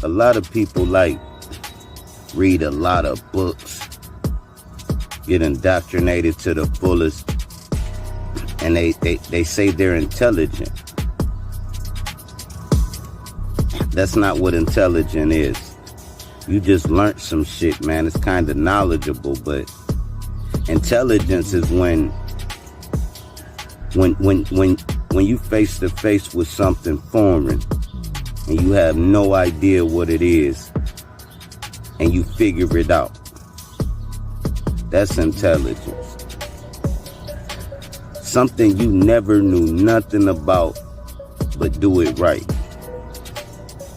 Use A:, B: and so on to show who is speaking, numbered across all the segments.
A: a lot of people like read a lot of books, get indoctrinated to the fullest, and they say they're intelligent. That's not what intelligent is. You just learned some shit, man. It's kind of knowledgeable, but intelligence is when you face to face with something foreign and you have no idea what it is and you figure it out. That's intelligence. Something you never knew nothing about, but do it right.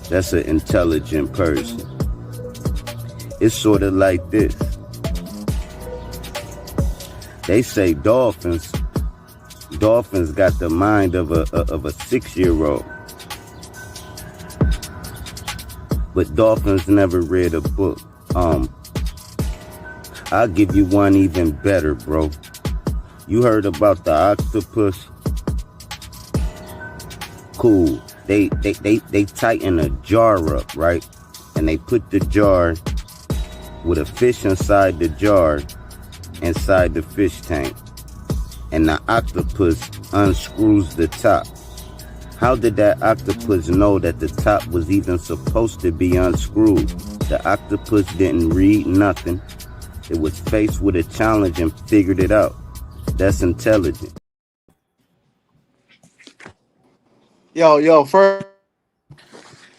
A: That's an intelligent person. It's sort of like this. They say dolphins got the mind of a 6-year-old. But dolphins never read a book. I'll give you one even better, bro. You heard about the octopus? Cool. They tighten a jar up, right? And they put the jar with a fish inside the jar inside the fish tank. And the octopus unscrews the top. How did that octopus know that the top was even supposed to be unscrewed? The octopus didn't read nothing. It was faced with a challenge and figured it out. That's intelligent.
B: Yo, first,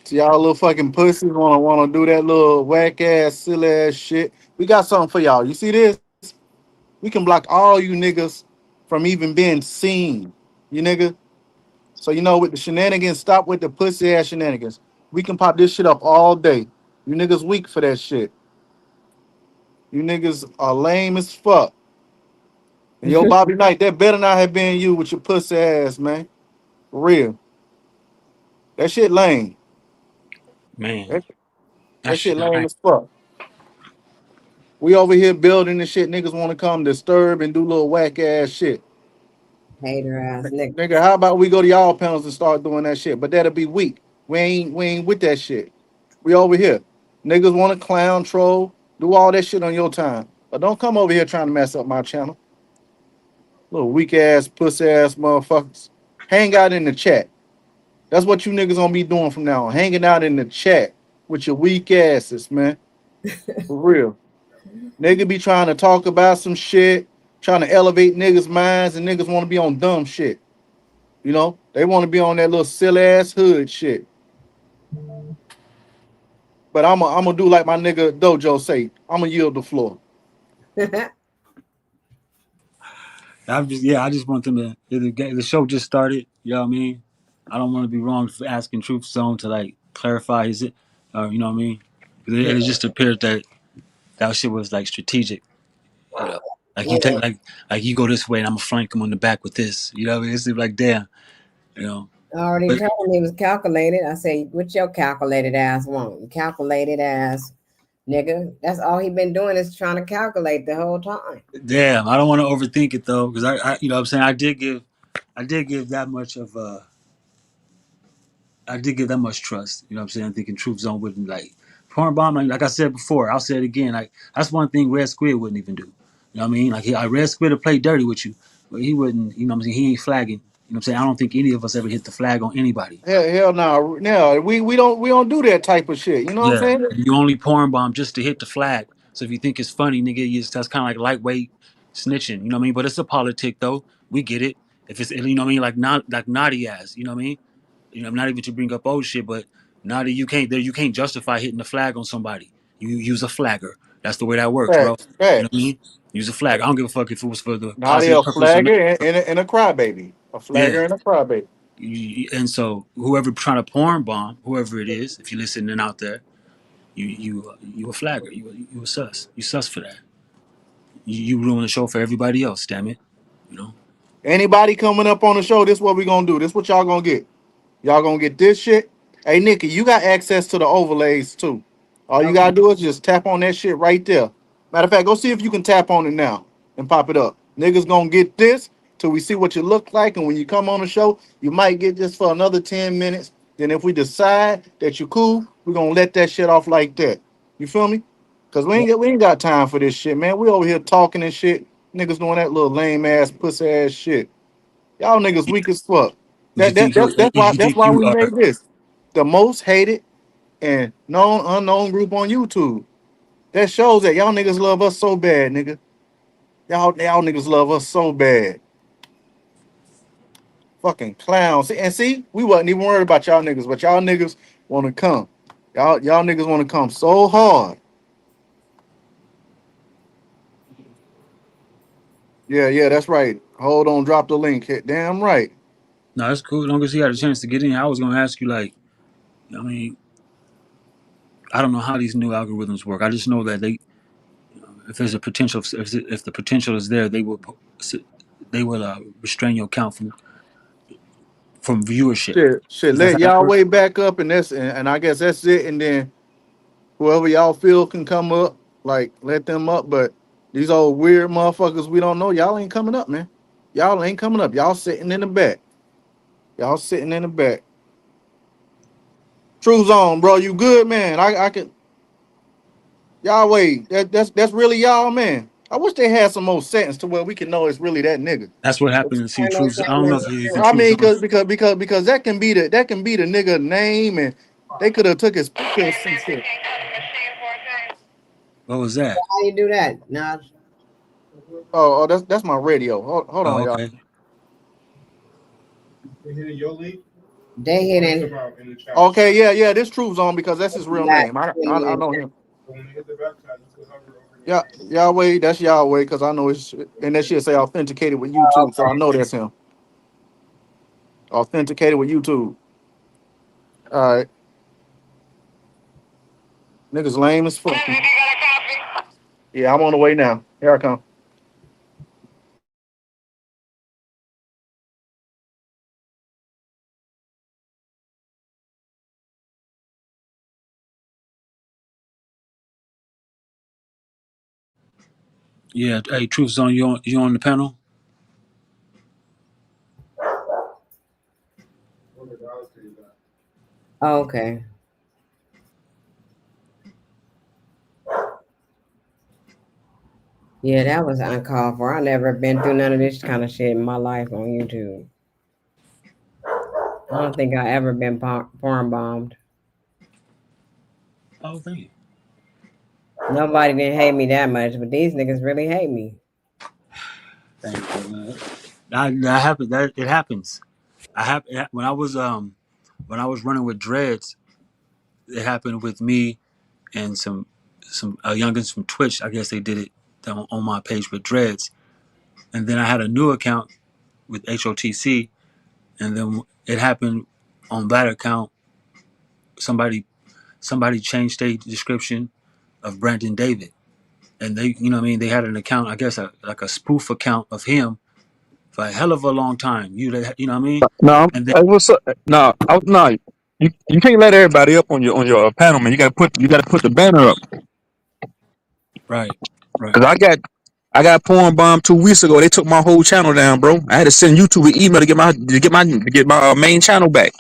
B: y'all little fucking pussies wanna do that little whack ass, silly ass shit. We got something for y'all. You see this? We can block all you niggas from even being seen. You nigga. So you know with the shenanigans, stop with the pussy ass shenanigans. We can pop this shit up all day. You niggas weak for that shit. You niggas are lame as fuck. And yo, Bobby Knight, that better not have been you with your pussy ass, man. For real. That shit lame.
C: Man,
B: That,
C: that
B: that shit
C: shit.
B: lame as fuck. We over here building this shit. Niggas want to come disturb and do little whack ass shit.
D: Hater ass nigga.
B: Nigga, how about we go to y'all panels and start doing that shit? But that'll be weak. We ain't with that shit. We over here. Niggas want to clown, troll, do all that shit on your time. But don't come over here trying to mess up my channel. Little weak ass, pussy ass motherfuckers. Hang out in the chat. That's what you niggas gonna be doing from now on. Hanging out in the chat with your weak asses, man. For real. Nigga be trying to talk about some shit, trying to elevate niggas' minds, and niggas want to be on dumb shit. You know, they want to be on that little silly ass hood shit. But I'm gonna do like my nigga Dojo say. I'm gonna yield the floor.
C: I just want them to. The show just started. You know what I mean? I don't want to be wrong for asking Truth Zone to like clarify his it, or you know what I mean? It just appeared that that shit was like strategic. You know, like you take like you go this way and I'm gonna flank him on the back with this. You know what I mean? It's like damn. You know,
D: I already
C: but
D: told him he was calculated. I say, what your calculated ass want? You calculated ass nigga. That's all he been doing is trying to calculate the whole time.
C: damn, I don't want to overthink it though, because you know what I'm saying, I did give that much of I did give that much trust. You know what I'm saying? I'm thinking Truth Zone wouldn't like porn bomb. Like I said before, I'll say it again. Like that's one thing Red Squid wouldn't even do. You know what I mean? Like Red Squid would play dirty with you, but he wouldn't. You know what I'm saying? He ain't flagging. You know what I'm saying? I don't think any of us ever hit the flag on anybody.
B: Hell no, no, we don't do that type of shit. You know what I'm
C: Yeah,
B: saying?
C: you only porn bomb just to hit the flag. So if you think it's funny, nigga, that's kind of like lightweight snitching. You know what I mean? But it's a politic though. We get it. If it's you know what I mean, like not like naughty ass. You know what I mean? You know, not even to bring up old shit, but naughty you can't justify hitting the flag on somebody. You use a flagger. That's the way that works, bro.
B: Facts,
C: You know what I
B: facts.
C: mean? Use a flag. I don't give a fuck if it was for the
B: Now they
C: positive
B: a
C: purpose of
B: flagger and a crybaby. A
C: yeah.
B: flagger and a crybaby.
C: And so whoever trying to porn bomb, whoever it is, if you're listening out there, you a flagger. You a sus. You sus for that. You ruin the show for everybody else. Damn it. You know.
B: Anybody coming up on the show, this what we gonna do. This what y'all gonna get. Y'all gonna get this shit. Hey Nikki, you got access to the overlays too. All you
D: Okay.
B: gotta do is just tap on that shit right there. Matter of fact, go see if you can tap on it now and pop it up. Niggas gonna get this till we see what you look like, and when you come on the show, you might get this for another 10 minutes, Then if we decide that you cool, we're gonna let that shit off like that. You feel me? Cause we ain't got time for this shit, man. We over here talking and shit. Niggas doing that little lame ass pussy ass shit. Y'all niggas weak as fuck.
C: You think you you
B: That's
C: think
B: why
C: you
B: we
C: are?
B: made this. The most hated and known unknown group on YouTube. That shows that y'all niggas love us so bad, nigga. Y'all niggas love us so bad. Fucking clowns. See, we wasn't even worried about y'all niggas, but y'all niggas want to come. Y'all niggas want to come so hard. Yeah, that's right. Hold on, drop the link. Hit damn right.
C: No, that's cool. As long as he had a chance to get in, I was gonna ask you like, I mean, I don't know how these new algorithms work. I just know that if there's a potential, if the potential is there, they will restrain your account from viewership.
B: Shit.
C: Is that
B: Let
C: how that
B: y'all
C: works?
B: way back up, and I guess that's it. And then whoever y'all feel can come up, like let them up. But these old weird motherfuckers we don't know, y'all ain't coming up, man. Y'all ain't coming up. Y'all sitting in the back. Y'all sitting in the back. True zone, bro. You good, man? I can. Y'all wait. That's really y'all, man. I wish they had some more settings to where we can know it's really that nigga.
C: That's what happened to see
D: Ain't no
C: Truth. I
D: saying
C: don't know
D: in
C: if
D: the
C: he's in
B: I
D: street.
C: Truth
B: mean,
C: Zone.
B: because that can be the nigga name, and they could have took his picture or some shit.
C: What was that?
D: How you do that? Nah,
B: Oh, that's my radio. Hold
C: Oh,
B: on, y'all.
C: okay.
D: they hidden
B: Okay, yeah. This True Zone because that's his real
D: that
B: name. I
D: hidden
B: I, I
D: in
B: know him. Yeah, Yahweh. That's Yahweh because I know it's and that shit say authenticated with
D: Oh,
B: YouTube, so I know that's him. Authenticated with YouTube. All right, niggas lame as fuck. Yeah, I'm on the way now. Here I come.
C: Yeah. Hey, Truth Zone, you on the panel?
D: oh, okay. Yeah, that was uncalled for. I never been through none of this kind of shit in my life on YouTube. I don't think I ever been porn bombed.
C: Oh, thank you.
D: Nobody didn't hate me that much, but these niggas really hate me.
C: Thank you, man. That happens. That it happens. When I was running with Dreads, it happened with me and some youngins from Twitch. I guess they did it on my page with Dreads, and then I had a new account with H.O.T.C. and then it happened on that account. Somebody somebody changed their description of Brandon David, and they, you know what I mean, they had an account, I guess, like a spoof account of him for a hell of a long time. You know what I mean?
E: No,
C: And then
E: what's up? No, no, you can't let everybody up on your panel, man. You got to put the banner up
C: right, right.
E: because I got porn bombed 2 weeks ago. They took my whole channel down, bro. I had to send YouTube an email to get my main channel back.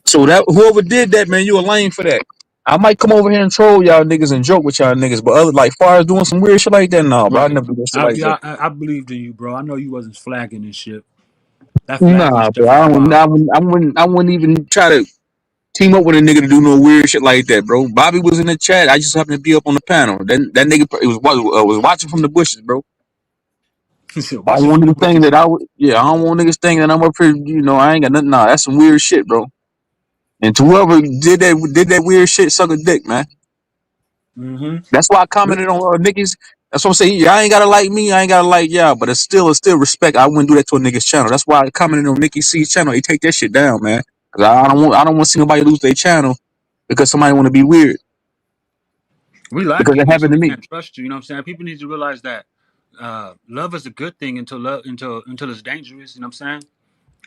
E: So that whoever did that, man, you a lame for that. I might come over here and troll y'all niggas and joke with y'all niggas, but other like far as doing some weird shit like that, no, bro. I
C: Right.
E: never do that shit like that.
C: I believed in you, bro. I know you wasn't flagging and shit. That flagging
E: Nah, bro.
C: stuff is wild.
E: I wouldn't even try to team up with a nigga to do no weird shit like that, bro. Bobby was in the chat. I just happened to be up on the panel. That nigga was watching from the bushes, bro.
C: He said,
E: I don't
C: watch it
E: want
C: from the
E: niggas thinking
C: bushes.
E: that I don't want niggas thinking that I'm up here, I ain't got nothing. Nah, that's some weird shit, bro. And to whoever did that weird shit, suck a dick, man.
C: Mm-hmm.
E: That's why I commented on niggas. That's what I'm saying. Y'all ain't gotta like me. I ain't gotta like y'all, but it's still respect. I wouldn't do that to a nigga's channel. That's why I commented on Nikki C's channel. He take that shit down, man. Cause I don't want to see nobody lose their channel because somebody want to be weird.
C: We like
E: Because
C: you,
E: it
C: man, so
E: happened to
C: we
E: me.
C: can't trust you. You know what I'm saying? People need to realize that love is a good thing until it's dangerous. You know what I'm saying?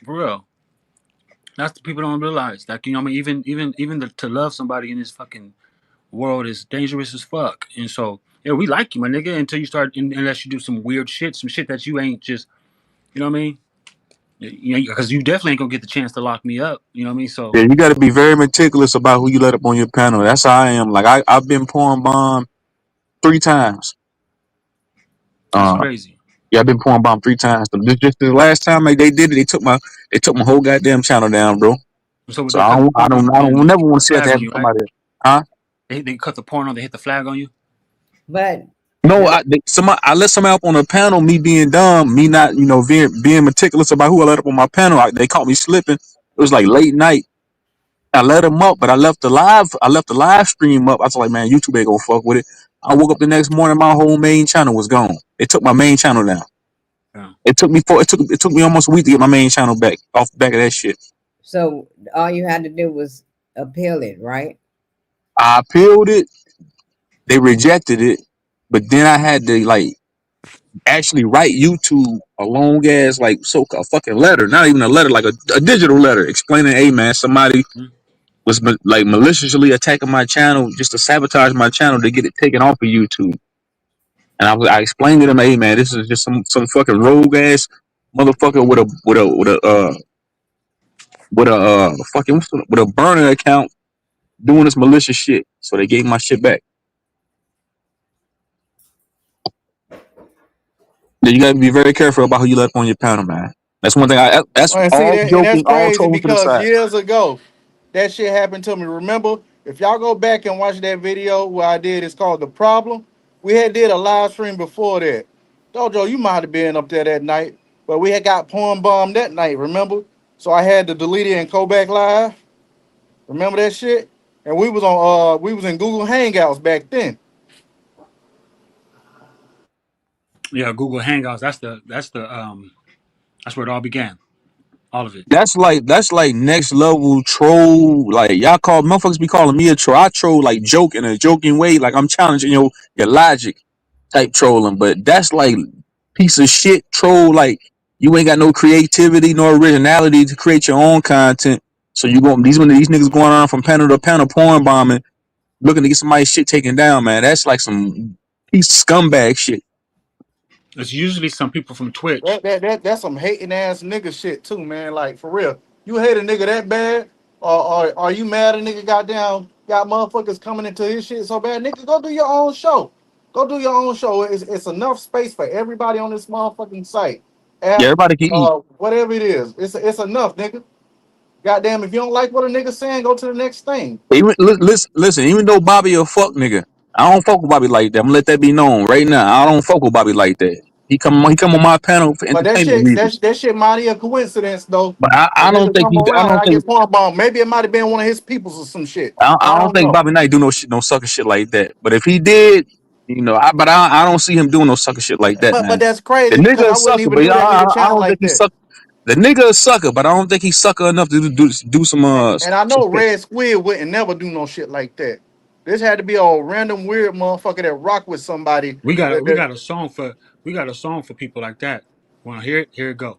C: For real. That's the people don't realize. Like, you know what I mean? Even to love somebody in this fucking world is dangerous as fuck. And so, yeah, we like you, my nigga, until you start, unless you do some weird shit, some shit that you ain't just, you know what I mean? You know, because you definitely ain't gonna get the chance to lock me up. You know what I mean? So
E: Yeah, you got to be very meticulous about who you let up on your panel. That's how I am. Like I've been pouring bomb 3 times.
C: that's
E: Uh,
C: crazy.
E: yeah, I've been pouring bomb 3 times. Just the last time like they did it, they took my whole goddamn channel down, bro.
C: So what
E: So
C: they cut the porn on,
E: I
C: then
E: don't
C: they
E: never
C: hit
E: want
C: the
E: to see that
C: flag on
E: happen
C: you,
E: to
C: right?
E: somebody. Huh?
C: They cut the porn on, they hit the flag on you.
D: But
E: No,
D: that
E: I let somebody up on a panel. Me being dumb, me not being meticulous about who I let up on my panel. They caught me slipping. It was like late night. I let them up, but I left the live stream up. I was like, man, YouTube ain't gonna fuck with it. I woke up the next morning, my whole main channel was gone. They took my main channel down.
C: Yeah.
E: It took me almost a week to get my main channel back off the back of that shit.
D: so all you had to do was appeal it, right?
E: I appealed it, they rejected it, but then I had to like actually write YouTube a long ass like a fucking letter, not even a letter, like a digital letter explaining, hey man, somebody
C: Mhm.
E: was like maliciously attacking my channel just to sabotage my channel to get it taken off of YouTube. And I explained to them, hey man, this is just some fucking rogue ass motherfucker with a burner account doing this malicious shit. So they gave my shit back. Yeah, you gotta be very careful about who you let on your panel, man. That's one thing. That's
B: And see
E: all
B: that, and that's
E: joking, all
B: crazy
E: trolling to the
B: because
E: side.
B: years ago, that shit happened to me. Remember, if y'all go back and watch that video where I did, it's called The Problem. We had did a live stream before that. Dojo, you might have been up there that night, but we had got porn bombed that night. Remember? So I had to delete it and go back live. Remember that shit? And we was in Google Hangouts back then.
C: Yeah, Google Hangouts. That's where it all began. All of it.
E: That's like next level troll. Like y'all call motherfuckers be calling me a troll. I troll like joke in a joking way, like I'm challenging your logic type trolling. But that's like piece of shit troll. Like you ain't got no creativity nor originality to create your own content. So you going these niggas going on from panel to panel porn bombing, looking to get somebody's shit taken down, man. That's like some piece of scumbag shit.
C: It's usually some people from Twitch.
B: That's some hating ass nigga shit too, man. Like for real, you hate a nigga that bad, or are you mad a nigga got motherfuckers coming into his shit so bad? Nigga, go do your own show. Go do your own show. It's enough space for everybody on this motherfucking site,
E: Yeah,
B: app,
E: everybody can eat.
B: whatever it is. It's enough, nigga. Goddamn, if you don't like what a nigga saying, go to the next thing.
E: Listen, even though Bobby a fuck nigga, I don't fuck with Bobby like that. I'm gonna let that be known right now. I don't fuck with Bobby like that. He come on my panel for
B: But that
E: entertainment
B: shit,
E: reasons.
B: that shit might be a coincidence though.
E: But
B: A
E: I don't
B: nigga
E: think
B: come
E: I
B: around and
E: don't
B: I
E: think
B: get porn bomb. Maybe it might have been one of his peoples or some shit. I
E: I don't
B: don't
E: think
B: know.
E: Bobby Knight do no shit, no sucker shit like that. But if he did, I don't see him doing no sucker shit like that,
B: But
E: man.
B: that's
E: The
B: crazy because
E: nigga a
B: I wouldn't
E: sucker,
B: even
E: but
B: do that nigga
E: I
B: channel
E: don't think
B: like
E: he
B: that.
E: suck. The nigga a sucker, but I don't think he's sucker enough to do
B: And I
E: some
B: know
E: shit.
B: Red Squid wouldn't never do no shit like that. This had to be a random weird motherfucker that rock with somebody.
C: We got a song for people like that. Want to hear it? Here it go.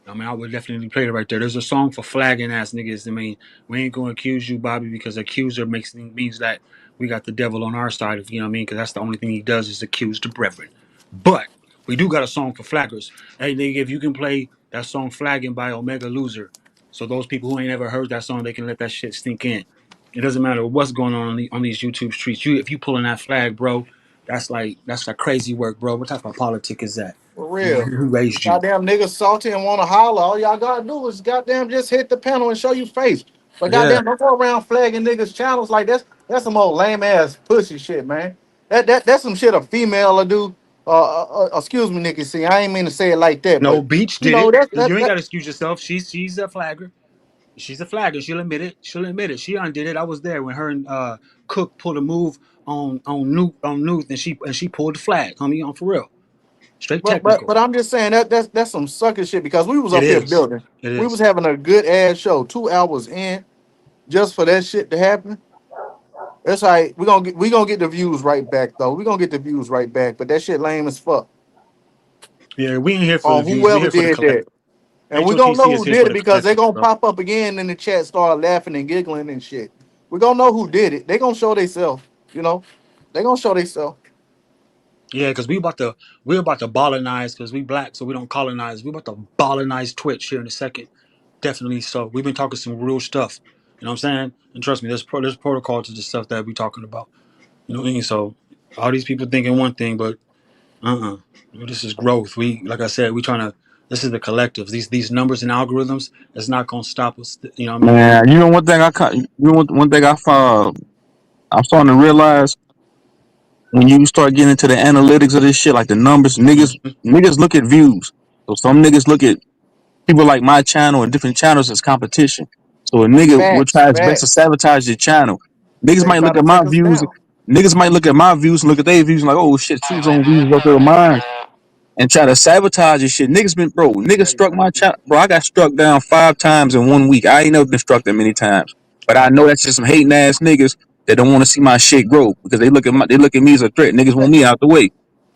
C: I mean, I would definitely play it right there. There's a song for flagging ass niggas. I mean, we ain't gonna accuse you, Bobby, because accuser means that we got the devil on our side. If you know what I mean, because that's the only thing he does is accuse the brethren. But we do got a song for flaggers. Hey, nigga, if you can play that song "Flagging" by Omega Loser, so those people who ain't ever heard that song, they can let that shit sink in. It doesn't matter what's going on these YouTube streets. If you pulling that flag, bro, that's like crazy work, bro. What type of politic is that?
B: For
C: Who,
B: real.
C: who raised you?
B: Goddamn niggas salty and want to holler. All y'all gotta do is goddamn just hit the panel and show you face. But
C: Yeah.
B: goddamn, don't go around flagging niggas channels like that's some old lame ass pussy shit, man. That's some shit a female will do. Excuse me, Nikki. See, I ain't mean to say it like that,
C: No,
B: but
C: Beach
B: you
C: did
B: know
C: it.
B: that
C: You
B: that,
C: ain't
B: that
C: got to excuse yourself. She's a flagger. She's a flagger. She'll admit it. She'll admit it. She undid it. I was there when her and Cook pulled a move on Nuth, and she pulled the flag. Homie, on for real. Straight
B: but
C: technical.
B: I'm just saying that's some sucker shit because we was
C: It
B: up here
C: is.
B: building.
C: It
B: We was
C: is.
B: having a good ass show. 2 hours in just for that shit to happen. That's all right. We gonna get the views right back though. We gonna get the views right back. But that shit lame as fuck
C: Yeah, we ain't here for the
B: on
C: views. We
B: whoever
C: here for the
B: did
C: collect.
B: that. And we gonna
C: HOTC
B: know
C: is
B: who
C: here for
B: did it
C: the
B: because they
C: collective,
B: gonna
C: bro.
B: pop up again in the chat, start laughing and giggling and shit. We gonna know who did it. They gonna show themselves. You know, they gonna show themselves.
C: Yeah, because we about to balinize because we black, so we don't colonize. We about to balinize Twitch here in a second. Definitely. So we've been talking some real stuff. You know what I'm saying? And trust me, there's protocol to the stuff that we talking about. You know what I mean? So all these people thinking one thing, but this is growth. We, like I said, we trying to. This is the collective. These numbers and algorithms. It's not gonna stop us. You know what I mean?
E: Man, you know one thing you know one thing I found I'm starting to realize when you start getting into the analytics of this shit, like the numbers, niggas look at views. So some niggas look at people like my channel and different channels as competition. So a nigga will
B: Facts,
E: try his best to
B: facts.
E: sabotage your channel. Niggas
B: They
E: might
B: try
E: look
B: to
E: at my
B: take us
E: views.
B: down.
E: Niggas might look at my views and look at their views and like, oh shit, Truth Zone views up there with mine, and try to sabotage your shit. Niggas struck my channel, bro. I got struck down 5 times in 1 week. I ain't never been struck that many times, but I know that's just some hating ass niggas that don't want to see my shit grow because they look at me as a threat. Niggas want me out the way.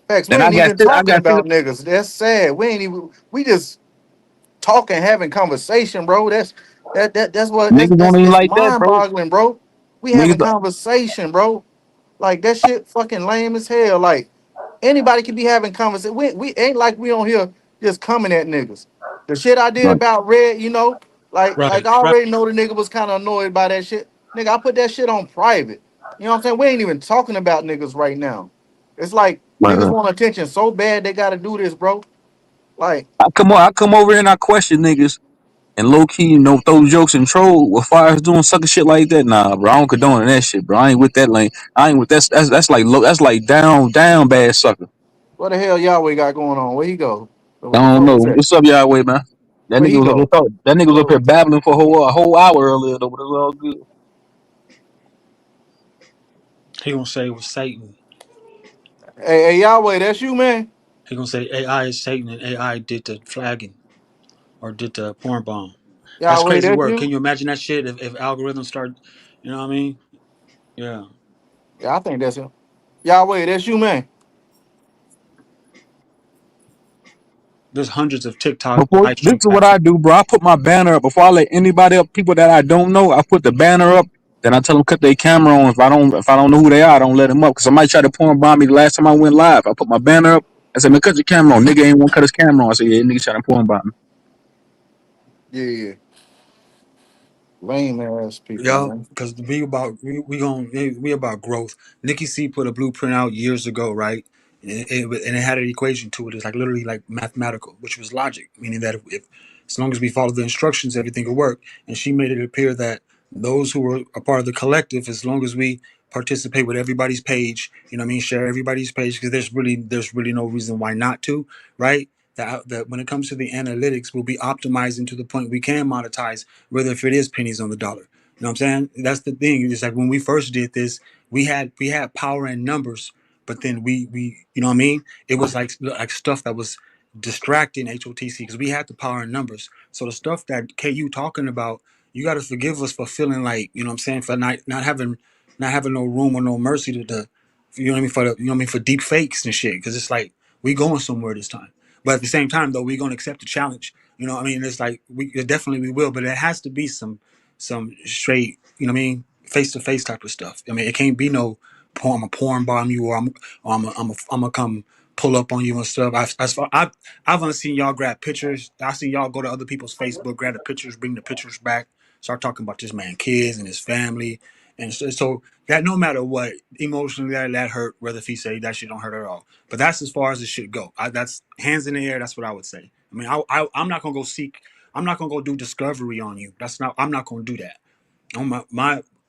B: Facts. We
E: Then
B: ain't even
E: I
B: talking
E: got shit.
B: about niggas. That's sad. We ain't even. We just talking, having conversation, bro. That's what
E: Niggas don't even
B: that's
E: like that,
B: mind
E: bro.
B: boggling, bro. We having
E: Niggas,
B: conversation, bro. Like that shit fucking lame as hell. Like anybody can be having conversation. We ain't like we on here just coming at niggas. The shit I did
E: like,
B: about Red, like
C: Right.
B: I
C: Right.
B: already know the nigga was kind of annoyed by that shit. Nigga, I put that shit on private. You know what I'm saying? We ain't even talking about niggas right now. It's like niggas want attention so bad they gotta do this, bro. Like,
E: I come over here and I question niggas and low key, throw jokes and troll with fires doing sucker shit like that. Nah, bro, I don't condone that shit, bro. I ain't with that lane. I ain't with that's like low, that's like down bad sucker.
B: what the hell Yahweh got going on? Where he go?
E: I don't
B: Where
E: know.
B: was that?
E: What's up, Yahweh, man? That
B: Where
E: nigga
B: he
E: was up
B: go?
E: here that nigga was up
B: Where-
E: here babbling for a whole hour earlier though, but it's all good.
C: He gonna say it was Satan.
B: Hey, Yahweh, that's you, man.
C: He gonna say AI is Satan and AI did the flagging or did the porn bomb. That's
B: Yahweh,
C: crazy
B: that's
C: work.
B: you.
C: Can you imagine that shit if algorithms start, you know what I mean? Yeah.
B: Yeah, I think that's him. Yahweh, that's you, man.
C: There's hundreds of TikTok
E: Before
C: live
E: this
C: stream
E: is what I
C: platforms.
E: do, bro. I put my banner up before I let anybody up. People that I don't know, I put the banner up. Then I tell them cut their camera on. If I don't know who they are, I don't let them up because somebody tried to porn bomb me the last time I went live. I put my banner up. I said, man, cut your camera on. Nigga ain't want to cut his camera on. I said, yeah, nigga trying to porn bomb me.
B: Yeah, yeah. Lame ass people,
C: Yeah,
B: man.
C: because we about growth. Nikki C put a blueprint out years ago, right? And it had an equation to it. It's like literally like mathematical, which was logic, meaning that if as long as we follow the instructions, everything will work. And she made it appear that those who were a part of the collective, as long as we participate with everybody's page, you know what I mean, share everybody's page, because there's really no reason why not to, right? That when it comes to the analytics, we'll be optimizing to the point we can monetize, whether if it is pennies on the dollar. You know what I'm saying? That's the thing. It's like when we first did this, we had power in numbers, but then we you know what I mean? It was like stuff that was distracting H.O.T.C because we had the power in numbers. So the stuff that KU talking about, you got to forgive us for feeling like, you know what I'm saying, for not having no room or no mercy to you know what I mean, for deep fakes and shit, because it's like we going somewhere this time. But at the same time though, we gonna accept the challenge. You know what I mean? It's like we will, but it has to be some straight, you know what I mean, face to face type of stuff. I mean, it can't be no porn. I'm a porn bomb you, or I'm gonna come pull up on you and stuff. I've only seen y'all grab pictures. I seen y'all go to other people's Facebook, grab the pictures, bring the pictures back, start talking about this man kids and his family, and so that no matter what, emotionally that hurt. Whether if he say that shit don't hurt at all, but that's as far as it should go. That's hands in the air. That's what I would say. I mean, I'm not gonna go seek. I'm not gonna go do discovery on you. That's not. I'm not gonna do that. On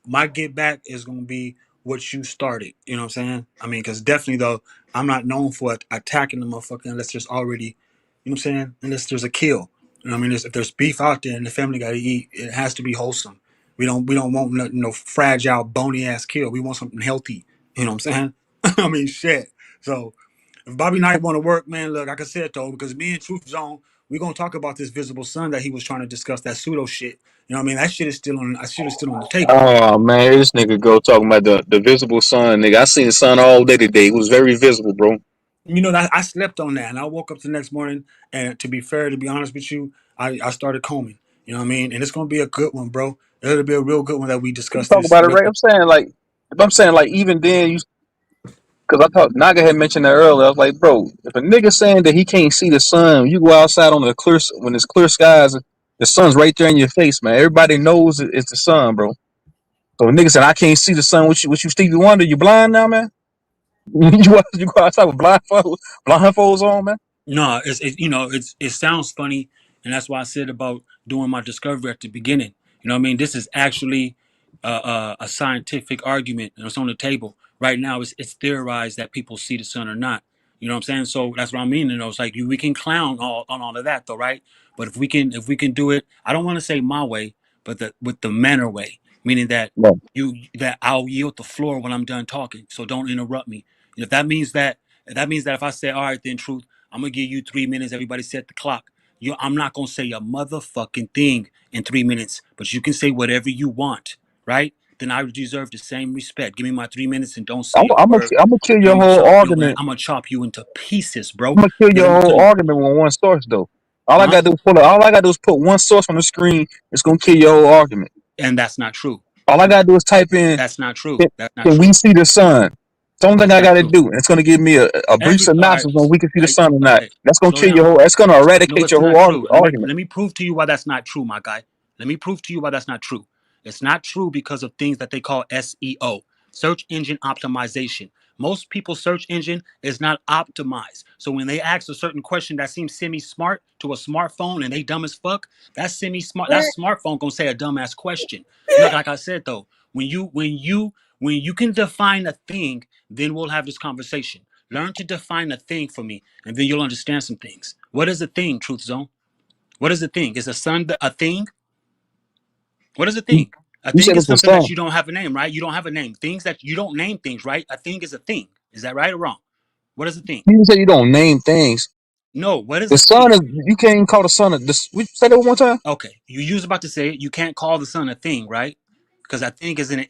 C: my get back is gonna be what you started. You know what I'm saying? I mean, because definitely though, I'm not known for attacking the motherfucker unless there's already, you know what I'm saying? Unless there's a kill. You know what I mean? If there's beef out there and the family got to eat, it has to be wholesome. We don't want no fragile bony ass kill. We want something healthy. You know what I'm saying? I mean, shit. So if Bobby Knight want to work, man, look, like I said though, because me and Truth Zone, we're gonna talk about this visible sun that he was trying to discuss, that pseudo shit. You know what I mean? That shit is still on the table.
E: Oh man, this nigga go talking about the visible sun, nigga. I seen the sun all day today. It was very visible, bro.
C: You know that I slept on that, and I woke up the next morning. And to be fair, to be honest with you, I started combing. You know what I mean? And it's gonna be a good one, bro. It'll be a real good one that we
E: You
C: discuss
E: talk
C: this.
E: about it, right? I'm saying like, if I'm saying like even then, Cause I thought Naga had mentioned that earlier. I was like, bro, if a nigga saying that he can't see the sun, you go outside on the clear when it's clear skies, the sun's right there in your face, man. Everybody knows it's the sun, bro. So a nigga said I can't see the sun. What you Stevie Wonder? You blind now, man? You go outside with blindfolds on, man.
C: No, it sounds funny, and that's why I said about doing my discovery at the beginning. You know what I mean? This is actually a scientific argument, and it's on the table right now. It's theorized that people see the sun or not. You know what I'm saying? So that's what I mean. You know, it's like we can clown on all of that, though, right? But if we can do it, I don't want to say my way, but with the manner way, meaning that
E: No,
C: I'll yield the floor when I'm done talking. So don't interrupt me. If that means that if I say, all right, then truth, I'm gonna give you 3 minutes. Everybody set the clock. I'm not gonna say a motherfucking thing in 3 minutes, but you can say whatever you want, right? Then I deserve the same respect. Give me my 3 minutes and don't say a word,
E: I'm gonna kill
C: and
E: your whole argument.
C: I'm gonna chop you into pieces, bro.
E: I'm gonna kill
C: Because
E: your
C: let me tell
E: whole
C: you,
E: argument with one source though.
C: huh?
E: All I gotta do is put one source on the screen. It's gonna kill your whole argument.
C: And that's not true.
E: All I gotta do is type in,
C: That's not true.
E: can,
C: That's not
E: can we
C: true.
E: see the sun? It's the only thing
C: That's
E: I
C: not
E: gotta
C: true.
E: do. And it's gonna give me a brief
C: All right,
E: synopsis on we can see the sun or
C: all
E: not.
C: right.
E: That's gonna
C: Slow
E: kill
C: down.
E: your whole. It's gonna
C: No,
E: eradicate
C: it's
E: your whole
C: not true.
E: argument.
C: Let me prove to you why that's not true, my guy. Let me prove to you why that's not true. It's not true because of things that they call SEO, search engine optimization. Most people's search engine is not optimized. So when they ask a certain question that seems semi-smart to a smartphone and they dumb as fuck, that smartphone gonna say a dumbass question. Like I said though, when you can define a thing, then we'll have this conversation. Learn to define a thing for me, and then you'll understand some things. What is a thing, Truth Zone? What is a thing? Is a sun a thing? What is a
E: You,
C: thing? A
E: you
C: thing
E: said
C: is
E: it's the
C: something
E: sun.
C: that you don't have a name, right? You don't have a name. Things that you don't name things, right? A thing is a thing. Is that right or wrong? What is a thing?
E: You said you don't name things.
C: No, what is
E: The
C: a
E: sun
C: thing?
E: is you can't even call the sun a this we say that one more time.
C: Okay, you was about to say it. You can't call the sun a thing, right? Because I think is an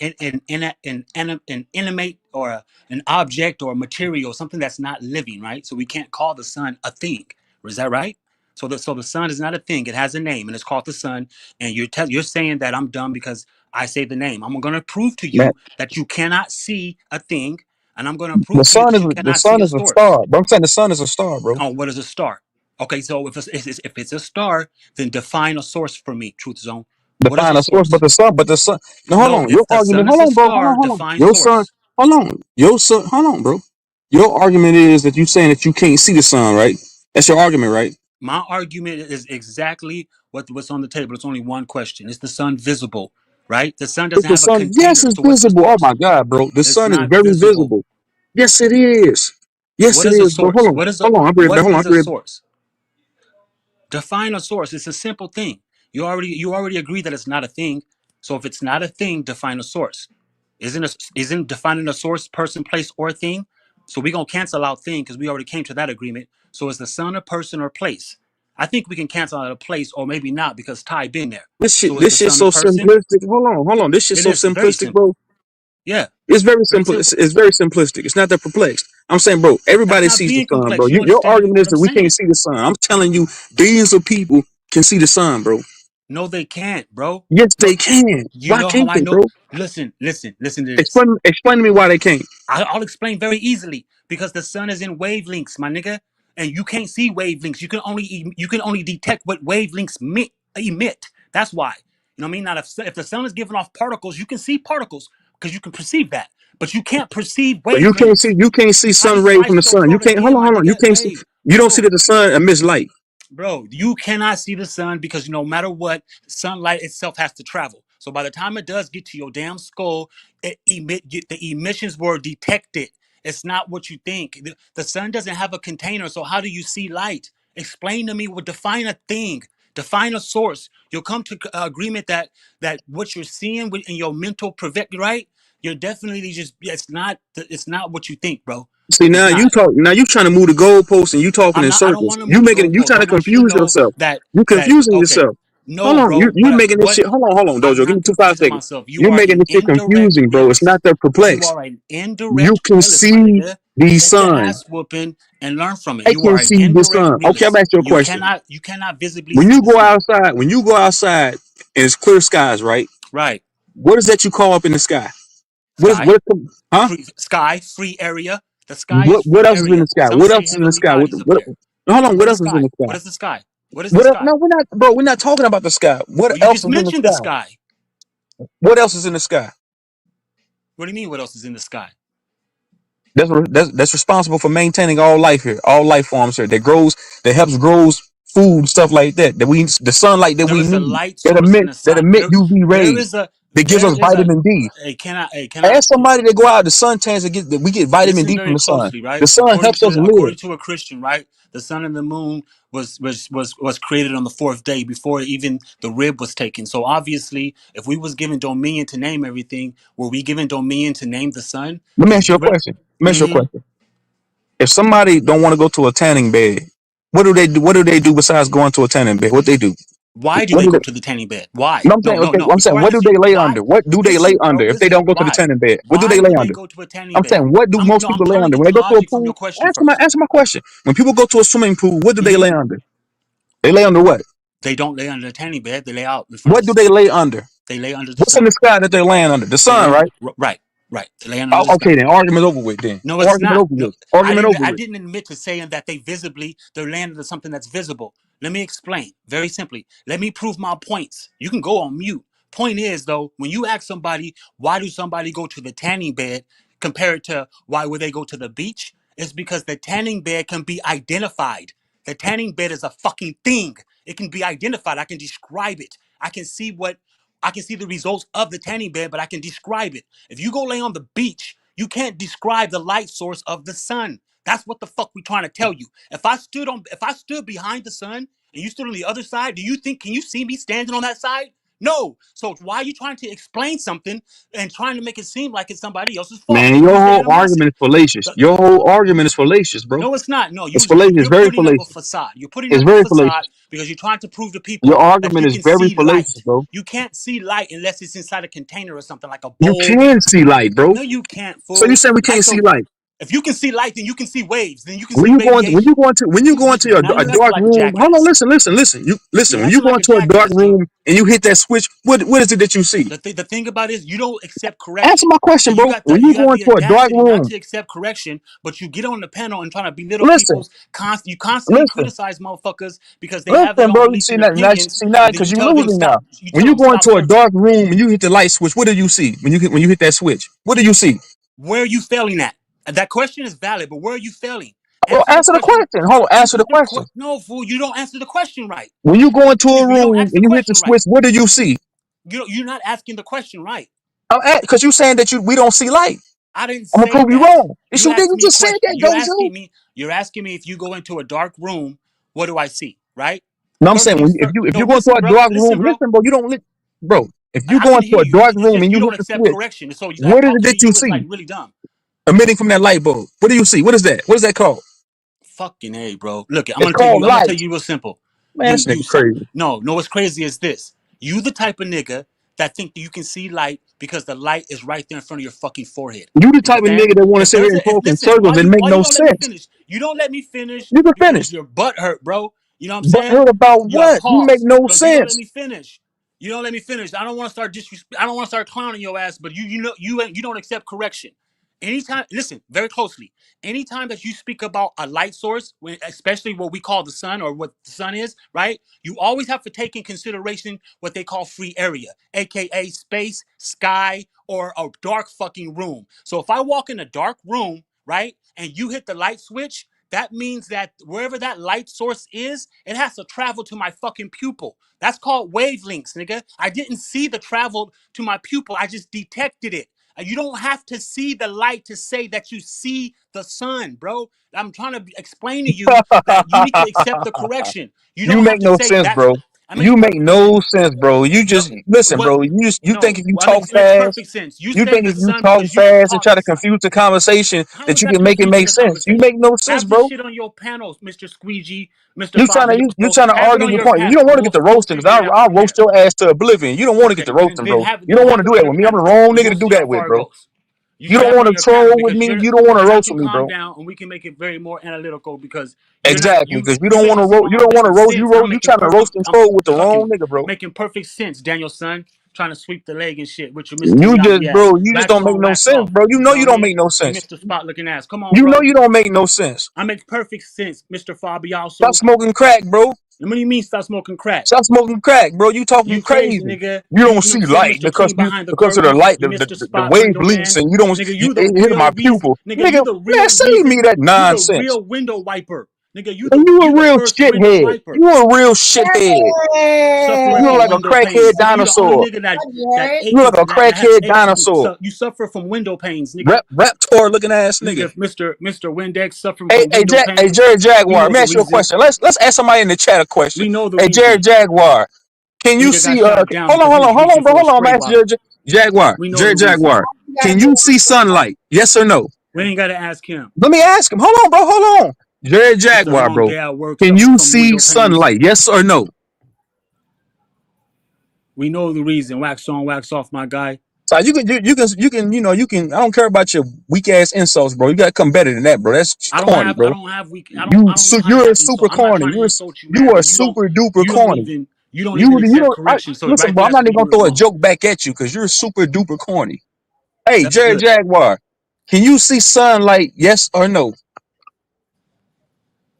C: animate or an object or a material, something that's not living, right? So we can't call the sun a thing. Is that right? So the sun is not a thing. It has a name, and it's called the sun. And you're saying that I'm dumb because I say the name. I'm going to prove to
E: Man,
C: you that you cannot see a thing, and I'm going to prove to you that you
E: the
C: cannot see
E: sun
C: a
E: is a
C: source.
E: star. But I'm saying the sun is a star, bro.
C: Oh, what is a star? Okay, so if it's a star, then define a source for me, Truth Zone. What is
E: Define
C: a
E: a source,
C: source?
E: but the sun. No, hold
C: No,
E: on. Your
C: if the
E: argument.
C: sun
E: Hold
C: is a
E: on, bro.
C: star,
E: Hold on.
C: define
E: Your son.
C: source.
E: Hold on. Your son. Hold on, bro. Your argument is that you saying that you can't see the sun, right? That's your argument, right?
C: My argument is exactly what's on the table. It's only one question. Is the sun visible? Right? The sun
E: If
C: doesn't
E: the
C: have a
E: sun, yes,
C: container.
E: it's
C: So what's the
E: visible. Oh
C: source?
E: my God, bro. The
C: It's
E: sun is
C: not
E: very
C: visible.
E: visible. Yes, it is. Yes,
C: What
E: it
C: is a
E: is, bro.
C: source? What is a
E: Hold on. I'm ready.
C: what
E: Hold on.
C: is
E: I'm
C: a
E: ready.
C: source? Define a source. It's a simple thing. You already agree that it's not a thing. So if it's not a thing, define a source. Isn't defining a source person, place, or thing? So we're gonna cancel out thing because we already came to that agreement. So is the sun a person or place? I think we can cancel out a place or maybe not because Ty been there. So is
E: This
C: the
E: shit
C: sun a
E: so
C: person?
E: simplistic. Hold on. This shit
C: It
E: so
C: is very
E: simplistic,
C: simple.
E: bro.
C: Yeah,
E: It's very
C: very
E: simple.
C: simple.
E: It's very simplistic. It's not that perplexed. I'm saying, bro,
C: That's
E: everybody
C: not
E: sees the
C: being
E: sun, bro.
C: complex. You
E: Your
C: understand
E: argument is
C: what I'm
E: that we can't
C: saying?
E: see the sun. I'm telling you, billions of people can see the sun, bro.
C: No, they can't, bro.
E: Yes,
C: No,
E: they can.
C: you
E: Why
C: know how
E: can't
C: I
E: they,
C: know?
E: bro?
C: Listen to this.
E: Explain to me why they can't.
C: I'll explain very easily because the sun is in wavelengths, my nigga, and you can't see wavelengths. You can only detect what wavelengths emit. That's why. You know what I mean? Now, if the sun is giving off particles, you can see particles because you can perceive that, but you can't perceive
E: But
C: wavelengths.
E: you can't see
C: How
E: sun
C: does
E: rays
C: light
E: from the
C: show
E: sun. You can't
C: photography, my
E: hold on. You
C: nigga?
E: can't see
C: Wait,
E: you don't see
C: bro.
E: that the sun emits light.
C: Bro, you cannot see the sun because no matter what, sunlight itself has to travel. So by the time it does get to your damn skull, the emissions were detected. It's not what you think. The sun doesn't have a container, so how do you see light? Explain to me. What define a thing? Define a source. You'll come to agreement that what you're seeing in your mental right. You're definitely just it's not what you think, bro.
E: See
C: It's not.
E: now you trying to move the goalposts and you talking
C: I'm
E: in
C: not. I don't
E: circles.
C: want to move the
E: You
C: goalposts.
E: trying
C: I
E: to
C: want you to
E: confuse
C: know
E: yourself. You
C: that
E: confusing
C: okay.
E: yourself. Hold
C: No,
E: on,
C: bro.
E: you making this
C: What?
E: shit. Hold on,
C: I'm
E: Dojo. Give me
C: not
E: two 5
C: confusing
E: seconds.
C: myself. You
E: You're
C: are
E: making
C: an
E: this shit
C: indirect
E: confusing, bro. It's
C: realist.
E: not that
C: You
E: perplexed.
C: are an
E: You
C: indirect
E: can
C: realist, my
E: see
C: nigga.
E: the
C: Take your
E: sun.
C: ass whooping and learn from it.
E: I
C: You
E: can
C: are an
E: see the
C: indirect
E: sun. Okay, I'm
C: realist.
E: asking you a question.
C: You cannot visibly see the sun.
E: When you go outside and it's clear skies, right?
C: Right.
E: What is that you call up in the sky?
C: Sky.
E: Huh?
C: Free sky. Free area. The sky is
E: What
C: free
E: else is in
C: area.
E: the sky?
C: Some
E: What
C: say
E: else is in the
C: heavenly
E: sky?
C: bodies up
E: What
C: there.
E: hold on,
C: What
E: what
C: is
E: else
C: the
E: is in
C: sky?
E: the
C: What
E: sky?
C: is the sky? What is the sky?
E: No, we're not, bro. We're not talking about the sky. What
C: Well, you
E: else
C: just
E: is in the
C: mentioned the
E: sky?
C: sky.
E: What else is in the sky?
C: What do you mean? What else is in the sky?
E: That's responsible for maintaining all life here, all life forms here. That helps grows food, stuff like that. The sunlight that
C: There
E: we
C: is a
E: need
C: light source in the
E: that
C: sun.
E: emit UV
C: There
E: rays
C: is a
E: that gives
C: there
E: us
C: is a
E: vitamin D.
C: can I
E: Ask somebody that go out the sun tans that we get vitamin
C: listen
E: D from
C: very
E: the sun.
C: closely, right?
E: The sun helps us live.
C: According to a Christian, right? The sun and the moon was created on the fourth day before even the rib was taken. So obviously, if we was given dominion to name everything, were we given dominion to name the sun?
E: Let me
C: Because
E: ask you a question. Let me ask you a
C: mm-hmm.
E: question. If somebody don't want to go to a tanning bed, what do they do? What do they do besides going to a tanning bed? What they do?
C: Why do
E: What
C: they
E: do they?
C: go to the tanning bed? Why?
E: No, I'm
C: No,
E: saying
C: no,
E: okay.
C: no.
E: I'm
C: Before
E: saying
C: I
E: what do
C: answer
E: they
C: you,
E: lay
C: why?
E: under? What do they lay
C: Listen, bro.
E: under if they
C: Listen.
E: don't go to the
C: Why?
E: tanning bed? What do they
C: Why
E: lay
C: do they
E: under?
C: go to a tanning
E: I'm
C: bed?
E: saying what do most
C: I'm
E: people lay
C: trying to
E: under
C: get
E: when
C: the
E: they go to a
C: logic from
E: pool?
C: your question first.
E: Answer my question. When people go to a swimming pool, what do they lay
C: Mm-hmm.
E: under? They lay under what?
C: They don't lay under the tanning bed. They lay out in front of
E: What
C: the
E: do they
C: sun.
E: lay under?
C: They lay under the
E: What's in
C: sun.
E: the sky that they're laying under? The
C: They
E: sun,
C: lay
E: right?
C: right, right. They lay under
E: Oh,
C: the
E: okay,
C: sun.
E: then argument over with. Then
C: No, it's
E: argument
C: not.
E: over
C: No,
E: with. Argument over
C: I
E: with.
C: didn't admit to saying that they visibly they're laying under something that's visible. Let me explain very simply. Let me prove my points. You can go on mute. Point is though, when you ask somebody why do somebody go to the tanning bed compared to why would they go to the beach, it's because the tanning bed can be identified. The tanning bed is a fucking thing. It can be identified. I can describe it. I can see the results of the tanning bed, but I can describe it. If you go lay on the beach, you can't describe the light source of the sun. That's what the fuck we trying to tell you. If I stood behind the sun and you stood on the other side, do you think can you see me standing on that side? No. So why are you trying to explain something and trying to make it seem like it's somebody else's fault?
E: Man,
C: Let
E: your
C: me say
E: whole
C: it in my
E: argument is fallacious. Your whole argument is fallacious, bro.
C: no, it's not. No,
E: It's fallacious. It's
C: you're
E: very
C: putting up a
E: fallacious.
C: facade. You're putting
E: It's
C: up a
E: very
C: facade
E: fallacious.
C: because you're trying to prove to
E: Your
C: people that
E: argument
C: you
E: is
C: can
E: very
C: see
E: fallacious,
C: light.
E: bro.
C: You can't see light unless it's inside a container or something like a
E: You
C: bowl.
E: can see light, bro.
C: No, you can't,
E: So you
C: fool.
E: saying we can't
C: Light
E: see
C: so
E: light?
C: if you can see light, then you can see waves. Then you can
E: When
C: see
E: you go into
C: radiation.
E: when you go into
C: Now
E: a
C: you acting
E: dark
C: like a
E: room, hold on,
C: jackass.
E: listen. You listen.
C: You're
E: When you
C: acting
E: go
C: like a
E: into a dark
C: jackass.
E: room and you hit that switch, what is it that you see?
C: The thing about it is you don't accept
E: Answer
C: correction.
E: my
C: So
E: question, bro. When you
C: you have
E: go
C: the
E: into a dark
C: audacity not
E: room,
C: to accept correction, but you get on the panel and try to belittle
E: listen,
C: people's you constantly
E: listen,
C: criticize motherfuckers because they have their
E: listen,
C: own
E: bro. You
C: beliefs
E: see
C: and
E: that now?
C: opinions,
E: See now
C: and then
E: because you're losing now.
C: you
E: When
C: tell
E: you
C: them
E: go
C: stop
E: into a
C: searching.
E: dark room and you hit the light switch, what do you see when you hit that switch? What do you see?
C: Where are you failing at? That question is valid, but where are you failing?
E: Well,
C: Answer the
E: answer the
C: question.
E: question. Hold on, answer
C: Answer
E: the
C: the
E: question.
C: question. No, fool, you don't answer the question right.
E: When you go into a
C: You don't
E: room
C: ask the
E: and you hit the
C: question right.
E: switch, what do you see?
C: You're not asking the question right.
E: Because you saying that we don't see light.
C: I didn't
E: I'm gonna
C: say
E: prove you
C: that.
E: wrong. Yes,
C: You
E: you did.
C: asked
E: You
C: me a
E: just said
C: question.
E: that, Gojo.
C: You're asking me if you go into a dark room, what do I see? Right?
E: No, I'm
C: First
E: saying
C: things
E: if
C: first.
E: you
C: No,
E: go into
C: listen,
E: a
C: bro.
E: dark
C: Listen,
E: room,
C: bro.
E: listen, bro. You don't bro. If you
C: I
E: go
C: can
E: into
C: hear
E: a
C: you.
E: dark
C: It's
E: room
C: just
E: and
C: you
E: you
C: don't
E: hit the
C: accept
E: switch,
C: correction. So
E: what is it
C: talking
E: that
C: to
E: you
C: you is like
E: see
C: really dumb.
E: emitting from that light bulb? What do you see? What is that? What is that called?
C: Fucking A, bro. Look,
E: It's called
C: I'm gonna tell
E: light.
C: you real simple.
E: Man, this nigga crazy.
C: No, what's crazy is this. You the type of nigga that think that you can see light because the light is right there in front of your fucking forehead.
E: You the
C: You
E: type of
C: understand?
E: nigga that want to
C: If
E: sit here
C: there's
E: and
C: a if
E: talk in
C: listen,
E: circles and make
C: why you
E: no
C: don't let me
E: sense.
C: finish? You don't let me finish
E: You can
C: because
E: finish.
C: your butt hurt, bro. You know what I'm
E: But
C: saying?
E: heard about
C: Your
E: what? You make
C: pause.
E: no
C: But you don't let
E: sense.
C: me finish. You don't let me finish. I don't want to start I don't want to start clowning your ass, but you don't accept correction. Anytime, listen very closely. Anytime that you speak about a light source, especially what we call the sun or what the sun is, right? You always have to take in consideration what they call free area, aka space, sky, or a dark fucking room. So if I walk in a dark room, right, and you hit the light switch, that means that wherever that light source is, it has to travel to my fucking pupil. That's called wavelengths, nigga. I didn't see the travel to my pupil, I just detected it. You don't have to see the light to say that you see the sun, bro. I'm trying to explain to you that you need to accept the correction. You
E: You
C: don't
E: make
C: have to
E: no
C: say
E: sense,
C: that's.
E: bro.
C: I make
E: You make
C: perfect
E: no
C: sense.
E: sense, bro. You
C: No,
E: just listen,
C: what?
E: bro. You think
C: No,
E: if you
C: it
E: talk
C: makes
E: fast,
C: perfect sense. You
E: you
C: say
E: think
C: the
E: if you
C: sun
E: talk
C: because you can
E: fast and
C: talk
E: try to
C: fast.
E: confuse the conversation
C: How
E: that
C: is
E: you
C: that
E: can make it
C: confusing
E: make
C: the
E: sense. You
C: conversation?
E: make no sense,
C: Have this
E: bro.
C: shit on your panels, Mr. Squeegee, Mr. 5
E: You
C: Euro.
E: trying to
C: Have it
E: argue
C: on
E: your
C: your
E: point. You don't
C: panel,
E: want
C: and
E: to get the
C: we'll
E: roasting because
C: figure it out
E: I'll
C: from
E: roast
C: there.
E: your ass to oblivion. You don't want to get
C: Okay,
E: the roasting, bro. You
C: then
E: don't want
C: have
E: to
C: it
E: do
C: on
E: that
C: your
E: with me. I'm the
C: panel,
E: wrong
C: and
E: nigga to
C: we'll
E: do
C: see how
E: that with,
C: far it
E: bro.
C: goes. You
E: You
C: should
E: don't
C: have it
E: want
C: on
E: to
C: your panel
E: troll with
C: because
E: me.
C: you're
E: You don't want to
C: because I
E: roast
C: can
E: with me,
C: calm
E: bro.
C: down and we can make it very more analytical because
E: Exactly, because
C: you making
E: you
C: small
E: don't want to
C: making
E: roast.
C: sense and I'm
E: You
C: making
E: trying to
C: perfect
E: roast and
C: I'm
E: troll with the
C: fucking
E: wrong nigga, bro.
C: making perfect sense, Daniel son. trying to sweep the leg and shit with your Mr.
E: You just,
C: Miyagi ass.
E: bro, you just
C: Wax
E: don't make
C: on,
E: no
C: wax
E: sense,
C: off.
E: bro. You know
C: You know
E: you
C: what I
E: don't
C: mean?
E: make no
C: You
E: sense.
C: Mr. Spot looking ass. Come on,
E: You know
C: bro.
E: you don't make no sense.
C: I make perfect sense, Mr.
E: Stop
C: Fabiaso.
E: smoking crack, bro.
C: And what do you mean stop smoking crack?
E: Stop smoking crack, bro. You talking
C: You crazy,
E: crazy.
C: nigga.
E: You don't
C: You know what
E: see
C: I'm saying?
E: light
C: Mr. Clean behind the
E: because of the
C: curtains.
E: light,
C: You Mr.
E: the
C: Spot
E: wave
C: window
E: leaks,
C: man.
E: and you don't
C: Nigga,
E: you,
C: you the
E: it hit
C: real
E: my
C: reason.
E: pupil.
C: Nigga, you
E: Nigga,
C: the
E: man,
C: real
E: save me
C: reason.
E: that
C: You the
E: nonsense.
C: real window wiper. Nigga,
E: And you a
C: you the
E: real
C: first window
E: shithead.
C: wiper.
E: You a real shithead.
C: Suffering
E: You look
C: from
E: like a
C: window
E: crackhead
C: pains. Nigga, you the only
E: dinosaur.
C: nigga
D: What,
C: that
D: Jared?
E: You
C: aches
E: look like a
C: that has
E: crackhead
C: aches from
E: dinosaur.
C: you suffer from window pains, nigga.
E: Raptor looking ass nigga.
C: Nigga, Mr. Windex suffering
E: Hey,
C: from window
E: Hey,
C: pains.
E: Jared
C: We
E: Jaguar, let
C: know
E: me
C: the
E: ask you a
C: reason.
E: question. Let's ask somebody in the chat a question.
C: We know the
E: Hey, Jared
C: reason.
E: Jaguar, can you
C: Nigga got
E: see
C: shot down because he was
E: hold
C: reaching
E: on, bro,
C: for a
E: hold on,
C: spray
E: I'm asking
C: bottle.
E: Jaguar,
C: We know the
E: Jared
C: reason.
E: Jaguar. Can you see sunlight? Yes or no?
C: We ain't gotta ask him.
E: Let me ask him. Hold on, bro, hold on. Jared
C: It's a
E: Jaguar,
C: long
E: bro.
C: day at work,
E: Can
C: suffering
E: you
C: from
E: see
C: window pains.
E: sunlight? Yes or no?
C: We know the reason. Wax on, wax off, my guy.
E: So you can. I don't care about your weak ass insults, bro. You gotta come better than that, bro. That's corny,
C: I
E: bro.
C: don't have weak. I don't know how to
E: You're
C: have insult.
E: super
C: I'm not
E: corny.
C: trying to insult you,
E: You
C: man.
E: are
C: But
E: super duper
C: you don't
E: corny.
C: even you don't even
E: You
C: accept
E: don't
C: correction. So
E: listen,
C: right
E: bro.
C: there,
E: I'm
C: that's
E: not
C: where
E: even
C: you
E: gonna
C: went
E: throw a
C: wrong.
E: joke back at you because you're super duper corny. Hey,
C: That's
E: Jared
C: good.
E: Jaguar, can you see sunlight? Yes or no?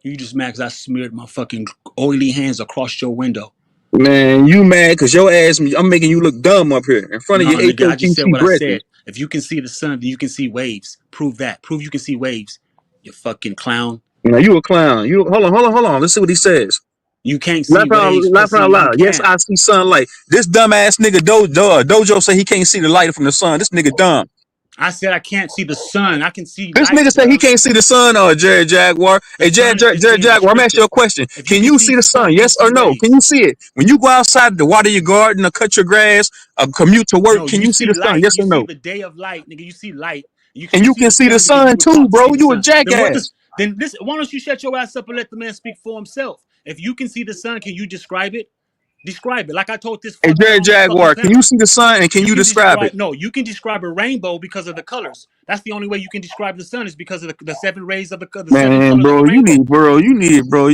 C: You just mad because I smeared my fucking oily hands across your window.
E: Man, you mad because your ass, I'm making you look dumb up here in front of
C: No,
E: your
C: nigga, I just said
E: H.O.T.C.
C: what I
E: brethren.
C: said. If you can see the sun, then you can see waves. Prove that. Prove you can see waves. You fucking clown.
E: Now you a clown. You hold on. Let's see what he says.
C: You can't see waves,
E: Laughing out
C: pussy. You
E: loud. Yes,
C: can.
E: I see sunlight. This dumbass nigga Dojo say he can't see the light from the sun. This nigga dumb.
C: I said I can't see the sun. I can see
E: This
C: light,
E: nigga say he
C: bruh.
E: can't see the sun or Jared Jaguar.
C: The
E: Hey,
C: sun is just
E: Jared
C: being
E: Jaguar, I'm asking you
C: descriptive.
E: a question.
C: If you
E: Can
C: can
E: you
C: see
E: see the
C: the sun,
E: sun?
C: you can
E: Yes or
C: see
E: no? Can
C: waves.
E: you see it? When you go outside to water your garden or cut your grass or commute to work,
C: No,
E: can
C: you
E: you see
C: see
E: the sun?
C: light.
E: Yes
C: You
E: or
C: see
E: no?
C: the day of light, nigga. You see light.
E: And
C: You
E: you
C: see
E: can
C: the
E: see the
C: sun because you
E: sun
C: were
E: too,
C: taught to
E: bro.
C: see the
E: You a
C: sun. Then what
E: jackass.
C: does then this? Why don't you shut your ass up and let the man speak for himself? If you can see the sun, can you describe it? Describe it. Like I told this
E: Hey,
C: fucking
E: Jared
C: on this fucking
E: Jaguar, can
C: panel.
E: you see the sun and can
C: You
E: you
C: can
E: describe it?
C: describe no, you can describe a rainbow because of the colors. That's the only way you can describe the sun is because of the seven rays of the seven
E: Man,
C: colors of the
E: bro,
C: rainbow.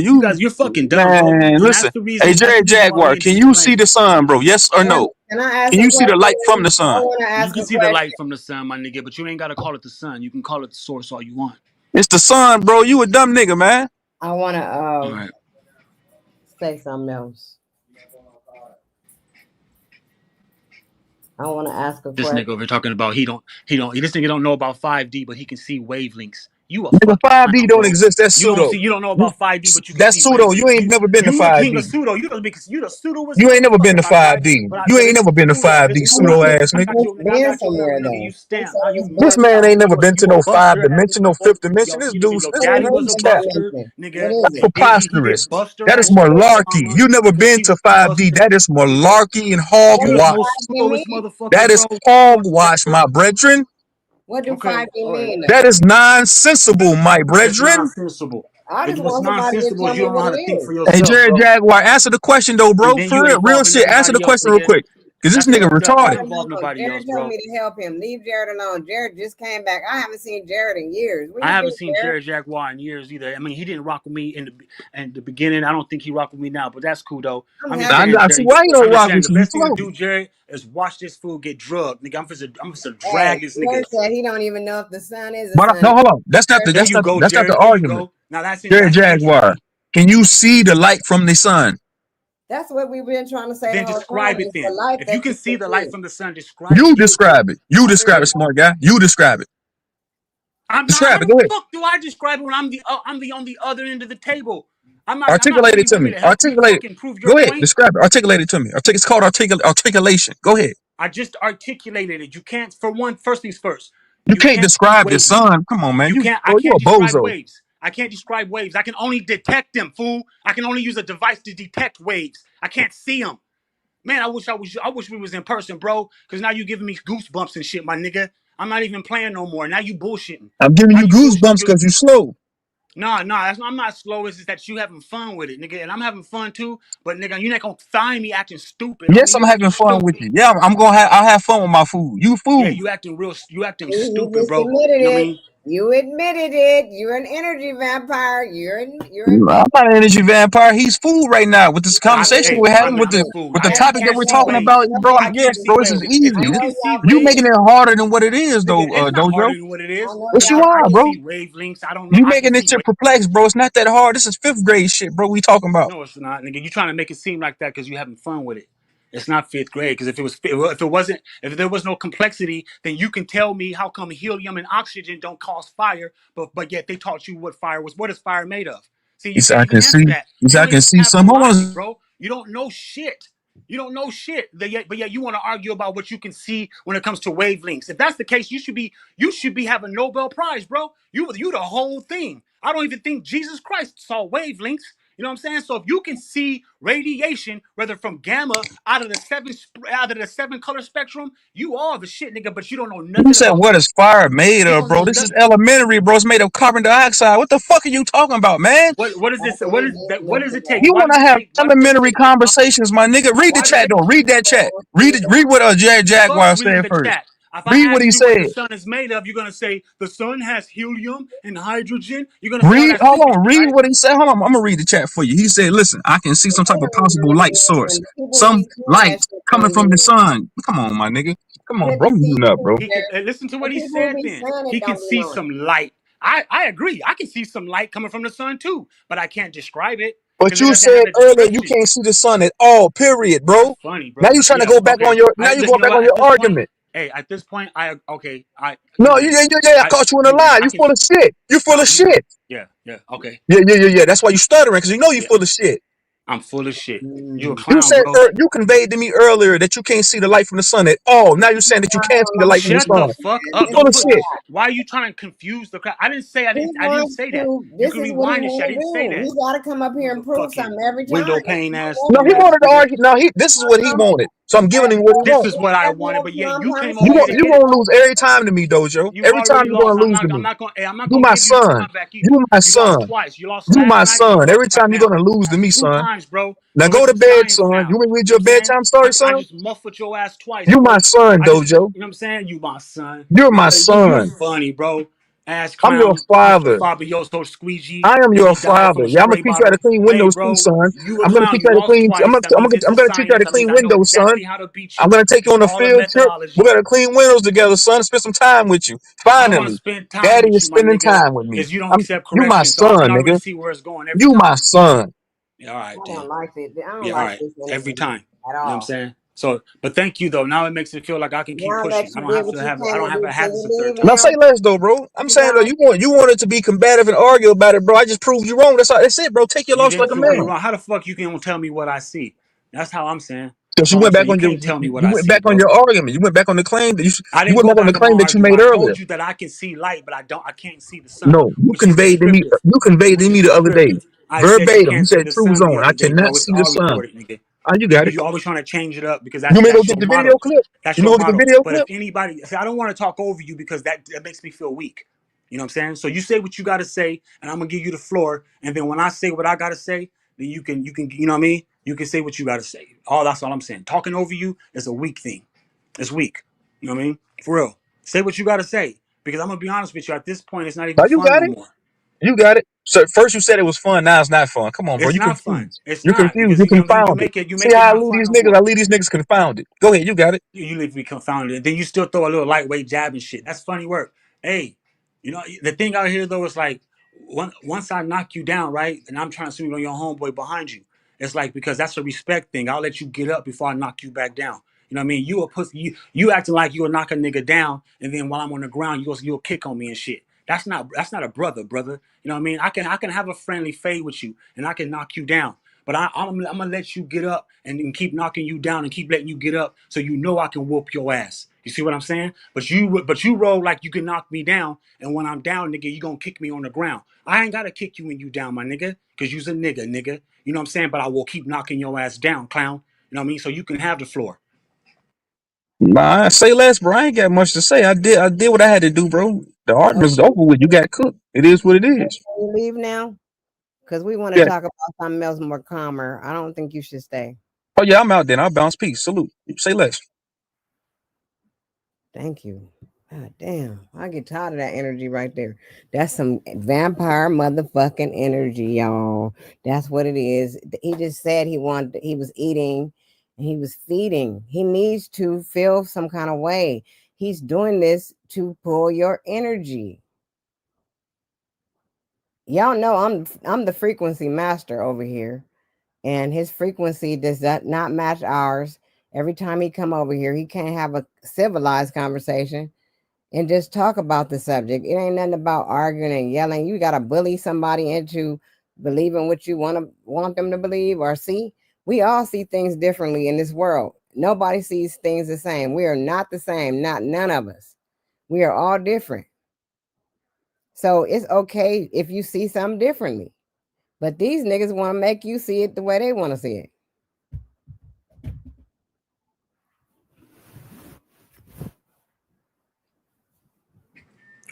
E: you
C: You're fucking dumb, bro.
E: man,
C: And
E: listen.
C: that's the
E: Hey,
C: reason. That's the
E: Jared
C: reason why we
E: Jaguar,
C: ain't
E: can you see
C: explain.
E: the sun, bro? Yes or no?
D: Can I ask
E: Can
D: a
E: you see the light from
D: question?
E: the
D: I
E: sun?
D: want to
C: You
D: ask
C: can
D: a
C: see the
D: question.
C: light from the sun, my nigga, but you ain't gotta call it the sun. You can call it the source all you want.
E: It's the sun, bro. You a dumb nigga, man.
D: I want to
C: All right.
D: say something else. I want to ask a
C: This
D: question.
C: nigga over here talking about this nigga don't know about 5D, but he can see wavelengths. You a
E: Nigga,
C: fucking
E: 5D
C: clown,
E: don't
C: bro.
E: exist. That's pseudo.
C: You don't know about 5D, but you can
E: That's
C: see
E: pseudo.
C: waves.
E: You ain't never been to
C: You the king of
E: 5D.
C: pseudo. You the pseudoest
E: You ain't never been
C: motherfucker,
E: to
C: my guy.
E: 5D.
C: But
E: You ain't
C: it's
E: never been to
C: cool though. It's
E: 5D,
C: cool.
E: pseudo ass nigga.
C: I
D: Been
C: got your number,
D: somewhere
C: nigga.
D: though.
C: You
D: He
C: stamp.
D: said
C: Now
D: it's
C: you
E: This
C: buster.
D: been
E: man ain't
D: somewhere.
E: never been to
C: You a
E: no five
C: buster
E: dimension,
C: having
E: no
C: your
E: fifth dimension. This
C: nigga,
E: dude,
C: your
E: this
C: daddy
E: man,
C: was
E: he's
C: a
D: What's the
E: cat.
C: buster,
D: dimension? What
C: nigga.
D: is
E: That's
D: it?
C: He
E: preposterous.
C: did buster
E: That is
C: ass shit with your
E: malarkey.
C: mama
E: You never
C: because
E: been
C: she
E: to
C: was a
E: 5D.
C: buster.
E: That is malarkey and
D: What
C: You
D: does
C: the
E: hogwash.
C: most
D: 5D
C: pseudoest
D: mean?
C: motherfucker,
E: That is
C: bro.
E: hogwash, my brethren.
D: What do
C: Okay,
D: 5D
C: all right.
D: mean though?
E: That is nonsensible, my
C: It's
E: brethren.
C: nonsensible.
D: I
C: If
D: just
C: what's
D: want somebody to
C: nonsensible
D: tell
C: is you
D: me
C: don't know
D: what
C: how
D: it
C: to think for
D: is.
E: Hey,
C: yourself,
E: Jared
C: bro.
E: Jaguar, answer the question though,
C: And
E: bro.
C: then
E: For
C: you ain't
E: real, real
C: involving
E: shit. Answer the
C: everybody else,
E: question real
C: nigga.
E: quick. Cause this
C: That's
E: nigga
C: fucked up.
E: retarded.
C: Don't
D: No,
C: involve
D: no,
C: nobody
D: Jared
C: else,
D: told
C: bro.
D: me to help him. Leave Jared alone. Jared just came back. I haven't seen Jared in years. Where
C: I
D: you
C: haven't
D: been,
C: seen
D: Jared?
C: Jared Jaguar in years either. I mean, he didn't rock with me in the beginning. I don't think he rock with me now, but that's cool though.
D: I'm
C: I'm just
D: happy.
C: saying,
E: I see
C: Jerry.
E: why you don't
C: I'm just
E: rock
C: saying
E: with
C: the
E: you. You
C: best thing to
E: slow.
C: do, Jerry, is watch this fool get drugged, nigga. I'm just to
D: Hey,
C: drag this nigga.
D: Jared said he don't even know if the sun is the
E: But
D: sun.
E: no, hold on.
C: There you go,
E: That's not the
C: Jared. There you
E: argument.
C: go. Now
E: Jared
C: that's
E: Jaguar,
C: interesting.
E: can you see the light from the sun?
D: That's what we've been trying to say the
C: Then
D: whole time.
C: describe it
D: It's the
C: then.
D: light
C: If you
D: that
C: can
D: you
C: see
D: can
C: the light
D: see.
C: from the sun, describe it.
E: You describe it. You describe it,
D: Okay.
E: smart guy. You describe it.
C: I'm not.
E: Describe
C: How
E: it.
C: the
E: Go ahead.
C: fuck do I describe it when I'm the on the other end of the table? I'm not
E: Articulate
C: saying
E: it
C: you
E: to
C: want me
E: me.
C: to help you
E: Articulate it.
C: fucking prove your
E: Go ahead.
C: point.
E: Describe it. Articulate it to me. It's called articulation. Go ahead.
C: I just articulated it. You can't. For one, first things first.
E: You
C: You
E: can't
C: can't see
E: describe the
C: waves.
E: sun. Come on, man.
C: You can't. I
E: You
C: can't
E: a
C: describe
E: bozo.
C: waves. I can't describe waves. I can only detect them, fool. I can only use a device to detect waves. I can't see them. Man, I wish we was in person, bro. Because now you giving me goosebumps and shit, my nigga. I'm not even playing no more. Now you bullshitting.
E: I'm giving
C: Now
E: you
C: you bullshitting.
E: goosebumps because you slow.
C: I'm not slow. It's just that you having fun with it, nigga, and I'm having fun too. But nigga, you're not gonna find me acting stupid. Only
E: Yes, I'm
C: you acting
E: having fun with
C: stupid.
E: you. Yeah, I'll have fun with my food. You
C: Yeah,
E: food.
C: you acting
D: He
C: stupid,
D: just
C: bro.
D: admitted
C: You know what I
D: it.
C: mean?
D: You admitted it. You're an energy vampire.
E: I'm not an energy vampire. He's food right now with this conversation we're having
C: I'm his food.
E: with the
C: I
E: topic that
C: can't
E: we're
C: see
E: talking
C: waves.
E: about, bro.
C: I can't
E: Yes,
C: see
E: bro, this is
C: waves. If
E: easy.
C: you can see
E: You
C: waves,
E: making it harder than what it is,
C: nigga,
E: though,
C: it's not
E: Dojo.
C: harder than what it is.
D: know
E: Yes, you
D: y'all
C: I
E: are,
C: can
E: bro.
C: see wavelengths. I don't know.
E: You
C: I can
E: making it
C: see
E: shit
C: waves.
E: perplexed, bro. It's not that hard. This is fifth grade shit, bro. We talking about.
C: No, it's not, nigga. You trying to make it seem like that because you having fun with it. It's not fifth grade. Because if there was no complexity, then you can tell me how come helium and oxygen don't cause fire, but yet they taught you what fire was. What is fire made of? See,
E: He
C: you
E: said
C: can't
E: I
C: even
E: can see.
C: answer that.
E: He
C: You
E: said I
C: don't
E: can
C: even
E: see
C: have no
E: some. Hold
C: logic,
E: on.
C: bro. You don't know shit. You don't know shit. But yet you want to argue about what you can see when it comes to wavelengths. If that's the case, you should be having a Nobel Prize, bro. You the whole thing. I don't even think Jesus Christ saw wavelengths. You know what I'm saying? So if you can see radiation, whether from gamma out of the seven color spectrum, you are the shit, nigga. But you don't know
E: You
C: nothing
E: said
C: about
E: what is fire made
C: you
E: of,
C: don't
E: bro?
C: know
E: This is
C: nothing.
E: elementary, bro. It's made of carbon dioxide. What the fuck are you talking about, man?
C: What is this?
D: after
C: What
D: we
C: is
D: did
C: that? What
D: look
C: does
D: at
C: it take?
E: You
C: Why
E: want
C: does
E: to
C: it
E: have
C: take? Why does
E: elementary
C: it take?
E: conversations, my nigga? Read the
C: Why does
E: chat,
C: it?
E: though. Read that chat.
D: that.
E: Read what
C: Fuck
E: Jaguar
C: reading
E: said
C: the
E: first.
C: chat. If I
E: Read what
C: ask
E: he
C: you what the
E: said.
C: sun is made of, you're gonna say the sun has helium and hydrogen. You're gonna say all
E: Read,
C: that
E: hold
C: stupid
E: on.
C: shit,
E: Read
C: right?
E: what he said. Hold on. I'm gonna read the chat for you. He said, "Listen, I can see some type of possible light source,
D: The people who
E: some
D: be saying
E: light
D: that shit
E: coming
D: don't
E: from the
D: be.
E: sun." Come on, my nigga. Come on,
D: Yeah,
E: bro.
D: but see,
E: Mute
D: you
E: up,
D: can
E: bro.
C: He could listen to
D: the
C: what he
D: people who
C: said.
D: be
C: Then
D: saying
C: he
D: it
C: can
D: don't be
C: see
D: knowing.
C: some light. I agree. I can see some light coming from the sun too, but I can't describe it
E: But
C: because it
E: you
C: doesn't have
E: said
C: a
E: earlier you
C: description.
E: can't see the sun at all. Period,
C: That's
E: bro.
C: funny,
E: Now
C: bro.
E: you trying to
C: Yeah,
E: go back on
C: okay.
E: your. Now you
C: You
E: going
C: know
E: back on
C: what?
E: your
C: At this point,
E: argument.
C: hey, at this point, I okay.
E: No,
C: He win.
E: I caught you in a lie.
C: I
E: You
C: can.
E: full of shit. You full
C: No,
E: of
C: he win.
E: shit.
C: Yeah. Okay.
E: Yeah. That's why you stuttering because you know you
C: Yeah,
E: full of shit.
C: I'm full of shit. You a
D: Mm-hmm.
E: You
C: clown,
E: said
C: bro.
E: you conveyed to me earlier that you can't see the light from the sun at all. Now you're saying that you can see the light from the
C: Shut the
E: sun.
C: fuck
E: You
C: up.
E: full
C: Don't
E: of
C: put.
E: shit.
C: Why are you trying to confuse the crowd? I didn't say I
D: He
C: didn't. I didn't
D: wants
C: say that.
D: to.
C: You
D: This
C: can
D: is what he
C: rewind this shit. I
D: want to
C: didn't say
D: do.
C: that.
D: He got to come up here and prove
C: Motherfucking
D: something every time.
C: window
D: It's
C: pane
D: not
C: ass,
E: No, he
C: dumbass
E: wanted to
C: nigga.
E: argue. No, this is what he wanted. So I'm giving him what he
C: This
E: wanted.
C: is what I
D: That's
C: wanted,
D: no
C: but yet
D: calm
C: you came over here to
E: You
C: get it.
E: gonna lose every time to me, Dojo.
C: You
E: Every time
C: already
E: you're
C: lost.
E: gonna lose to
C: I'm
E: me.
C: not gonna. Hey, I'm not
E: You
C: gonna
E: my
C: give you the
E: son.
C: time back
E: You
C: either.
E: my
C: You lost
E: son.
C: twice. You lost
E: You
C: last
E: my
C: night. You
E: son.
C: lost
E: Every
C: right
E: time you're
C: now.
E: gonna lose to
C: That's
E: me,
C: two
E: son.
C: times, bro.
E: Now
C: So
E: go
C: it's
E: to
C: a
E: bed,
C: science
E: son.
C: now.
E: You want me to read
C: You know
E: you
C: what
E: a
C: I'm saying?
E: bedtime story,
C: I
E: son?
C: just muffled your ass twice,
E: You my
C: bro.
E: son,
C: I just,
E: Dojo.
C: you know what I'm saying? You my son.
E: You're my
C: You
E: son.
C: funny, bro. Ass
E: I'm your
C: clown. You the
E: father.
C: Fabuloso squeegee.
E: I am
C: Nigga,
E: your
C: you died from
E: father.
C: a
E: Yeah, I'm gonna
C: spray
E: teach you how to
C: bottle.
E: clean
C: Hey,
E: windows too,
C: bro,
E: son.
C: you a
E: I'm gonna
C: clown.
E: teach
C: You
E: you how to
C: lost
E: clean.
C: twice. That means it's
E: I'm
C: a
E: gonna teach you how
C: science.
E: to
C: That means
E: clean
C: I know
E: windows, son.
C: exactly how to beat
E: I'm
C: you.
E: gonna take you on a
C: All the
E: field trip. We're
C: methodology.
E: gonna clean windows together, son. Spend some time with you.
C: I don't want to
E: Finally,
C: spend time
E: Daddy
C: with
E: is
C: you, my
E: spending
C: nigga,
E: time with me.
C: because you don't accept
E: You my
C: correction. So I can
E: son,
C: already
E: nigga.
C: see where it's going every
E: You my
C: time.
E: son.
C: Yeah, all right,
D: I
C: then.
D: don't like it. I don't
C: Yeah, all
D: like
C: right.
D: this
C: Every
D: energy
C: time.
D: at
C: You know what I'm
D: all.
C: saying? So, but thank you though. Now it makes it feel like I can keep
D: Now that
C: pushing. I
D: you
C: don't
D: did
C: have
D: what
C: to
D: you
C: have. I
D: came
C: don't
D: to
C: have
D: do,
C: to
D: can
C: have this
D: you
C: a third
D: leave
E: Now
C: time.
E: say
D: now?
E: less though, bro. I'm
D: You
E: saying though,
D: gone?
E: you wanted to be combative and argue about it, bro. I just proved you wrong. That's all. That's it, bro. Take your
C: You
E: loss like
C: didn't
E: a
C: prove me
E: man.
C: wrong. How the fuck you can tell me what I see? That's how I'm saying.
E: Because
C: That's
E: you
C: all I'm
E: went
C: saying.
E: back
C: You
E: on your
C: can't tell me what
E: you
C: I
E: went
C: see,
E: back on
C: bro.
E: your argument. You went back on the claim that
C: I
E: you
C: didn't
E: went
C: go
E: back on the
C: back on my
E: claim that you
C: argument.
E: made
C: I
E: earlier.
C: told you that I can see light, but I can't see the sun,
E: No, you
C: which is descriptive.
E: you conveyed to
C: Which is
E: me the other day.
C: descriptive. I said you
E: Verbatim. You
C: can't see
E: said
C: the
E: true
C: sun the
E: zone. I
C: other day,
E: cannot
C: bro. It's
E: see the
C: all
E: sun.
C: recorded, nigga.
E: You got
C: But
E: it.
C: you always trying to change it up because
E: You want me to go
C: that's
E: get
C: your
E: the video
C: motto.
E: clip?
C: That's
E: You
C: your
E: know what the
C: motto.
E: video
C: But if
E: clip?
C: anybody, see, I don't want to talk over you because that makes me feel weak. You know what I'm saying? So you say what you got to say, and I'm gonna give you the floor. And then when I say what I got to say, then you can you know what I mean? You can say what you got to say. That's all I'm saying. Talking over you is a weak thing. It's weak. You know what I mean? For real. Say what you got to say because I'm gonna be honest with you. At this point, it's not
E: Oh,
C: even
E: you
C: fun
E: got
C: no
E: it.
C: more.
E: You got it. So first you said it was fun. Now it's not fun. Come on, bro.
C: It's
E: You
C: not fun.
E: confused.
C: It's
E: You
C: not
E: confused.
C: because
E: You
C: you
E: confounded.
C: make it
E: See how I
C: not
E: leave
C: fun
E: these
C: no
E: niggas?
C: more.
E: I leave these niggas confounded. Go ahead. You got it.
C: You leave me confounded. Then you still throw a little lightweight jab and shit. That's funny work. Hey, the thing out here though is like once I knock you down, right, and I'm trying to swing on your homeboy behind you, it's like because that's a respect thing. I'll let you get up before I knock you back down. You know what I mean? You a pussy. You acting like you'll knock a nigga down, and then while I'm on the ground, you'll kick on me and shit. That's not a brother. You know what I mean? I can have a friendly fade with you, and I can knock you down. But I'm gonna let you get up and keep knocking you down and keep letting you get up, so you know I can whoop your ass. You see what I'm saying? But you roll like you can knock me down, and when I'm down, nigga, you gonna kick me on the ground. I ain't gotta kick you when you down, my nigga, cause you's a nigga. You know what I'm saying? But I will keep knocking your ass down, clown. You know what I mean? So you can have the floor.
E: Nah, say less, bro. I ain't got much to say. I did what I had to do, bro. The argument's
D: Okay,
E: over with. You got cooked. It is what it is.
D: can you leave now? Because we want to
E: Yeah.
D: talk about something else more calmer. I don't think you should stay.
E: Oh yeah, I'm out then. I'll bounce. Peace. Salute. Say less.
D: Thank you. God damn, I get tired of that energy right there. That's some vampire motherfucking energy, y'all. That's what it is. He just said he was eating and he was feeding. He needs to feel some kind of way. He's doing this to pull your energy. Y'all know I'm the frequency master over here, and his frequency does not match ours. Every time he come over here, he can't have a civilized conversation and just talk about the subject. It ain't nothing about arguing and yelling. You gotta bully somebody into believing what you want them to believe or see. We all see things differently in this world. Nobody sees things the same. We are not the same. Not none of us. We are all different. So it's okay if you see something differently. But these niggas want to make you see it the way they want to see it.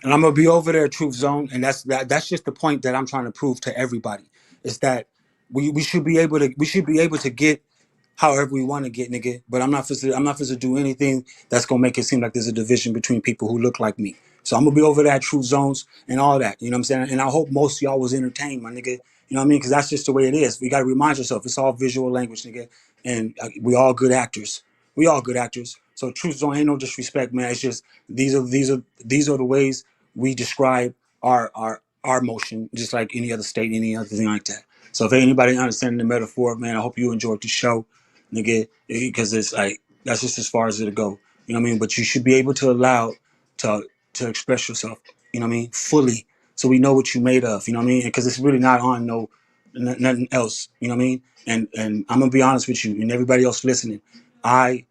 C: And I'm gonna be over there, Truth Zone, and that's just the point that I'm trying to prove to everybody. Is that we should be able to get however we want to get, nigga. But I'm not supposed to do anything that's gonna make it seem like there's a division between people who look like me. So I'm gonna be over there at Truth Zones and all that. You know what I'm saying? And I hope most of y'all was entertained, my nigga. You know what I mean? Because that's just the way it is. We gotta remind yourself, it's all visual language, nigga. And we all good actors. We all good actors. So Truth Zone ain't no disrespect, man. It's just these are the ways we describe our motion, just like any other state, any other thing like that. So if anybody understanding the metaphor, man, I hope you enjoyed the show, nigga, because it's like that's just as far as it'll go. You know what I mean? But you should be able to allow to to express yourself. You know what I mean? Fully, so we know what you made of. You know what I mean? Because it's really not on nothing else. You know what I mean? And I'm gonna be honest with you and everybody else listening. I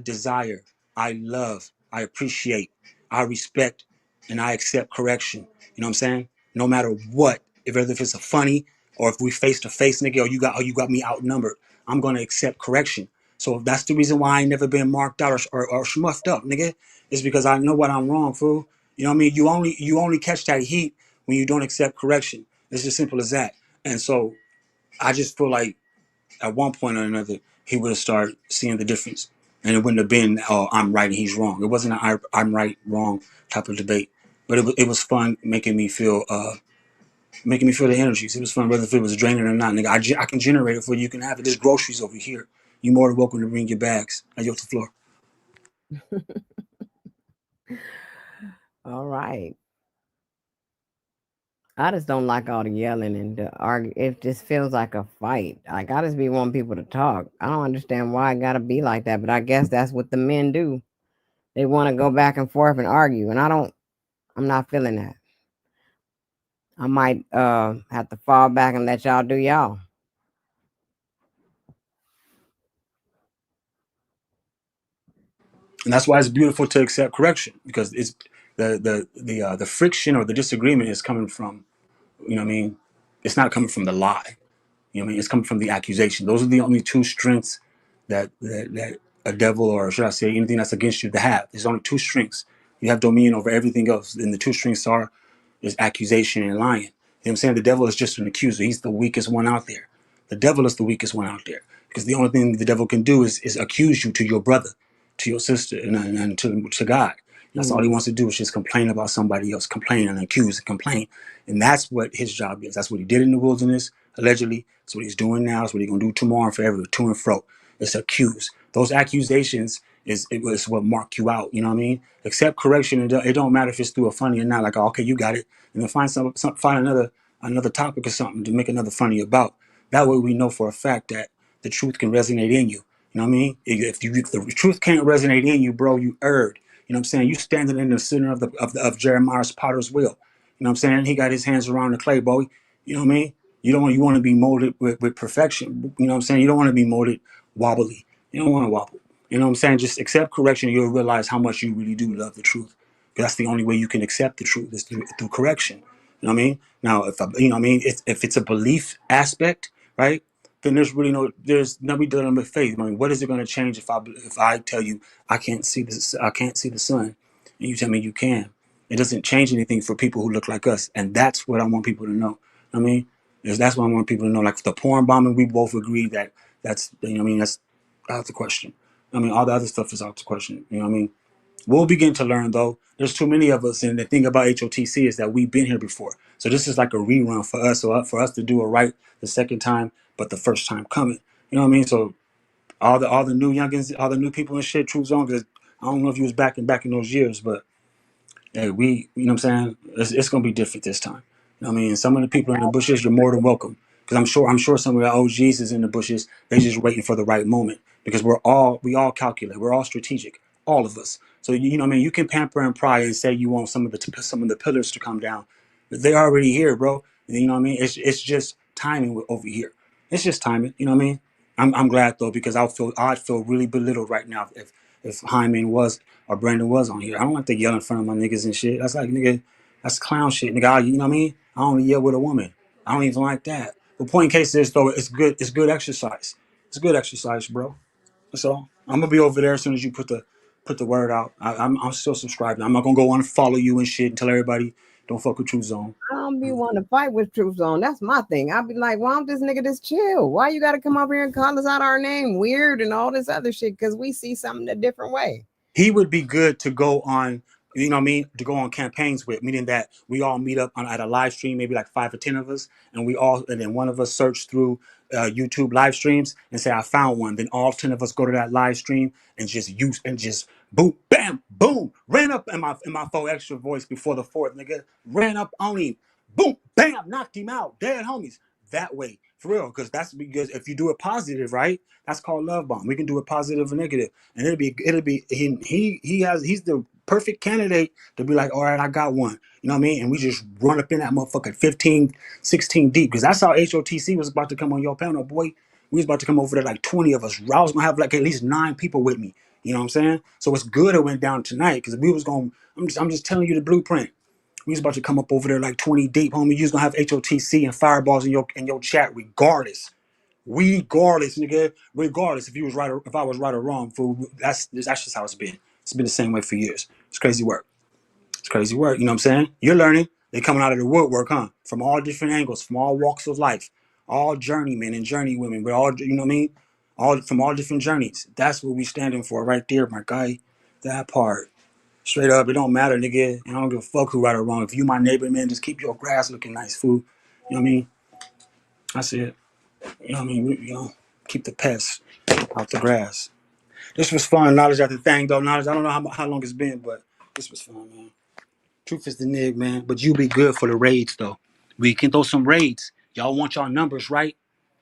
C: desire, I love, I appreciate, I respect, and I accept correction. You know what I'm saying? No matter what, whether if it's a funny or if we face to face, nigga, or you got me outnumbered, I'm gonna accept correction. So that's the reason why I ain't never been marked out or smuffed up, nigga. Is because I know what I'm wrong, fool. You know what I mean? You only catch that heat when you don't accept correction. It's as simple as that. And so I just feel like at one point or another, he would have started seeing the difference. And it wouldn't have been, oh, I'm right and he's wrong. It wasn't an I'm right, wrong type of debate. But it was fun making me feel the energies. It was fun, whether if it was draining or not. Nigga, I can generate it for you. You can have it. There's groceries over here. You're more than welcome to bring your bags. I yield the floor.
D: All right. I just don't like all the yelling and the argue. It just feels like a fight. Like I just be wanting people to talk. I don't understand why it gotta be like that, but I guess that's what the men do. They want to go back and forth and argue, and I'm not feeling that. I might have to fall back and let y'all do y'all.
C: And that's why it's beautiful to accept correction, because it's the friction or the disagreement is coming from, you know what I mean? It's not coming from the lie. You know what I mean? It's coming from the accusation. Those are the only two strengths that a devil, or should I say anything that's against you, to have. There's only two strengths. You have dominion over everything else. And the two strengths is accusation and lying. You know what I'm saying? The devil is just an accuser. He's the weakest one out there. The devil is the weakest one out there. Because the only thing the devil can do is accuse you to your brother, to your sister, and to God. That's all he
D: Mm.
C: wants to do, is just complain about somebody else, complain and accuse and complain. And that's what his job is. That's what he did in the wilderness, allegedly. That's what he's doing now. That's what he's going to do tomorrow and forever, to and fro. It's accuse. Those accusations is what mark you out. You know what I mean? Accept correction. It don't matter if it's through a funny or not. Like, oh, okay, you got it. And then find another topic or something to make another funny about. That way we know for a fact that the truth can resonate in you. You know what I mean? If the truth can't resonate in you, bro, you erred. You know what I'm saying? You standing in the center of Jeremiah's potter's wheel. You know what I'm saying? He got his hands around the clay, boy. You know what I mean? You want to be molded with perfection. You know what I'm saying? You don't want to be molded wobbly. You don't want to wobble. You know what I'm saying? Just accept correction, and you'll realize how much you really do love the truth. That's the only way you can accept the truth, is through correction. You know what I mean? Now, you know what I mean, if it's a belief aspect, right? Then there's nobody dealing with faith. I mean, what is it going to change if I tell you I can't see the sun, and you tell me you can? It doesn't change anything for people who look like us, and that's what I want people to know. I mean, that's what I want people to know. Like the porn bombing, we both agree that's, you know what I mean, that's out the question. I mean, all the other stuff is out the question. You know what I mean? We'll begin to learn though. There's too many of us, and the thing about HOTC is that we've been here before. So this is like a rerun for us. So for us to do it right the second time, but the first time coming. You know what I mean? So all the new youngins, all the new people and shit, True Zone. Because I don't know if you was back in those years, but hey, you know what I'm saying? It's gonna be different this time. You know what I mean? Some of the people in the bushes, you're more than welcome. Because I'm sure some of the OGs is in the bushes. They just waiting for the right moment. Because we all calculate. We're all strategic, all of us. So you know what I mean? You can pamper and pry and say you want some of the pillars to come down. But they already here, bro. You know what I mean? It's just timing over here. It's just timing. You know what I mean? I'm glad though because I'd feel really belittled right now if Hyman was or Brandon was on here. I don't like to yell in front of my niggas and shit. That's like nigga, that's clown shit, nigga. You know what I mean? I don't yell with a woman. I don't even like that. The point in case is though, it's good. It's good exercise. It's good exercise, bro. That's all. I'm gonna be over there as soon as you put the word out. I'm still subscribed. I'm not gonna go on and follow you and shit and tell everybody don't fuck with True Zone.
D: I don't be wanting to fight with Truth Zone. That's my thing. I'll be like, why don't this nigga just chill? Why you got to come over here and call us out our name weird and all this other shit? Because we see something a different way.
C: He would be good to go on, you know what I mean, to go on campaigns with, meaning that we all meet up at a live stream, maybe like 5 or 10 of us, and then one of us search through YouTube live streams and say, I found one. Then all 10 of us go to that live stream and just boom, bam, boom, ran up in my full extra voice before the fourth nigga, ran up on him, boom, bam, knocked him out, dead homies. That way, for real, because if you do it positive, right, that's called love bomb. We can do it positive or negative, and it'll be he's the perfect candidate to be like, all right, I got one. You know what I mean? And we just run up in that motherfucker 15, 16 deep. Because that's how H.O.T.C was about to come on your panel, boy. We was about to come over there like 20 of us. I was gonna have like at least 9 people with me. You know what I'm saying? So it's good it went down tonight because we was going. I'm just telling you the blueprint. We was about to come up over there like 20 deep, homie. You was gonna have HOTC and fireballs in your chat regardless. Regardless, nigga. Regardless if you was right or if I was right or wrong. That's just how it's been. It's been the same way for years. It's crazy work. It's crazy work. You know what I'm saying? You're learning. They're coming out of the woodwork, huh? From all different angles, from all walks of life, all journeymen and journeywomen. We're all, you know what I mean? All from all different journeys. That's what we standing for right there, my guy. That part. Straight up, it don't matter, nigga. And I don't give a fuck who right or wrong. If you my neighbor, man, just keep your grass looking nice, fool. You know what I mean? That's it. You know what I mean? Keep the pests out the grass. This was fun. Knowledge after thing, though. Knowledge. I don't know how long it's been, but this was fun, man. Truth is the nig, man. But you be good for the raids, though. We can throw some raids. Y'all want y'all numbers, right?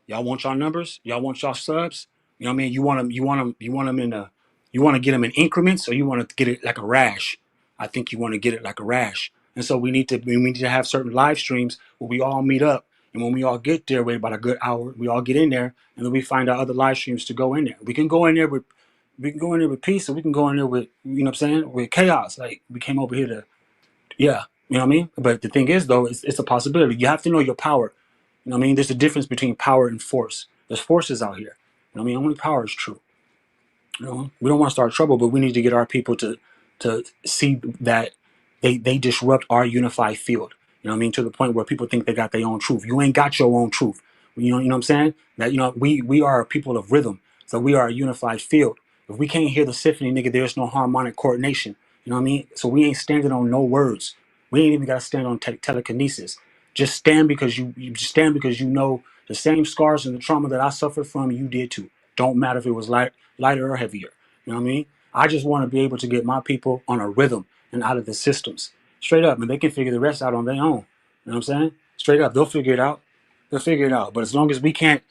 C: Y'all want y'all numbers? Y'all want y'all subs? You know what I mean? You want them in a, you want to get them in increments, or you want to get it like a rash. I think you want to get it like a rash. And so we need to have certain live streams where we all meet up, and when we all get there, wait about a good hour, we all get in there, and then we find out other live streams to go in there. We can go in there with peace, or we can go in there with, you know what I'm saying, with chaos. Like we came over here to, yeah, you know what I mean. But the thing is, though, it's a possibility. You have to know your power. You know what I mean? There's a difference between power and force. There's forces out here. You know what I mean? Only power is true. You know, we don't want to start trouble, but we need to get our people to see that they disrupt our unified field. You know what I mean? To the point where people think they got their own truth. You ain't got your own truth. You know what I'm saying? That we are people of rhythm. So we are a unified field. If we can't hear the symphony, nigga, there's no harmonic coordination. You know what I mean? So we ain't standing on no words. We ain't even got to stand on telekinesis. Just stand because you just stand because you know the same scars and the trauma that I suffered from, you did too. Don't matter if it was lighter or heavier. You know what I mean? I just want to be able to get my people on a rhythm and out of the systems. Straight up, and they can figure the rest out on their own. You know what I'm saying? Straight up, they'll figure it out. They'll figure it out. But as long as we can't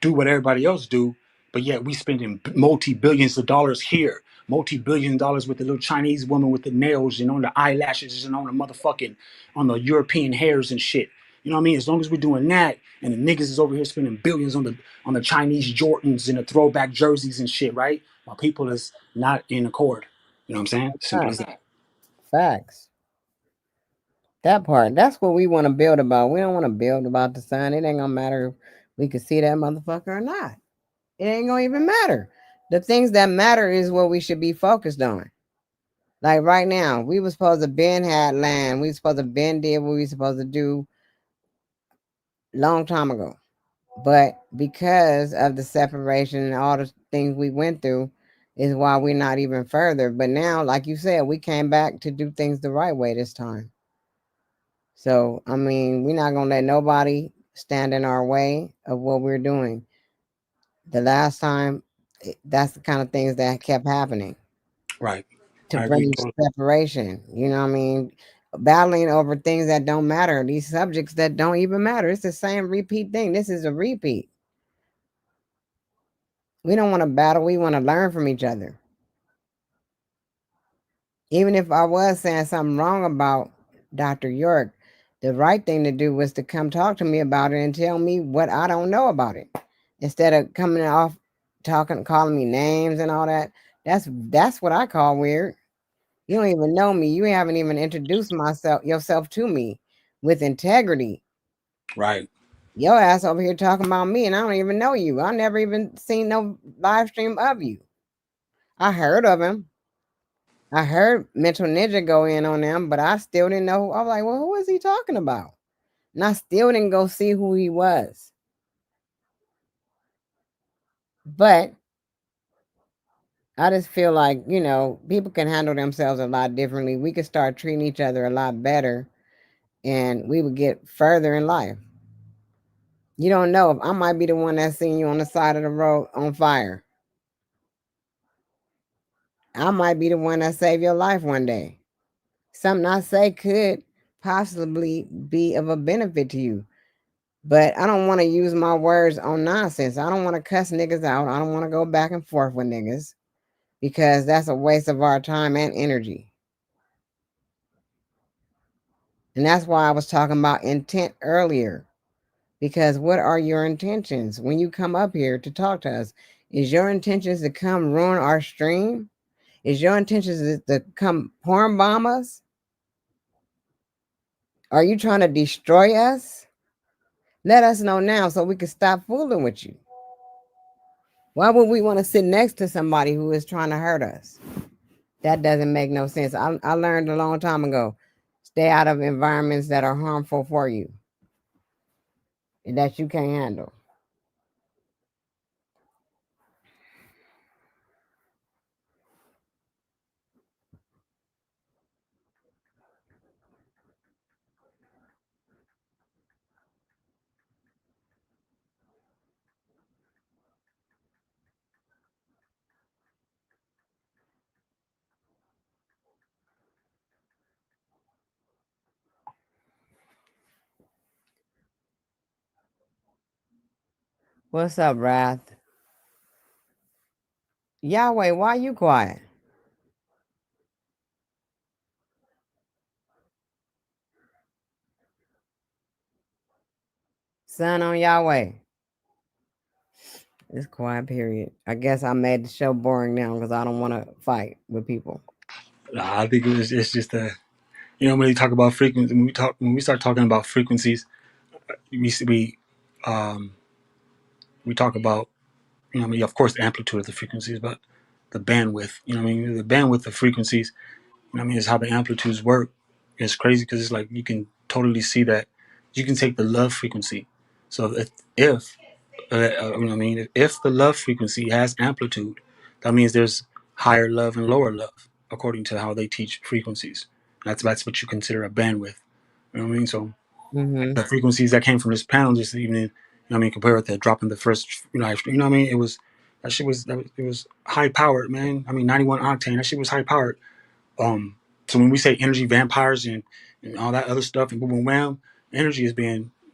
C: do what everybody else do, but yet we spending multi-billions of dollars here, multi-billion dollars with the little Chinese woman with the nails and on the eyelashes and on the motherfucking on the European hairs and shit. You know what I mean? As long as we're doing that, and the niggas is over here spending billions on the Chinese Jordans and the throwback jerseys and shit, right? My people is not in accord. You know what I'm saying? Simple as that.
D: Facts. That part. That's what we want to build about. We don't want to build about the sun. It ain't gonna matter if we can see that motherfucker or not. It ain't gonna even matter. The things that matter is what we should be focused on. Like right now, we was supposed to been had land. We was supposed to been did what we supposed to do long time ago. But because of the separation and all the things we went through, is why we're not even further. But now, like you said, we came back to do things the right way this time. So, I mean, we're not going to let nobody stand in our way of what we're doing. The last time, that's the kind of things that kept happening
C: Right.
D: to
C: I agree
D: bring
C: totally.
D: separation. You know what I mean? Battling over things that don't matter, these subjects that don't even matter. It's the same repeat thing. This is a repeat. We don't want to battle, we want to learn from each other. Even if I was saying something wrong about Dr. York, the right thing to do was to come talk to me about it and tell me what I don't know about it. Instead of coming off talking, calling me names and all that. That's what I call weird. You don't even know me. You haven't even introduced yourself to me with integrity.
C: Right.
D: Your ass over here talking about me and I don't even know you. I never even seen no live stream of you. I heard of him. I heard Mental Ninja go in on them, but I still didn't know. I was like, well, who is he talking about? And I still didn't go see who he was. But I just feel like, people can handle themselves a lot differently. We could start treating each other a lot better and we would get further in life. You don't know if I might be the one that's seen you on the side of the road on fire. I might be the one that saved your life one day. Something I say could possibly be of a benefit to you. But I don't want to use my words on nonsense. I don't want to cuss niggas out. I don't want to go back and forth with niggas because that's a waste of our time and energy. And that's why I was talking about intent earlier. Because what are your intentions when you come up here to talk to us? Is your intentions to come ruin our stream? Is your intentions to come porn bomb us? Are you trying to destroy us? Let us know now so we can stop fooling with you. Why would we want to sit next to somebody who is trying to hurt us? That doesn't make no sense. I learned a long time ago, stay out of environments that are harmful for you and that you can't handle. What's up, Wrath? Yahweh, why you quiet? Son on Yahweh. It's quiet, period. I guess I made the show boring now because I don't want to fight with people.
C: I think it's just when you talk about frequency, when we start talking about frequencies, we um we talk about of course the amplitude of the frequencies, but the bandwidth. The bandwidth of frequencies. Is how the amplitudes work. It's crazy because it's like you can totally see that you can take the love frequency. So if if the love frequency has amplitude, that means there's higher love and lower love according to how they teach frequencies. That's what you consider a bandwidth. You know what I mean? So
D: Mm-hmm.
C: the frequencies that came from this panel this evening, compare it to dropping the first, it was it was high powered, man. 91 octane. That shit was high powered. So when we say energy vampires and all that other stuff and boom boom wham,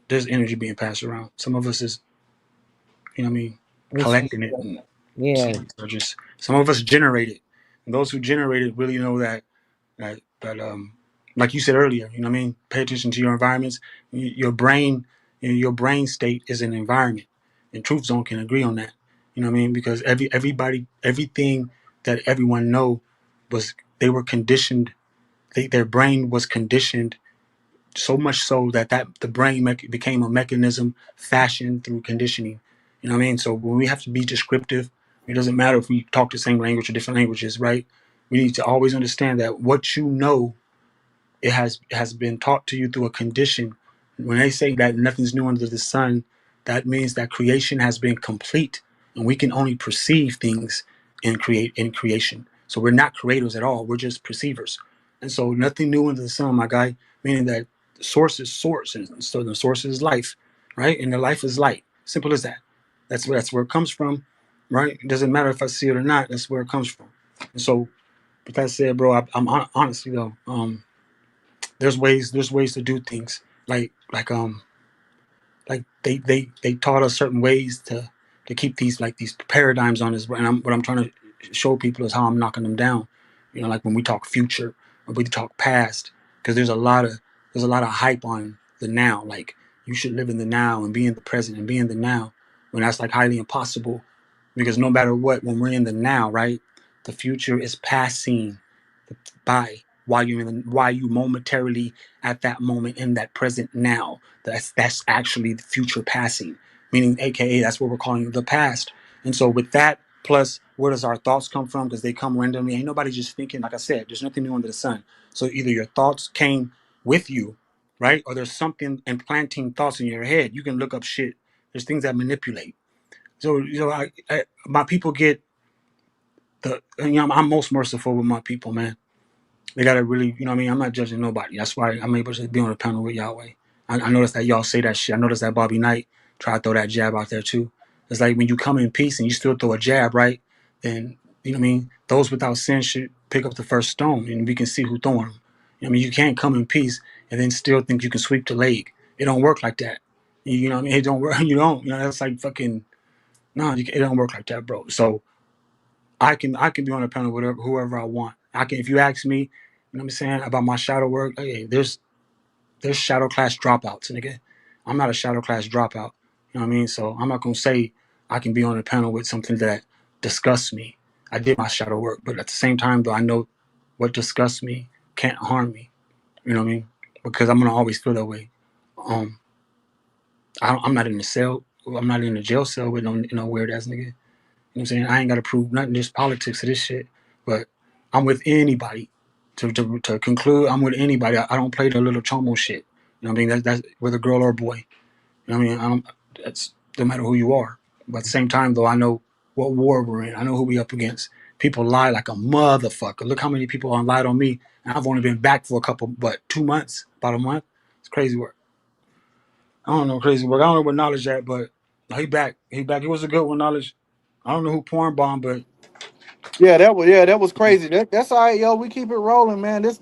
C: there's energy being passed around. Some of us is
D: It's
C: collecting it, and some
D: yeah.
C: of us are just some of us generate it. And those who generate it really know that like you said earlier, pay attention to your environments. Your brain, your brain state is an environment, and Truth Zone can agree on that. Because everything that everyone know was they were conditioned. Their brain was conditioned so much so that the brain became a mechanism fashioned through conditioning. So when we have to be descriptive, it doesn't matter if we talk the same language or different languages, right? We need to always understand that what you know, it has been taught to you through a condition. When they say that nothing's new under the sun, that means that creation has been complete, and we can only perceive things in creation. So we're not creators at all. We're just perceivers. And so nothing new under the sun, my guy. Meaning that the source is source, and so the source is life, right? And the life is light. Simple as that. That's where it comes from, right? It doesn't matter if I see it or not. That's where it comes from. And so, with that said, bro, honestly though, there's ways to do things like they taught us certain ways to keep these paradigms on this. And what I'm trying to show people is how I'm knocking them down. Like when we talk future or we talk past, because there's a lot of hype on the now. Like you should live in the now and be in the present and be in the now, when that's like highly impossible. Because no matter what, when we're in the now, right, the future is passing by while you momentarily at that moment in that present now. That's actually the future passing, meaning aka that's what we're calling the past. And so with that, plus where does our thoughts come from? Because they come randomly. Ain't nobody just thinking. Like I said, there's nothing new under the sun. So either your thoughts came with you, right, or there's something implanting thoughts in your head. You can look up shit. There's things that manipulate. So my people get I'm most merciful with my people, man. They gotta really, what I mean? I'm not judging nobody. That's why I'm able to be on the panel with Yahweh. I noticed that y'all say that shit. I noticed that Bobby Knight try to throw that jab out there too. It's like when you come in peace and you still throw a jab, right? Then those without sin should pick up the first stone, and we can see who throwing them. You can't come in peace and then still think you can sweep the leg. It don't work like that. You know what I mean? It don't work. You don't. That's like fucking no. It don't work like that, bro. So I can be on a panel with whoever I want. I can, if you ask me, what I'm saying, about my shadow work. Hey, there's shadow class dropouts, nigga. I'm not a shadow class dropout. You know what I mean? So I'm not gonna say I can be on a panel with something that disgusts me. I did my shadow work, but at the same time, though, I know what disgusts me can't harm me. You know what I mean? Because I'm gonna always feel that way. Um, I'm not in the cell. I'm not in the jail cell with no weird ass nigga. You know what I'm saying? I ain't got to prove nothing, just politics of this shit. But I'm with anybody. To conclude, I'm with anybody. I don't play the little chomo shit. You know what I mean? That's whether girl or boy. You know what I mean? That's no matter who you are. But at the same time, though, I know what war we're in. I know who we up against. People lie like a motherfucker. Look how many people lied on me. And I've only been back for 2 months, about a month. It's crazy work. I don't know crazy work. I don't know what knowledge at, but he back. He back. It was a good one, knowledge. I don't know who porn bomb, but
B: Yeah, that was crazy. That's all right, yo. We keep it rolling, man. This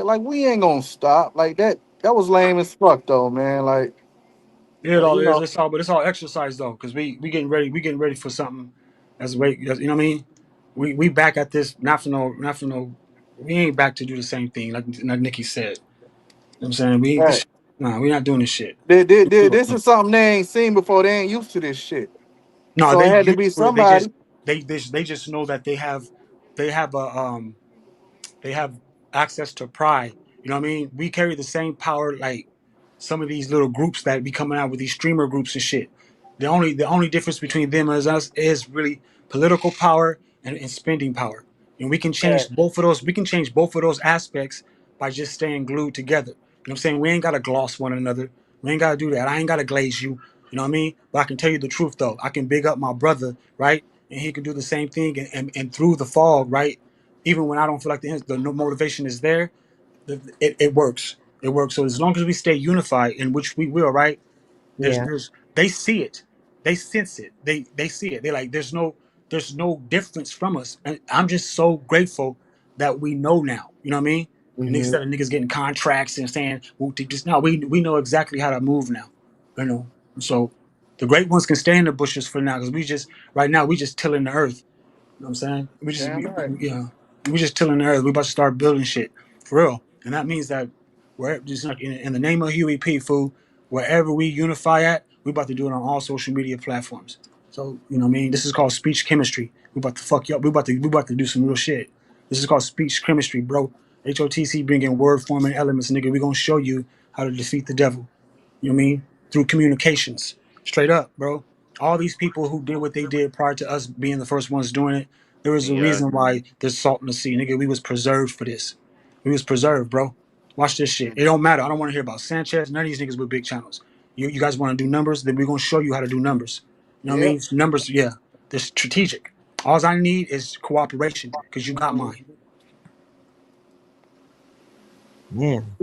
B: like we ain't gonna stop. Like that was lame as fuck though, man.
C: yeah, it all
B: You
C: is.
B: know,
C: It's all exercise though, because we getting ready. We getting ready for something. You know what I mean? We back at this. Not for no. We ain't back to do the same thing like Nikki said. You know what I'm saying? We ain't
B: right.
C: this. Nah, we not doing this shit.
B: This is something they ain't seen before. They ain't used to this shit.
C: No,
B: So
C: they
B: it had to
C: used
B: be
C: to it. They just
B: somebody.
C: they just know that they have a they have access to pride. You know what I mean? We carry the same power like some of these little groups that be coming out with these streamer groups and shit. The only difference between them and us is really political power and spending power. And we can
B: Right.
C: change both of those. We can change both of those aspects by just staying glued together. You know what I'm saying? We ain't gotta gloss one another. We ain't gotta do that. I ain't gotta glaze you. You know what I mean? But I can tell you the truth though. I can big up my brother, right? And he can do the same thing. And through the fog, right? Even when I don't feel like the no motivation is there, it works. It works. So as long as we stay unified, in which we will, right? There's
D: Yeah.
C: there's they see it, they sense it, they see it. They like there's no difference from us, and I'm just so grateful that we know now. You know what I mean? And
D: Hmm.
C: instead of niggas getting contracts and saying, well, just now we know exactly how to move now. You know, so the great ones can stay in the bushes for now because we just right now we just tilling the earth. You know what I'm saying?
B: Damn right.
C: We just tilling the earth. We about to start building shit for real, and that means that we're just like in the name of UEP, fool. Wherever we unify at, we about to do it on all social media platforms. So you know what I mean? This is called speech chemistry. We about to fuck you up. We about to do some real shit. This is called speech chemistry, bro. H.O.T.C. bringing word forming elements, nigga. We gonna show you how to defeat the devil. You know what I mean? Through communications. Straight up, bro. All these people who did what they did prior to us being the first ones doing it, there was a
A: Yeah.
C: reason why there's salt in the sea, nigga. We was preserved for this. We was preserved, bro. Watch this shit. It don't matter. I don't want to hear about Sanchez. None of these niggas with big channels. You guys want to do numbers? Then we're gonna show you how to do numbers. You know what I
B: Yeah.
C: mean? Numbers, yeah. They're strategic. All I need is cooperation because you got mine.
F: Man,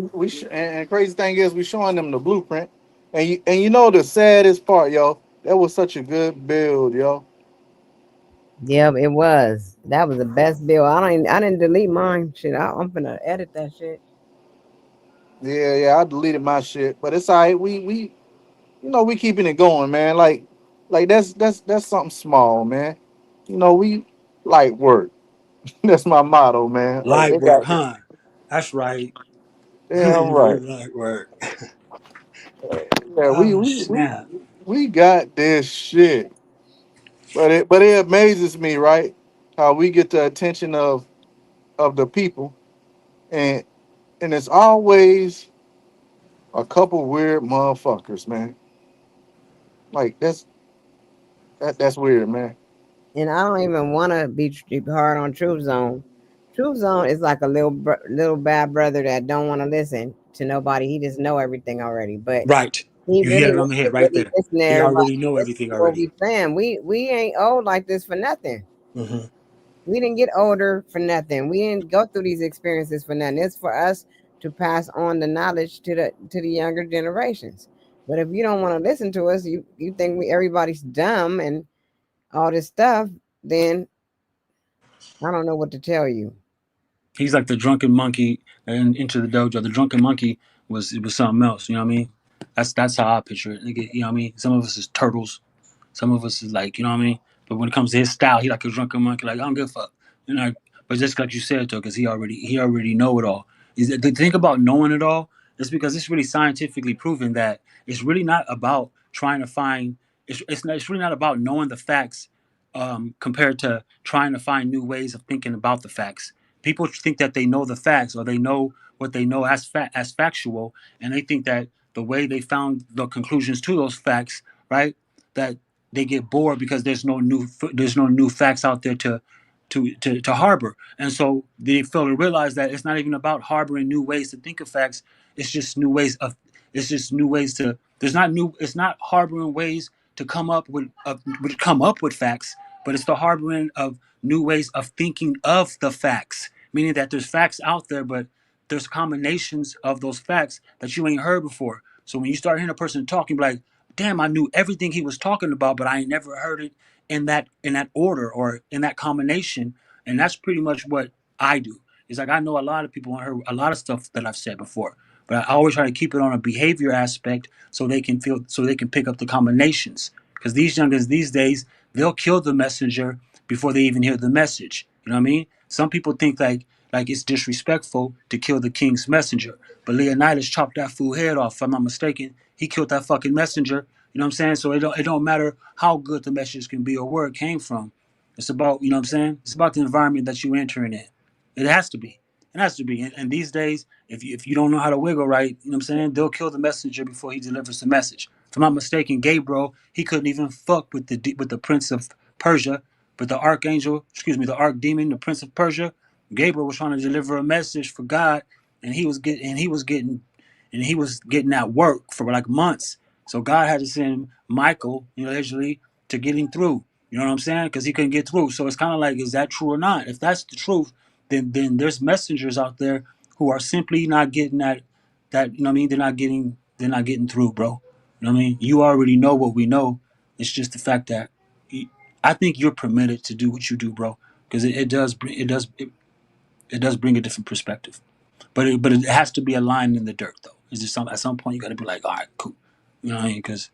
B: And crazy thing is, we showing them the blueprint, and you know the saddest part, yo, that was such a good build, yo.
D: Yeah, it was. That was the best bill. I didn't delete mine. Shit, I'm gonna edit that shit.
B: Yeah, I deleted my shit, but it's all right. We we keeping it going, man. Like that's something small, man. We like work. That's my motto, man. Like
C: Light
B: they
C: work,
B: got
C: huh? That's right.
B: damn right.
C: Light work.
B: Yeah,
C: Oh snap!
B: we got this shit. But it amazes me, right? How we get the attention of the people, and it's always a couple weird motherfuckers, man. Like that's weird, man.
D: And I don't even want to be hard on Truth Zone. Truth Zone is like a little bad brother that don't want to listen to nobody. He just know everything already, but
C: Right. You hit it on the
D: he
C: head right
D: really
C: there.
D: listen to
C: He
D: everybody.
C: already know
D: Listen
C: everything
D: to what
C: already.
D: we saying. We ain't old like this for nothing.
C: Hmm.
D: We didn't get older for nothing. We didn't go through these experiences for nothing. It's for us to pass on the knowledge to the younger generations. But if you don't want to listen to us, you think everybody's dumb and all this stuff, then I don't know what to tell you.
C: He's like the drunken monkey and into the dojo. The drunken monkey was something else. You know what I mean? That's how I picture it. Nigga, you know what I mean? Some of us is turtles. Some of us is like, you know what I mean? But when it comes to his style, he like a drunken monkey. Like I don't give a fuck. You know. But just like you said though, because he already know it all. Is the thing about knowing it all is because it's really scientifically proven that it's really not about trying to find. It's really not about knowing the facts, compared to trying to find new ways of thinking about the facts. People think that they know the facts or they know what they know as factual, and they think that the way they found the conclusions to those facts, right? That they get bored because there's no new facts out there to harbor, and so they fail to realize that it's not even about harboring new ways to think of facts. It's just new ways of it's just new ways to there's not new it's not harboring ways to come up with facts, but it's the harboring of new ways of thinking of the facts, meaning that there's facts out there, but there's combinations of those facts that you ain't heard before. So when you start hearing a person talking, be like, damn, I knew everything he was talking about, but I ain't never heard it in that order or in that combination. And that's pretty much what I do. It's like I know a lot of people heard a lot of stuff that I've said before, but I always try to keep it on a behavior aspect so they can pick up the combinations. Because these youngins these days, they'll kill the messenger before they even hear the message. You know what I mean? Some people think like it's disrespectful to kill the king's messenger. But Leonidas chopped that fool head off, if I'm not mistaken. He killed that fucking messenger. You know what I'm saying? So it don't matter how good the message can be or where it came from. It's about, you know what I'm saying? It's about the environment that you entering in. It has to be. It has to be. And these days, if you don't know how to wiggle right, you know what I'm saying? They'll kill the messenger before he delivers the message. If I'm not mistaken, Gabriel, he couldn't even fuck with the prince of Persia, but the archangel, excuse me, the archdemon, the prince of Persia, Gabriel was trying to deliver a message for God, and he was getting that work for like months. So God had to send Michael, allegedly, to get him through. You know what I'm saying? Because he couldn't get through. So it's kind of like, is that true or not? If that's the truth, then there's messengers out there who are simply not getting that you know what I mean. They're not getting through, bro. You know what I mean? You already know what we know. It's just the fact that I think you're permitted to do what you do, bro, because it does bring a different perspective. But it has to be a line in the dirt, though. Is there some at some point you got to be like, all right, cool, you know what I mean? Because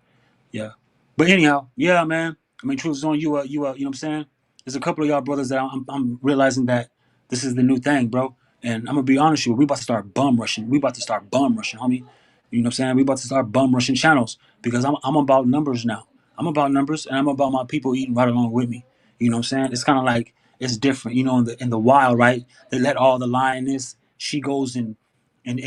C: yeah. But anyhow, yeah, man. I mean, truth is on you. You know what I'm saying? There's a couple of y'all brothers that I'm realizing that this is the new thing, bro. And I'm gonna be honest with you. We about to start bum rushing. We about to start bum rushing, homie. You know what I'm saying? We about to start bum rushing channels because I'm about numbers now. I'm about numbers and I'm about my people eating right along with me. You know what I'm saying? It's kind of like it's different. In the wild, right? They let all the lioness. She goes and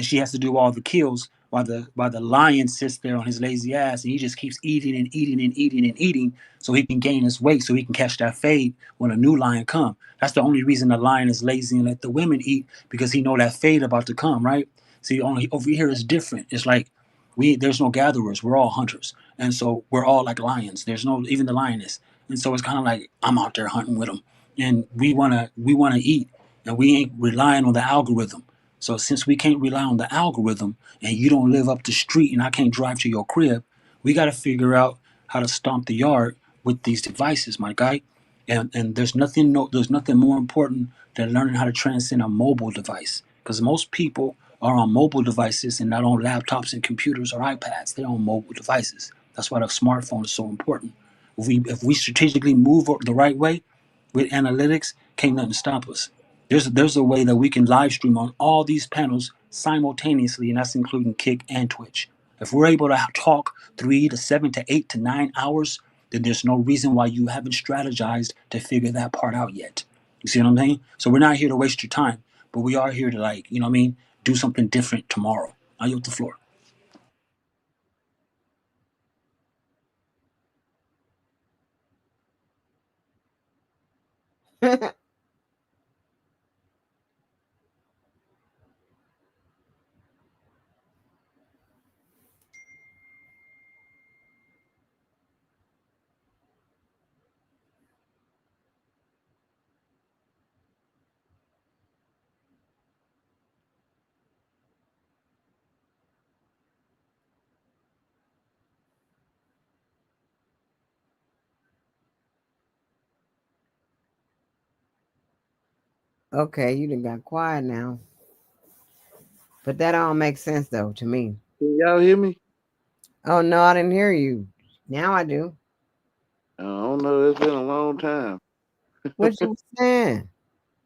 C: she has to do all the kills while the lion sits there on his lazy ass and he just keeps eating and eating and eating and eating so he can gain his weight so he can catch that fade when a new lion come. That's the only reason the lion is lazy and let the women eat because he know that fade about to come, right? See, only over here is different. It's like there's no gatherers. We're all hunters, and so we're all like lions. There's no even the lioness. And so it's kind of like I'm out there hunting with them, and we wanna eat, and we ain't relying on the algorithm. So since we can't rely on the algorithm, and you don't live up the street, and I can't drive to your crib, we got to figure out how to stomp the yard with these devices, my guy. And there's nothing more important than learning how to transcend a mobile device, because most people are on mobile devices and not on laptops and computers or iPads. They're on mobile devices. That's why the smartphone is so important. If we strategically move the right way with analytics, can't nothing stop us. There's a way that we can live stream on all these panels simultaneously, and that's including Kick and Twitch. If we're able to talk 3 to 7 to 8 to 9 hours, then there's no reason why you haven't strategized to figure that part out yet. You see what I'm saying? So we're not here to waste your time, but we are here to, like, you know what I mean, do something different tomorrow. I yield the floor.
D: Okay, you done got quiet now. But that all makes sense though to me.
B: Can y'all hear me?
D: Oh no, I didn't hear you. Now I do.
B: I don't know. It's been a long time.
D: What you was saying?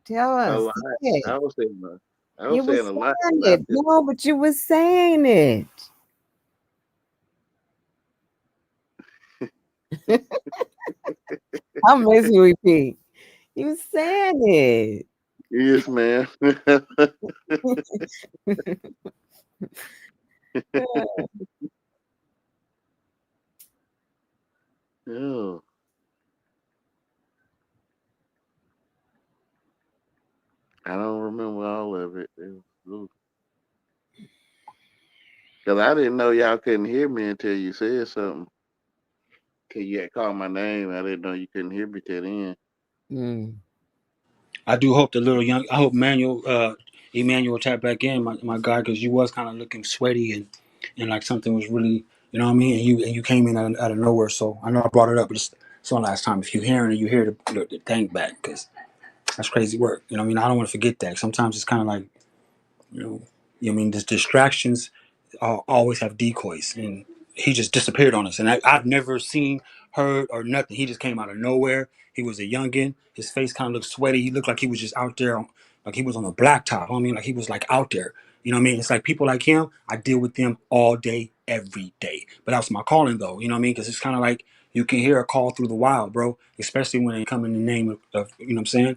D: Tell us.
B: Oh,
D: Say it.
B: I was saying, I
D: You
B: was
D: was
B: saying a lot,
D: saying
B: but I
D: it. No, but you was saying it. I'm messing with you. You was saying it.
B: yes, man. Oh, I don't remember all of it. Cause I didn't know y'all couldn't hear me until you said something. Cause you had called my name. I didn't know you couldn't hear me till then.
D: Mm.
C: I do hope the little young. I hope Emmanuel tapped back in, my guy, because you was kind of looking sweaty and like something was really, you know what I mean. And you came in out of nowhere. So I know I brought it up, but it's one last time. If you hearing it, you hear the thing back, because that's crazy work. You know what I mean. I don't want to forget that. Sometimes it's kind of like, you know, I mean, the distractions always have decoys, and he just disappeared on us. And I've never seen, heard, or nothing. He just came out of nowhere. He was a youngin. His face kind of looked sweaty. He looked like he was just out there, like he was on the blacktop. I mean, like he was like out there. You know what I mean? It's like people like him. I deal with them all day, every day. But that's my calling, though. You know what I mean? Because it's kind of like you can hear a call through the wild, bro. Especially when they come in the name of you know what I'm saying,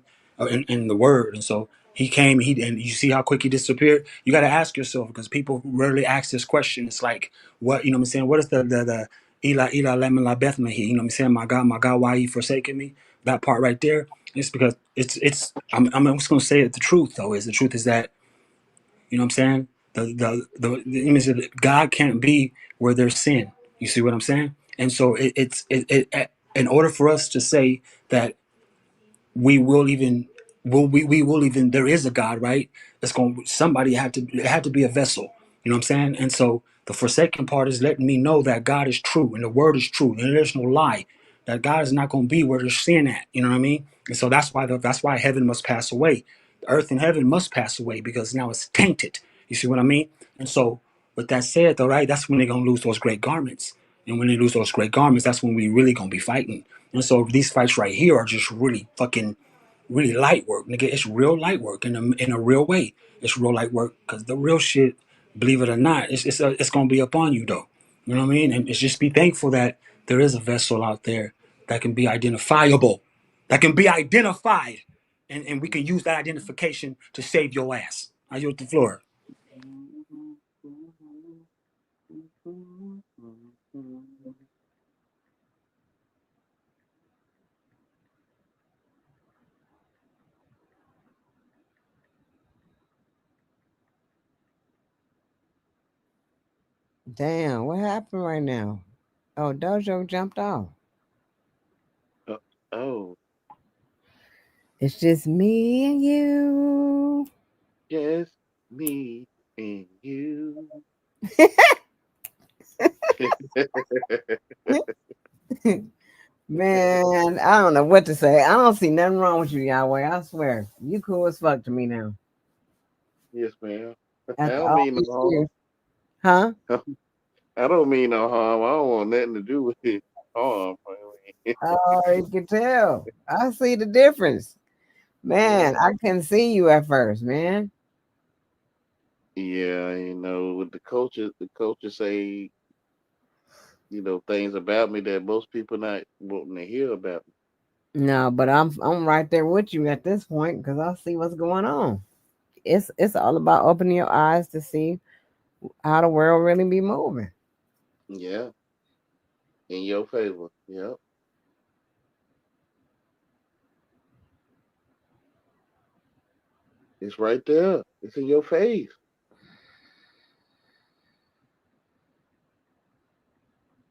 C: in the word. And so he came, and you see how quick he disappeared. You got to ask yourself, because people rarely ask this question. It's like, what, you know what I'm saying? What is the Eli lemon la Bethlehem? You know what I'm saying? My God, why he forsaken me? That part right there. It's because I'm just gonna say it. The truth though is, the truth is that, you know what I'm saying. The image of God can't be where there's sin. You see what I'm saying? And so in order for us to say that we will even we will even, there is a God, right? It's going, somebody had to, it had to be a vessel. You know what I'm saying? And so the forsaken part is letting me know that God is true and the word is true and there's no lie. That God is not going to be where there's sin at. You know what I mean? And so that's why heaven must pass away. The earth and heaven must pass away, because now it's tainted. You see what I mean? And so with that said though, right, that's when they're gonna lose those great garments. And when they lose those great garments, that's when we really gonna be fighting. And so these fights right here are just really fucking, really light work, nigga. It's real light work in a real way. It's real light work, because the real shit, believe it or not, it's gonna be upon you though. You know what I mean? And it's just be thankful that there is a vessel out there that can be identifiable, that can be identified, and we can use that identification to save your ass. I yield the floor.
D: Damn, what happened right now? Oh, Dojo jumped off.
A: Oh,
D: It's just me and you.
A: yes, me and you.
D: Man, I don't know what to say. I don't see nothing wrong with you, Yahweh. I swear. You cool as fuck to me now.
A: Yes, ma'am. I
D: After
A: don't
D: all
A: mean
D: these
A: no
D: years. Huh?
A: harm. I don't mean no harm. I don't want nothing to do with it. Harm.
D: Oh, you can tell. I see the difference. Man,
A: Yeah.
D: I couldn't see you at first, man.
A: Yeah, with the culture say, things about me that most people not wanting to hear about me.
D: No, but I'm right there with you at this point because I see what's going on. It's all about opening your eyes to see how the world really be moving.
A: Yeah, in your favor. Yep. It's right there. It's in your face.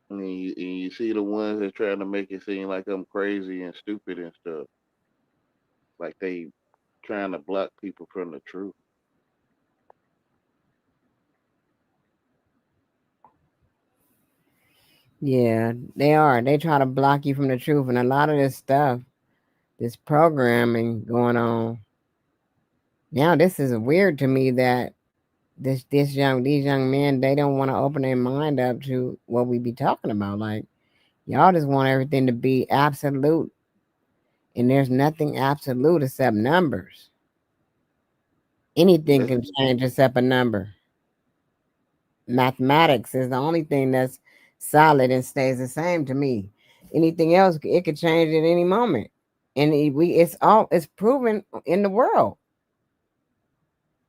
A: And you see the ones that trying to make it seem like I'm crazy and stupid and stuff. Like they trying to block people from the truth.
D: Yeah, they are. They try to block you from the truth, and a lot of this stuff, this programming going on now. This is weird to me that these young men they don't want to open their mind up to what we be talking about. Like y'all just want everything to be absolute, and there's nothing absolute except numbers. Anything
A: That's
D: can change except a number. Mathematics is the only thing that's solid and stays the same to me. Anything else, it could change at any moment, and it's proven in the world.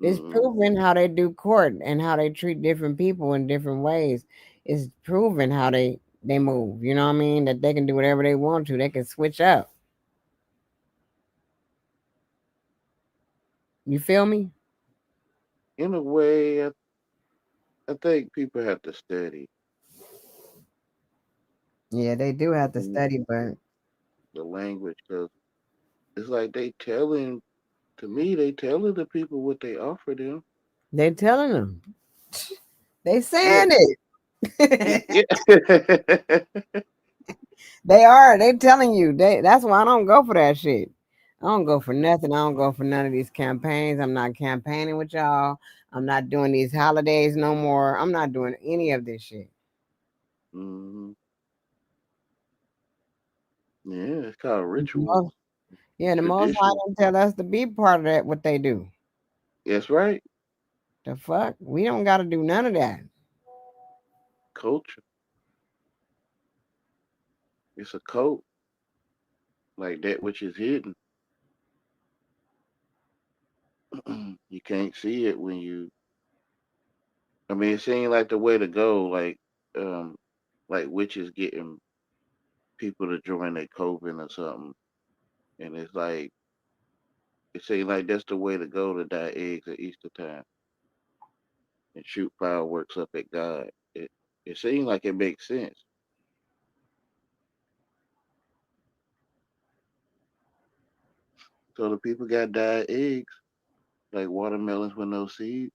D: It's
A: mm,
D: proven how they do court and how they treat different people in different ways. It's proven how they move. You know what I mean? That they can do whatever they want to. They can switch up. You feel me?
A: in a way, I think people have to study
D: Yeah, they do have to
A: the,
D: study, but
A: the language because it's like they telling the people what they offer them.
D: they telling them. They
A: Yeah,
D: saying it.
A: yeah.
D: They are. They telling you. That's why I don't go for that shit. I don't go for nothing. I don't go for none of these campaigns. I'm not campaigning with y'all. I'm not doing these holidays no more. I'm not doing any of this shit.
A: hmm Yeah, it's called
D: The
A: rituals,
D: most, yeah, the most high
A: tradition.
D: didn't tell us to be part of that. What they do.
A: That's right.
D: The fuck? We don't got to do none of that.
A: Culture. It's a code like that which is hidden. You can't see it when you. I mean, it seems like the way to go. Um, like witches getting people to join their coven or something, and it's like it seems like that's the way to go to dye eggs at Easter time and shoot fireworks up at God. It seems like it makes sense. So the people got dyed eggs, like watermelons with no seeds,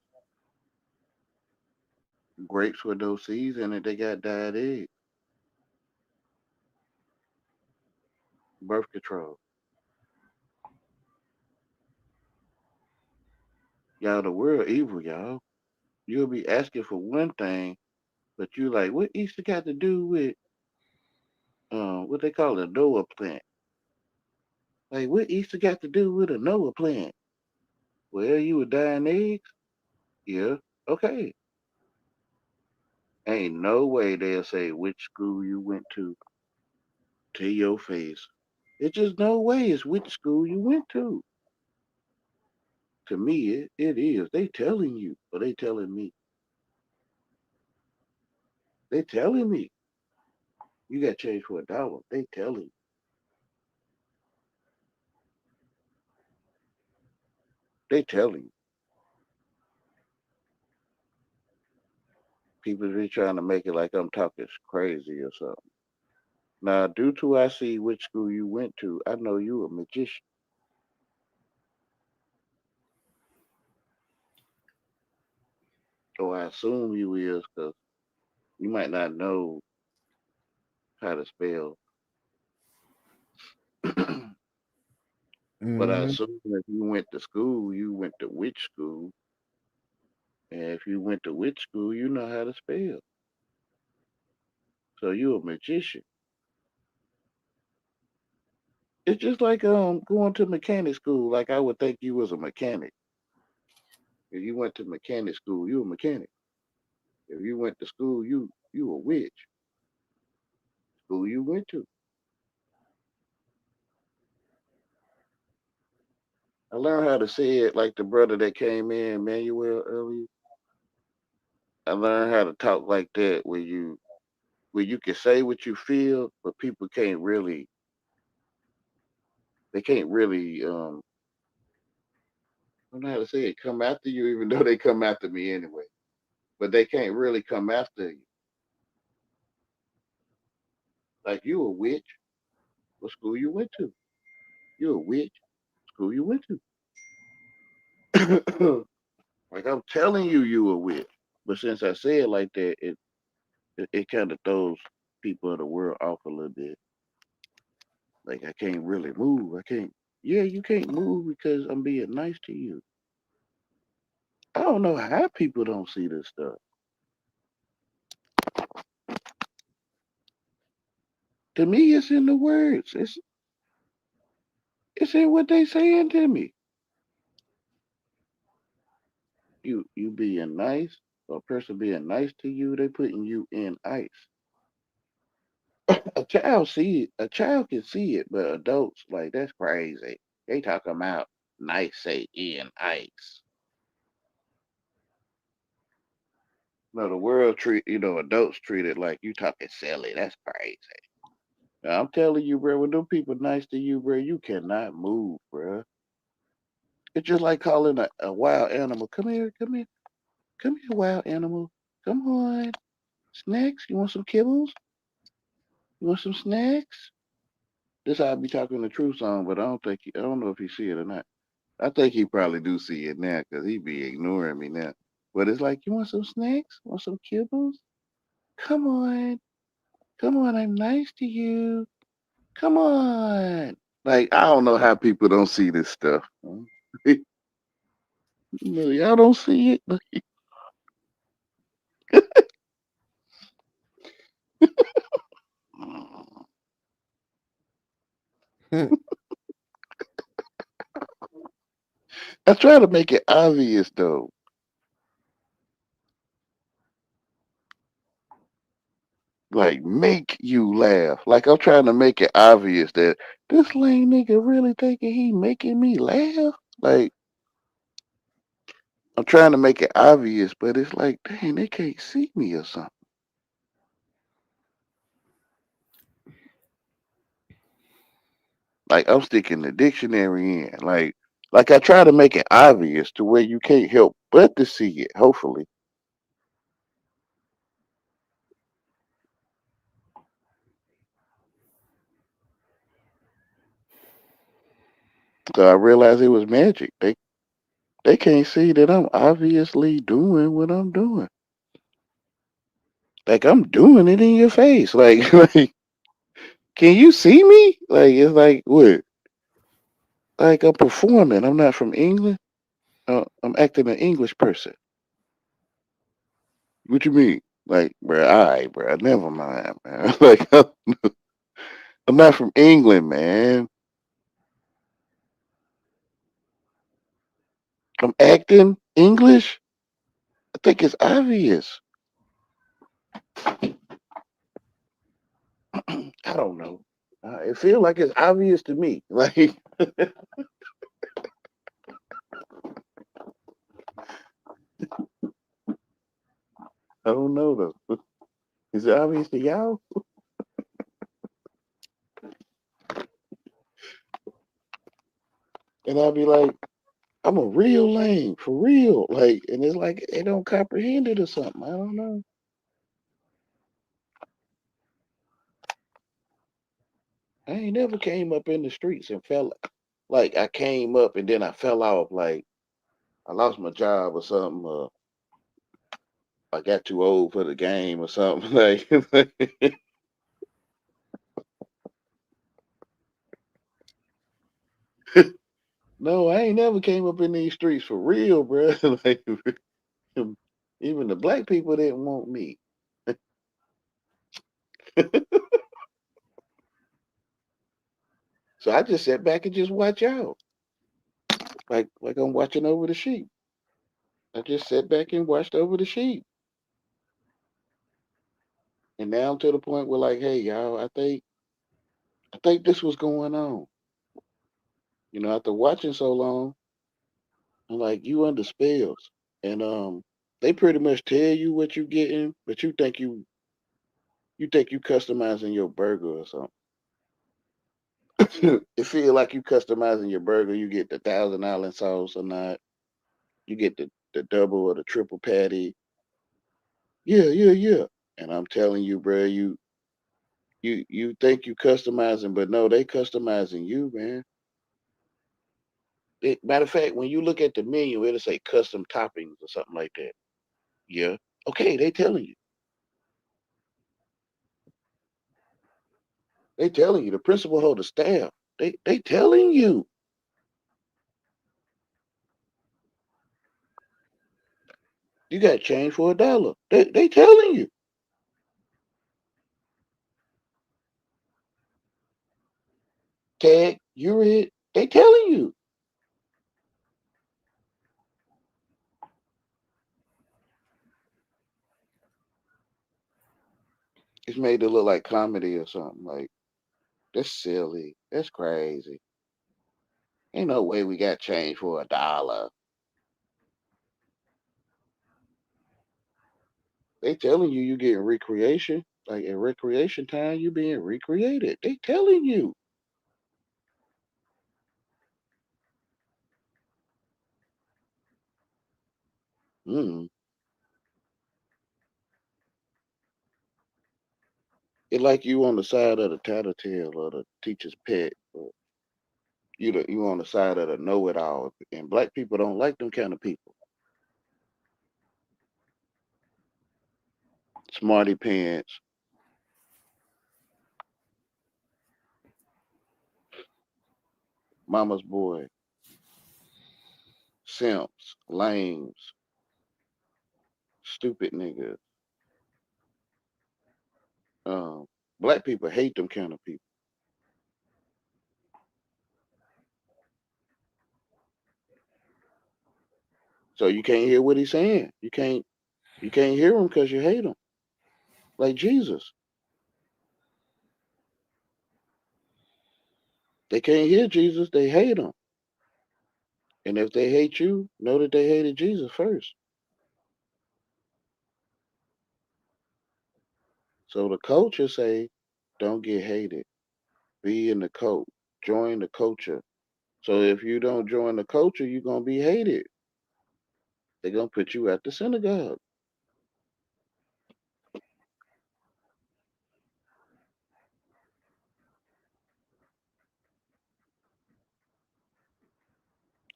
A: grapes with no seeds in it. They got dyed eggs, birth control. Y'all, the world evil, y'all. You'll be asking for one thing, but you like, what Easter got to do with what they call a Noah plant? Like, what Easter got to do with a Noah plant? Well, you were dying eggs? Yeah. Okay. Ain't no way they'll say which school you went to your face. It's just no way it's which school you went to. To me, it is. They telling you, or they telling me. They telling me you got change for $1. They telling you. They telling you. People be trying to make it like I'm talking crazy or something.
G: Now, due to I see which school you went to, I know you a magician. Or I assume you is, because you might not know how to spell. But I
D: Hmm.
G: assume if you went to school, you went to which school? And if you went to which school, you know how to spell. So you a magician. It's just like going to mechanic school. Like I would think you was a mechanic. If you went to mechanic school, you a mechanic. If you went to school, you a witch. School you went to. I learned how to say it like the brother that came in, Manuel earlier. I learned how to talk like that where you can say what you feel, but people can't really I don't know how to say it, come after you, even though they come after me anyway. But they can't really come after you. Like you a witch, what school you went to? You a witch, school you went to. Like I'm telling you, you a witch. But since I say it like that, it kind of throws people of the world off a little bit. Like I can't really move. I can't. Yeah, you can't move because I'm being nice to you. I don't know how people don't see this stuff. To me, it's in the words. It's in what they saying to me. You being nice, or a person being nice to you, they putting you in ice. A child see it. A child can see it, but adults like that's crazy. They talking about nice say in ice. No, the world treat adults treat it like you talking silly. That's crazy. Now, I'm telling you, bro, when them people nice to you, bro, you cannot move, bro. It's just like calling a wild animal. Come here, come here, come here, wild animal. Come on, snacks. You want some kibbles? You want some snacks? This I be talking the truth on, but I don't know if he see it or not. I think he probably do see it now because he be ignoring me now. But it's like, you want some snacks? Want some kibbles? Come on, come on. I'm nice to you. Come on. Like I don't know how people don't see this stuff. Y'all don't see it. I try to make it obvious though. Like make you laugh. Like I'm trying to make it obvious that this lame nigga really thinking he making me laugh. Like I'm trying to make it obvious, but it's like, dang, they can't see me or something. Like I'm sticking the dictionary in. Like I try to make it obvious to where you can't help but to see it, hopefully. So I realized it was magic. They can't see that I'm obviously doing what I'm doing. Like I'm doing it in your face. Like like can you see me? Like it's like what? Like I'm performing. I'm not from England. I'm acting an English person. What you mean? Like, bro, all right, bro. Never mind, man. Like, I'm not from England, man. I'm acting English. I think it's obvious. I don't know. It feels like it's obvious to me. Like, I don't know though. Is it obvious to y'all? And I'll be like, I'm a real lame, for real. Like, and it's like they don't comprehend it or something. I don't know. I ain't never came up in the streets and fell like I came up and then I fell off. Like I lost my job or something. I got too old for the game or something. Like no, I ain't never came up in these streets for real, bro. Like even the black people didn't want me. So I just sat back and just watch out. Like I'm watching over the sheep. I just sat back and watched over the sheep. And now I'm to the point where like, hey y'all, I think this was going on. After watching so long, I'm like, you under spells. And they pretty much tell you what you getting, but you think you customizing your burger or something. It feel like you customizing your burger. You get the Thousand Island sauce or not. You get the double or the triple patty. Yeah, yeah, yeah. And I'm telling you, bro, you think you customizing, but no, they customizing you, man. Matter of fact, when you look at the menu, it'll say custom toppings or something like that. Yeah. Okay, they telling you. They telling you. The principal hold the staff. They telling you. You got change for $1. They telling you. Tag, you read. They telling you. It's made to look like comedy or something. Like that's silly. That's crazy. Ain't no way we got change for $1. They telling you getting recreation. Like at recreation time, you being recreated. They telling you. Mm. It like you on the side of the tattletale or the teacher's pet. Or you on the side of the know-it-all. And black people don't like them kind of people. Smarty pants, mama's boy, simps, lames, stupid niggas. Um, Black people hate them kind of people. So you can't hear what he's saying. You can't hear him because you hate him. Like Jesus. They can't hear Jesus, they hate him. And if they hate you, know that they hated Jesus first. So the culture say, don't get hated. Be in the cult. Join the culture. So if you don't join the culture, you're gonna be hated. They're gonna put you at the synagogue.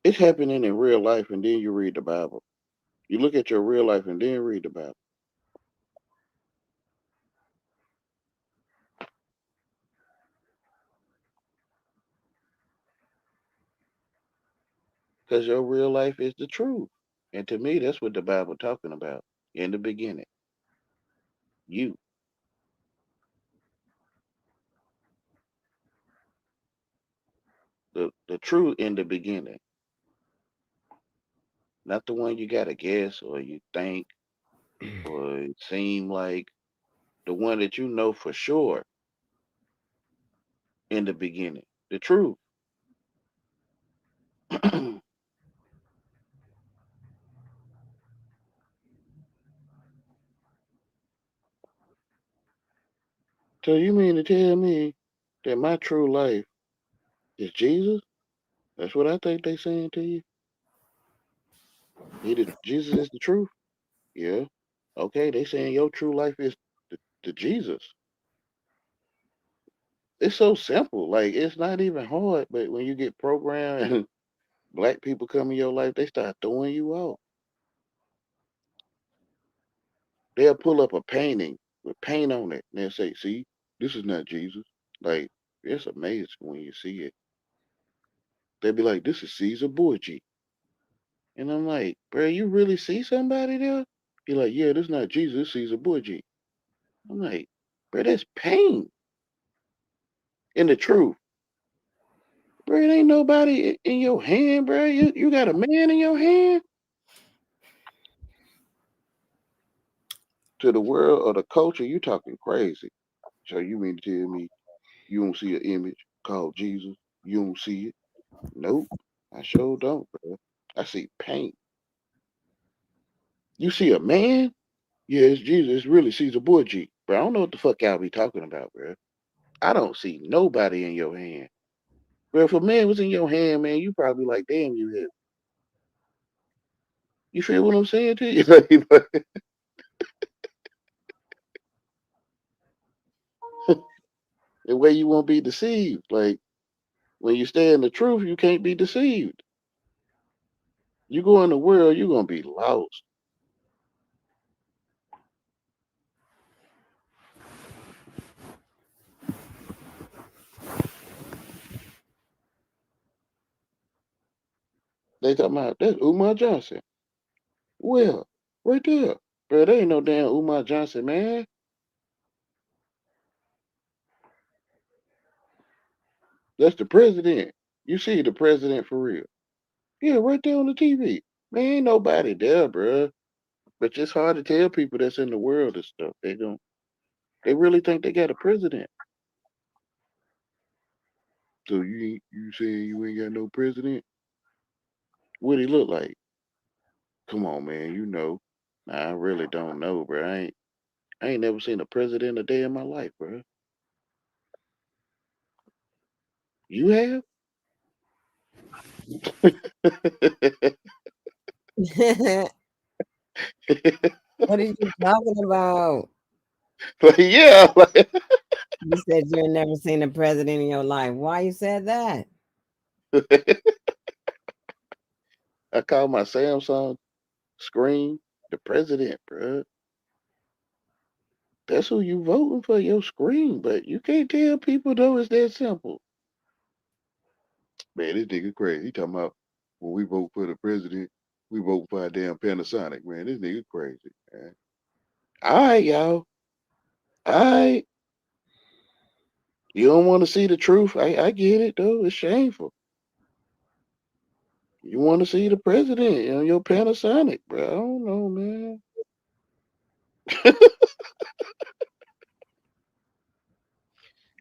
G: It's happening in real life, and then you read the Bible. You look at your real life and then read the Bible. Because your real life is the truth. And to me, that's what the Bible talking about. In the beginning. You. The truth in the beginning. Not the one you gotta guess or you think or it seem like. The one that you know for sure in the beginning. The truth. So you mean to tell me that my true life is Jesus? That's what I think they saying to you. Jesus is the truth. Yeah. Okay, they saying your true life is the Jesus. It's so simple. Like it's not even hard. But when you get programmed and black people come in your life, they start throwing you off. They'll pull up a painting with paint on it and they'll say, "See, this is not Jesus." Like it's amazing when you see it. They'll be like, "This is Caesar Borgia," and I'm like, "Bro, you really see somebody there?" You're like, "Yeah, this is not Jesus, this is Caesar Borgia." I'm like, "Bro, that's paint in the truth." Bro, it ain't nobody in your hand, bro. You got a man in your hand. To the world or the culture, you talking crazy. So you mean to tell me you don't see an image called Jesus? You don't see it? Nope. I sure don't, bro. I see paint. You see a man? Yeah, it's Jesus. It's really Caesar Borgia. Bro, I don't know what the fuck y'all be talking about, bro. I don't see nobody in your hand. Bro, if a man was in your hand, man, you probably like, damn, you hit. You feel what I'm saying to you? The way you won't be deceived. Like, when you stay in the truth, you can't be deceived. You go in the world, you're gonna be lost. They talking about that's Umar Johnson. Well, right there. Bro, there ain't no damn Umar Johnson, man. That's the president. You see the president for real. Yeah, right there on the TV. Man, ain't nobody there, bro. But it's hard to tell people that's in the world and stuff. They really think they got a president. So you saying you ain't got no president? What he look like? Come on, man, you know. Nah, I really don't know, bro. I ain't never seen a president a day in my life, bro. You have?
D: What are you talking about?
G: Like, yeah, like,
D: You said you ain't never seen a president in your life. Why you said that?
G: I call my Samsung screen the president, bro. That's who you voting for your screen, but you can't tell people though it's that simple. Man, this nigga crazy. He talking about when we vote for the president, we vote for a damn Panasonic. Man, this nigga crazy, man. All right, y'all. All right. You don't want to see the truth. I get it though. It's shameful. You want to see the president on your Panasonic, bro. I don't know, man.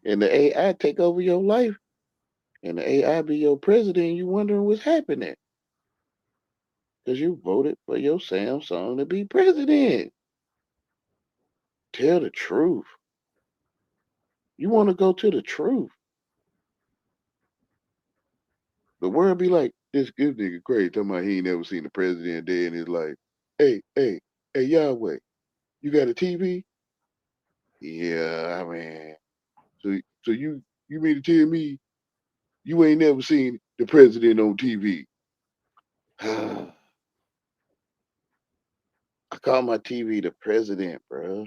G: And the AI take over your life, and the AI be your president, and you wondering what's happening. Because you voted for your Samsung to be president. Tell the truth. You want to go to the truth. The world be like, this nigga crazy, talking about he ain't never seen the president a day in his life. Hey, Yahweh, you got a TV? Yeah, I mean, so you mean to tell me you ain't never seen the president on TV? I call my TV the president, bro.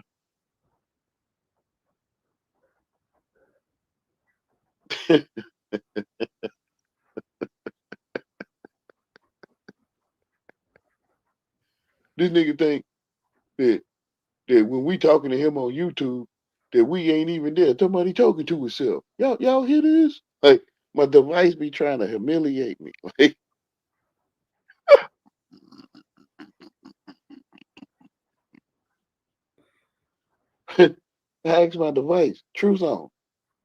G: This nigga think that when we talking to him on YouTube, that we ain't even there. Somebody talking to himself. Y'all hear this? Like my device be trying to humiliate me. Like I asked my device, True Zone,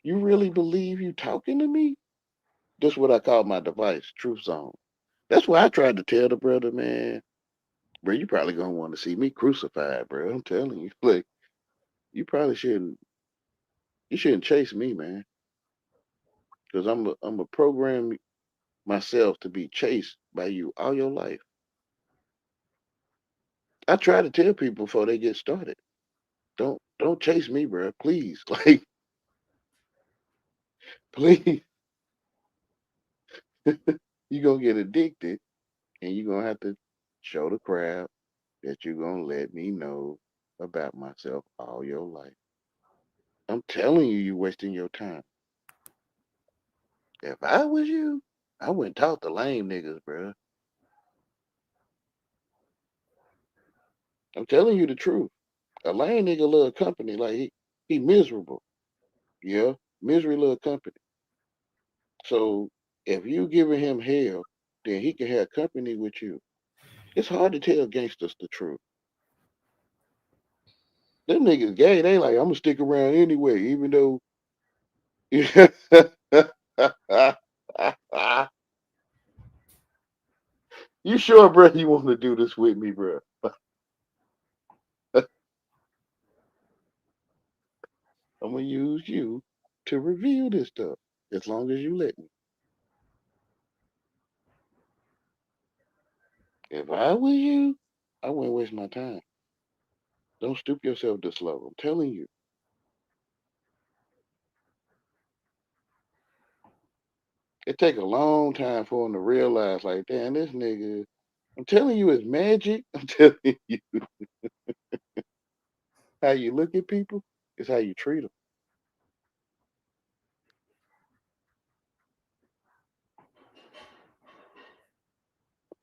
G: you really believe you talking to me? That's what I call my device, Truth Zone. That's why I tried to tell the brother, man, bro, you probably gonna want to see me crucified, bro. I'm telling you. Like, you probably shouldn't chase me, man. Because I'm a program myself to be chased by you all your life. I try to tell people before they get started. Don't chase me, bro. Please. Like Please, you're gonna get addicted and you're gonna have to show the crowd that you're gonna let me know about myself all your life. I'm telling you, you're wasting your time. If I was you, I wouldn't talk to lame niggas, bro. I'm telling you the truth. A lame nigga love company. Like he miserable. Yeah, misery love company. So if you giving him hell, then he can have company with you. It's hard to tell gangsters the truth. Them niggas gay. They like I'm gonna stick around anyway, even though. You sure, bro? You want to do this with me, bro? I'm gonna use you to reveal this stuff as long as you let me. If I was you, I wouldn't waste my time. Don't stoop yourself this low. I'm telling you. It take a long time for him to realize, like, damn, this nigga. I'm telling you, it's magic. I'm telling you, how you look at people is how you treat them.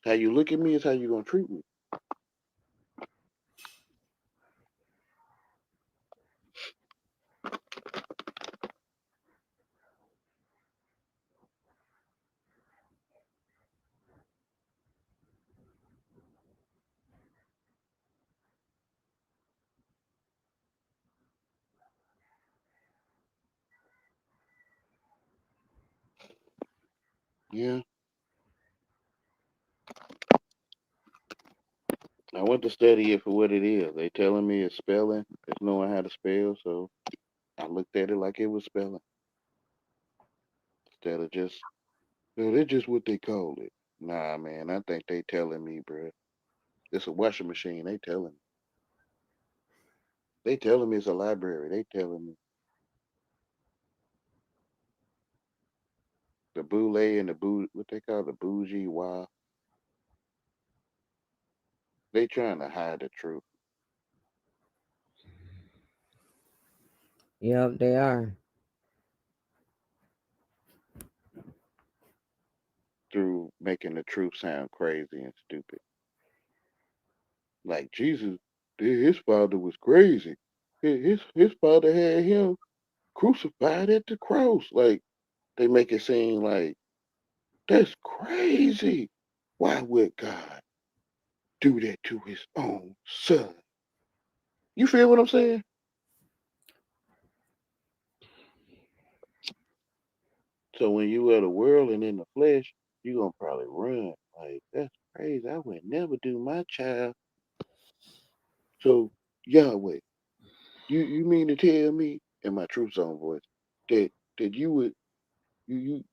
G: How you look at me is how you gonna treat me. Yeah, I went to study it for what it is. They telling me it's spelling, it's knowing how to spell, so I looked at it like it was spelling instead of just, no, that's just what they call it. Nah, man, I think they telling me, bruh. It's a washing machine. They telling me. They telling me it's a library. They telling me the boule and the boo, what they call the bougie. Wow, they trying to hide the truth
D: Yep, they are.
G: through making the truth sound crazy and stupid. Like Jesus, his father was crazy. His father had him crucified at the cross. Like they make it seem like that's crazy. Why would God do that to his own son? You feel what I'm saying? So when you are the world and in the flesh, you gonna probably run. Like that's crazy. I would never do my child. So Yahweh, you mean to tell me in my truth zone voice that you would you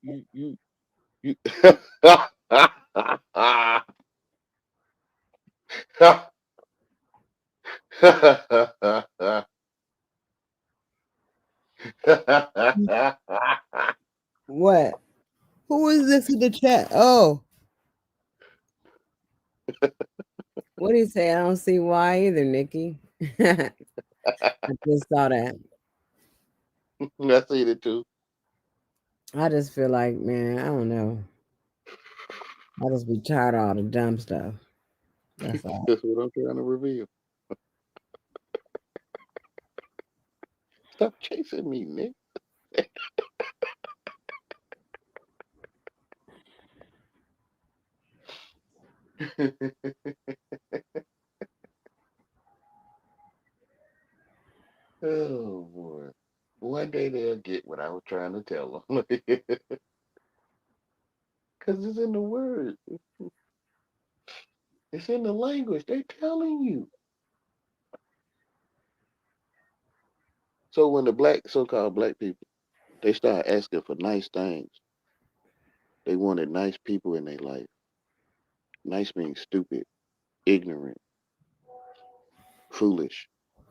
D: What? Who is this in the chat? Oh, what do you say? I don't see why either, Nikki. I just saw that.
G: I seen it too.
D: I just feel like, man, I don't know. I just be tired of all the dumb stuff. That's all.
G: That's what I'm trying to reveal. Stop chasing me, Nick. Oh boy. One day they'll get what I was trying to tell them. Because it's in the word. It's in the language. They telling you. So when the black, so-called black people, they start asking for nice things. They wanted nice people in their life. Nice means stupid, ignorant, foolish.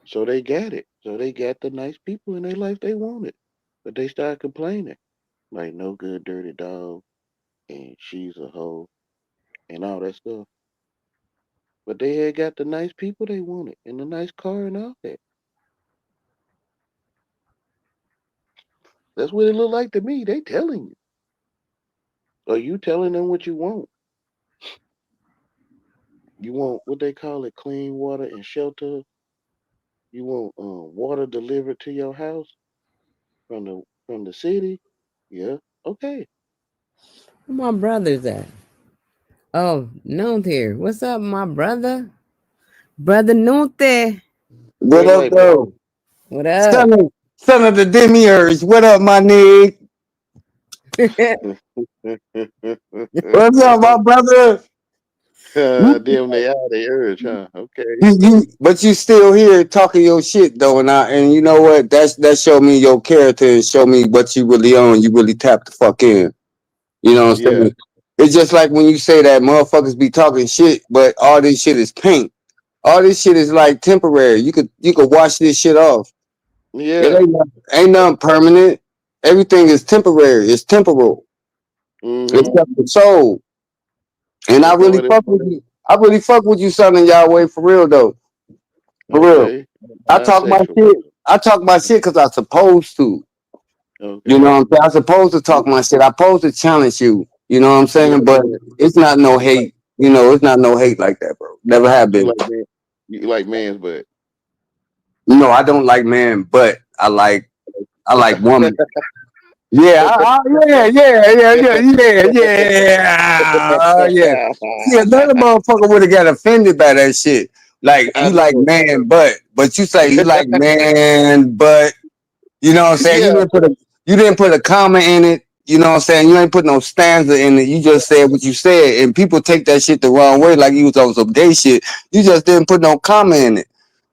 G: So they got it. So they got the nice people in their life they wanted. But they start complaining. like no good dirty dog, and she's a hoe, and all that stuff. But they had got the nice people they wanted, and the nice car and all that. That's what it looked like to me. They telling you, or you telling them what you want. You want what they call it, clean water and shelter. You want water delivered to your house from the city. Yeah, okay.
D: Where my brother's at? Oh, Nunth here. What's up, my brother? Brother Nunte.
H: What
G: Red
H: up,
G: light, brother.
H: though?
D: What up?
H: Son of the demiurge. What up, my nigga? What's up, my brother? You,
G: Damn, they out they urge, huh? Okay.
H: but you still here talking your shit though, and you know what? That show me your character and show me what you really on. You really tap the fuck in. You know what I'm
G: Yeah,
H: saying? It's just like when you say that motherfuckers be talking shit, but all this shit is paint. All this shit is like temporary. You could wash this shit off. It
G: yeah.
H: ain't nothing permanent. Everything is temporary. It's temporal.
G: Mm-hmm.
H: Except the soul. And I
G: That's
H: really
G: what it
H: fuck with
G: was.
H: you. I really fuck with you, son of Yahweh, for real though. For real.
G: Okay.
H: I talk my
G: Bisexual.
H: shit. I talk my shit because I supposed to. You know
G: Okay.
H: what I'm saying? I supposed to talk
G: You,
H: my shit. I supposed to challenge you. You know what I'm
G: you
H: saying?
G: like
H: But
G: man?
H: it's not no
G: You like
H: hate. You know, it's not no hate like that, bro. Never have
G: you
H: been.
G: like man? You like man's butt?
H: No, I don't like man, but I like woman. Yeah, yeah. See, another motherfucker would have got offended by that shit. Like
G: I
H: you like
G: know.
H: man, but you say you like man, but you know what I'm saying.
G: Yeah,
H: You didn't put a comma in it. You know what I'm saying. You ain't put no stanza in it. You just said what you said, and people take that shit the wrong way, like you was on some gay shit. You just didn't put no comma in it.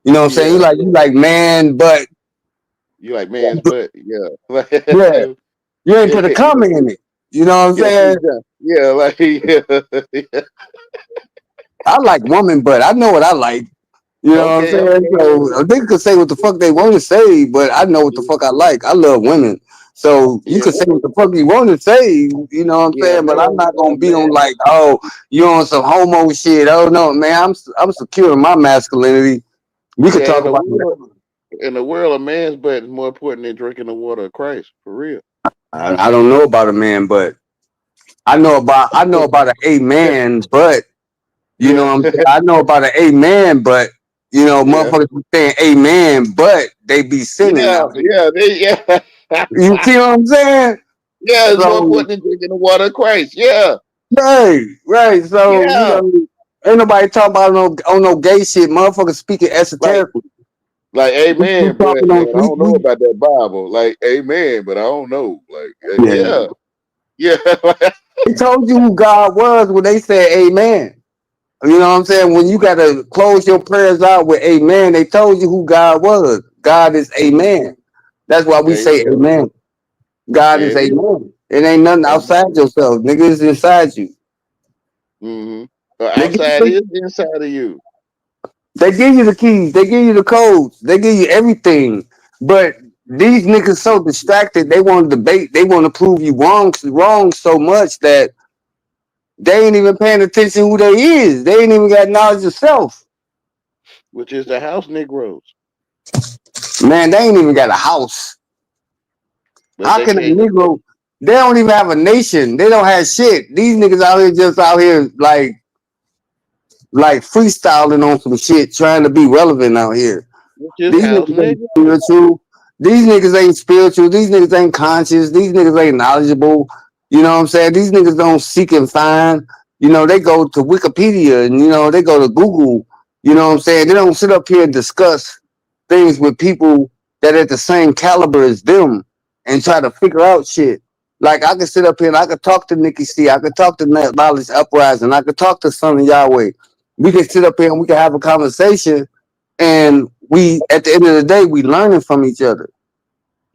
H: You know what I'm saying. You
G: yeah.
H: like you like man, but
G: You like man's butt? Yeah.
H: yeah, you ain't put a
G: You
H: comma in it. You know what I'm
G: yeah,
H: saying.
G: yeah, like yeah.
H: I like woman, but I know what I like. You know what I'm
G: Okay,
H: saying?
G: okay.
H: So a nigga could say what the fuck they want to say, but I know what the
G: Mm,
H: fuck I like. I love women. So you
G: yeah,
H: could say what the fuck you want to say, you know what I'm
G: yeah,
H: saying? But I'm
G: man,
H: not gonna be
G: man.
H: on like, oh, you on some homo shit. Oh no, man, I'm secure in my masculinity. We could
G: Yeah,
H: talk about that.
G: in the world, a man's butt is more important than drinking the water of Christ, for real.
H: I don't know about a man, but I know about an amen, but you know
G: Yeah,
H: what I'm saying? I know about an amen, but
G: yeah,
H: motherfuckers be saying amen, but they be sinning
G: yeah,
H: out here.
G: yeah, yeah.
H: You see what I'm saying?
G: Yeah, it's more
H: So
G: important than drinking the water of Christ. Yeah,
H: right. So
G: yeah.
H: ain't nobody talking about no gay shit. Motherfuckers speaking
G: Like,
H: esoterically. We
G: amen, but
H: talking
G: man,
H: on
G: I don't know about that Bible. Like, amen, but I don't know. Like,
H: yeah.
G: yeah, yeah,
H: They told you who God was when they said amen. You know what I'm saying? When you gotta close your prayers out with amen, they told you who God was. God is
G: Mhm.
H: amen. That's why we say
G: Amen,
H: amen. God is
G: amen,
H: amen. It ain't nothing
G: amen.
H: outside yourself. Nigga, it's inside you.
G: Mm-hmm.
H: They give,
G: Outside is inside of you.
H: they give you the keys. They give you the codes. They give you everything. But these niggas so distracted. They want to debate. They want to prove you wrong so much that they ain't even paying attention who they is. They ain't even got knowledge of self.
G: Which is the house Negroes.
H: Man, they ain't even got a house.
G: But
H: How
G: they
H: can a
G: can't go.
H: Negro? They don't even have a nation. They don't have shit. These niggas out here just out here like freestyling on some shit, trying to be relevant out here.
G: Which is
H: These
G: house
H: niggas ain't
G: Negroes.
H: spiritual. These niggas ain't spiritual. These niggas ain't conscious. These niggas ain't knowledgeable. You know what I'm saying? These niggas don't seek and find. They go to Wikipedia and they go to Google. You know what I'm saying? They don't sit up here and discuss things with people that are at the same caliber as them and try to figure out shit. Like I could sit up here and I could talk to Nikki C. I could talk to Knowledge Uprising. I could talk to Son of Yahweh. We could sit up here and we could have a conversation and we at the end of the day we learning from each other.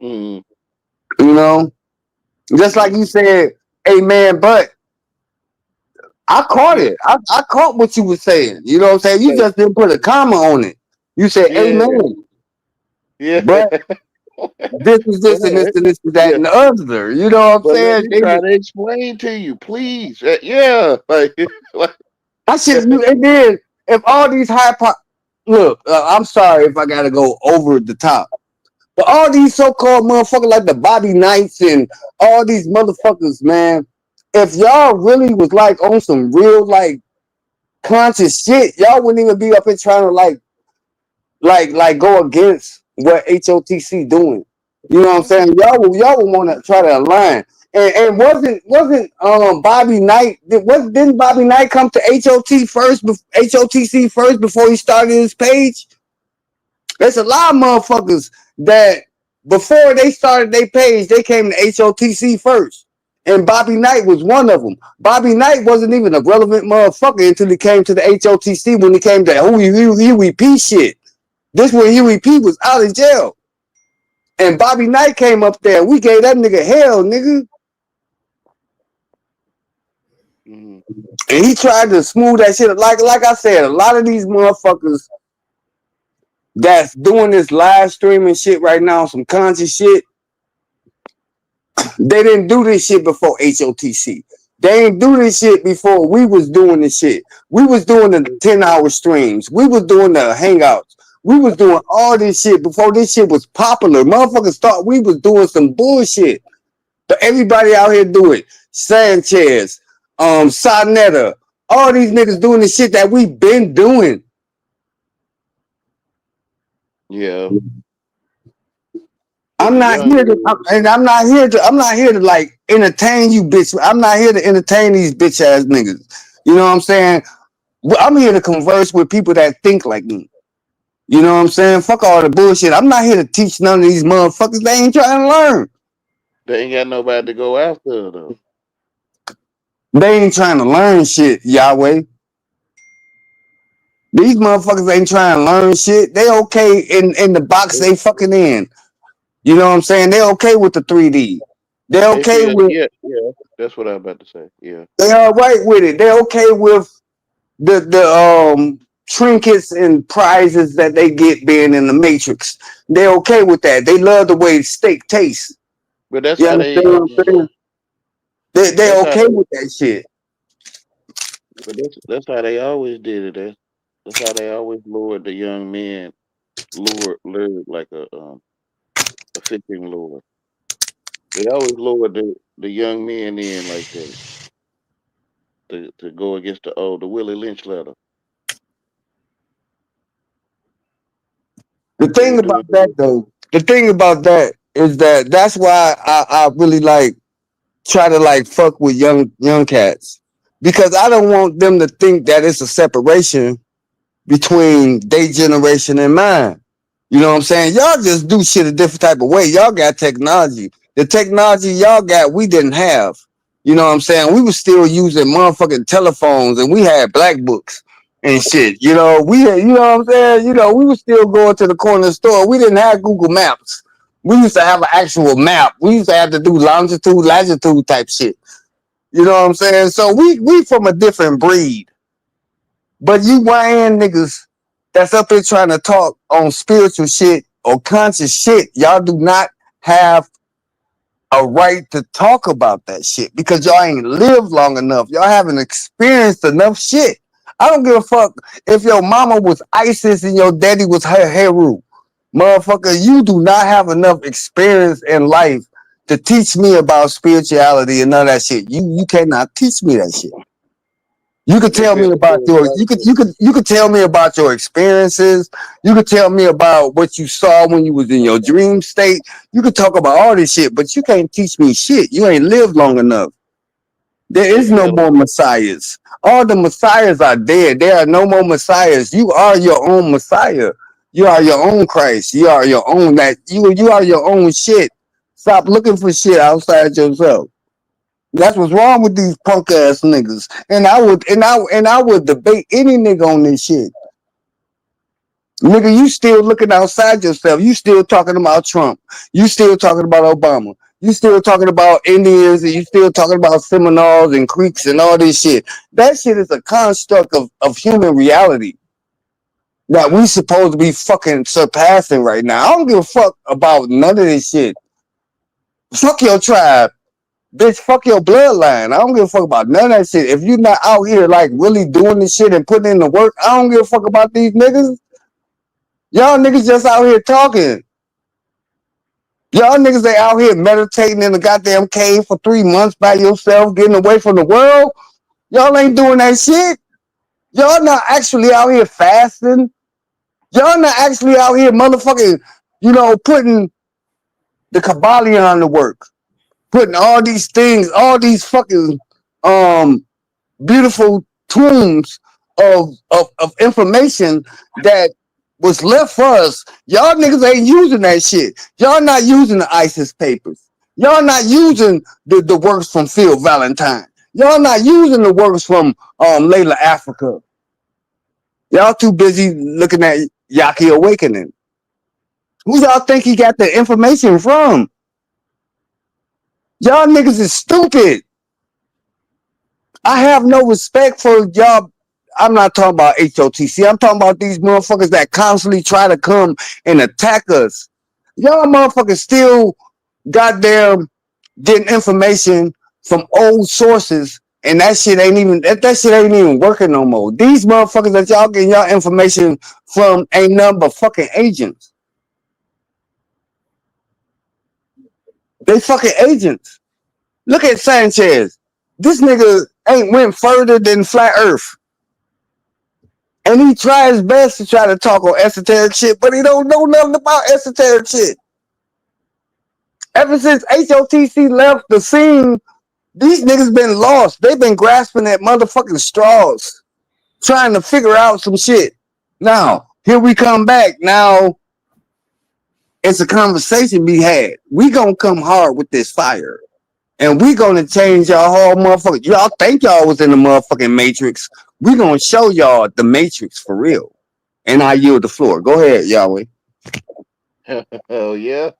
G: Mm,
H: You know, just like
G: yeah.
H: you said, amen. But I caught
G: Yeah.
H: it. I caught what you were saying. You know what I'm saying? You
G: Like,
H: just didn't put a comma on it. You said
G: yeah.
H: amen,
G: Yeah.
H: but This is
G: But
H: this and this and this and that
G: yeah,
H: and the other. You know what I'm
G: but let
H: saying?
G: me try to explain to you, please. Yeah, like, like
H: I should. And then if all these look, I'm sorry if I gotta go over the top, but all these so-called motherfuckers like the Bobby Knights and all these motherfuckers, man. If y'all really was like on some real like conscious shit, y'all wouldn't even be up here trying to like go against what H.O.T.C. doing. You know what I'm
G: mhm,
H: saying? Y'all would want to try to align. And wasn't Bobby Knight didn't Bobby Knight come to H.O.T.C. first before he started his page? There's a lot of motherfuckers that before they started their page, they came to H.O.T.C. first. And Bobby Knight was one of them. Bobby Knight wasn't even a relevant motherfucker until he came to the H.O.T.C. when he came to Huey P shit. This when Huey P was out of jail. And Bobby Knight came up there. We gave that nigga hell, nigga.
G: mhm.
H: And he tried to smooth that shit. Like I said, a lot of these motherfuckers that's doing this live streaming shit right now, some conscious shit, they didn't do this shit before H.O.T.C. They ain't do this shit before we was doing this shit. We was doing the 10-hour streams. We was doing the hangouts. We was doing all this shit before this shit was popular. Motherfuckers thought we was doing some bullshit. But everybody out here do it. Sanchez, Sonetta, all these niggas doing the shit that we been doing.
G: Yeah, but
H: I'm
G: the
H: not
G: young
H: here to,
G: men,
H: and I'm not here to like entertain you, bitch. I'm not here to entertain these bitch ass niggas. You know what I'm saying? I'm here to converse with people that think like me. You know what I'm saying? Fuck all the bullshit. I'm not here to teach none of these motherfuckers. They ain't trying to learn.
G: they ain't got nobody to go after though.
H: They ain't trying to learn shit, Yahweh. These motherfuckers ain't trying to learn shit. They okay in the box
G: They,
H: they fucking in. You know what I'm saying? They okay with the 3D. They
G: they
H: okay
G: feel,
H: with
G: yeah, yeah. That's what I'm about to say. Yeah,
H: they all right with it. They okay with the trinkets and prizes that they get being in the Matrix. They okay with that. They love the way steak tastes.
G: but that's
H: You
G: how
H: understand
G: they,
H: what I'm saying? They
G: that's how
H: okay
G: they,
H: with that shit.
G: but that's how they always did it. That's how they always lured the young men, lured like a fishing lure. They always lured the young men in like that to go against the Willie Lynch letter.
H: The
G: They
H: thing
G: were
H: about
G: doing
H: that
G: it.
H: though, the thing about that is that that's why I really like try to like fuck with young cats because I don't want them to think that it's a separation between their generation and mine. You know what I'm saying? Y'all just do shit a different type of way. Y'all got technology. The technology y'all got, we didn't have. You know what I'm saying? We was still using motherfucking telephones and we had black books and shit. You know, you know what I'm saying? You know, we was still going to the corner store. We didn't have Google Maps. We used to have an actual map. We used to have to do longitude, latitude type shit. You know what I'm saying? So we from a different breed. But you YN niggas that's up here trying to talk on spiritual shit or conscious shit, y'all do not have a right to talk about that shit because y'all ain't lived long enough. Y'all haven't experienced enough shit. I don't give a fuck if your mama was ISIS and your daddy was Heru. Motherfucker, you do not have enough experience in life to teach me about spirituality and none of that shit. You cannot teach me that shit. You could
G: But they
H: tell
G: feel
H: me about your you could tell me about your experiences. You could tell me about what you saw when you was in your dream state. You could talk about all this shit, but you can't teach me shit. You ain't lived long enough. There
G: they
H: is no
G: feel
H: more messiahs. All the messiahs are dead. There are no more messiahs. You are your own messiah. You are your own Christ. You are your own that you are your own shit. Stop looking for shit outside yourself. That's what's wrong with these punk ass niggas. And I would debate any nigga on this shit. Nigga, you still looking outside yourself. You still talking about Trump. You still talking about Obama. You still talking about Indians and you still talking about Seminoles and Creeks and all this shit. That shit is a construct of human reality. that we supposed to be fucking surpassing right now. I don't give a fuck about none of this shit. Fuck your tribe. Bitch, fuck your bloodline. I don't give a fuck about none of that shit. If you're not out here like really doing this shit and putting in the work, I don't give a fuck about these niggas. Y'all niggas just out here talking. Y'all niggas ain't out here meditating in the goddamn cave for 3 months by yourself, getting away from the world. Y'all ain't doing that shit. Y'all not actually out here fasting. Y'all not actually out here motherfucking, putting the Kabbalion to work. Putting all these things, all these fucking beautiful tombs of information that was left for us. Y'all niggas ain't using that shit. Y'all not using the ISIS papers. Y'all not using the works from Phil Valentine. Y'all not using the works from Layla Africa. Y'all too busy looking at Yaki Awakening. Who y'all think he got the information from? Y'all niggas is stupid. I have no respect for y'all. I'm not talking about H.O.T.C. I'm talking about these motherfuckers that constantly try to come and attack us. Y'all motherfuckers still goddamn getting information from old sources, and that shit ain't even working no more. These motherfuckers that y'all getting y'all information from ain't nothing but fucking agents. They fucking agents. Look at Sanchez. This nigga ain't went further than flat Earth. And he tries his best to try to talk on esoteric shit, but he don't know nothing about esoteric shit. Ever since H.O.T.C. left the scene, these niggas been lost. They've been grasping at motherfucking straws, trying to figure out some shit. Now, here we come back. Now, it's a conversation be had. We gonna come hard with this fire. And we gonna change y'all whole motherfucker. Y'all think y'all was in the motherfucking Matrix. We gonna show y'all the Matrix for real. And I yield the floor. Go ahead, Yahweh.
G: Oh yeah.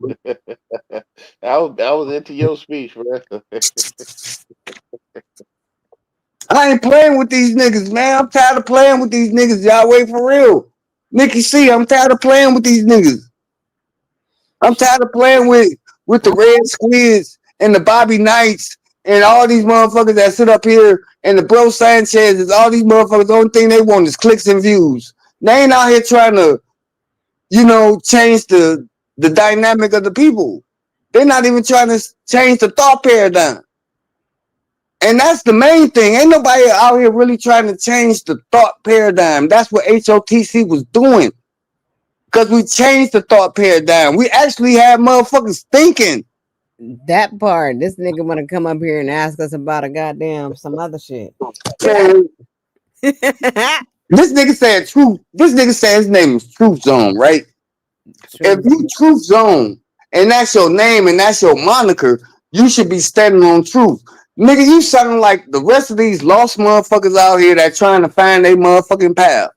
G: I was into your speech, bro.
H: I ain't playing with these niggas, man. I'm tired of playing with these niggas, Yahweh, for real. Nikki C, I'm tired of playing with these niggas. I'm tired of playing with the Red Squids and the Bobby Knights and all these motherfuckers that sit up here and the Bro Sanchez's. All these motherfuckers, the only thing they want is clicks and views. They ain't out here trying to, change the dynamic of the people. They're not even trying to change the thought paradigm. And that's the main thing. Ain't nobody out here really trying to change the thought paradigm. That's what H.O.T.C. was doing. Because we changed the thought paradigm. We actually had motherfuckers thinking.
D: That part. This nigga want to come up here and ask us about some other shit.
H: So this nigga said truth. This nigga said his name is Truth Zone, right? If you Truth Zone and that's your name and that's your moniker, you should be standing on truth. Nigga, you sounding like the rest of these lost motherfuckers out here that trying to find their motherfucking path.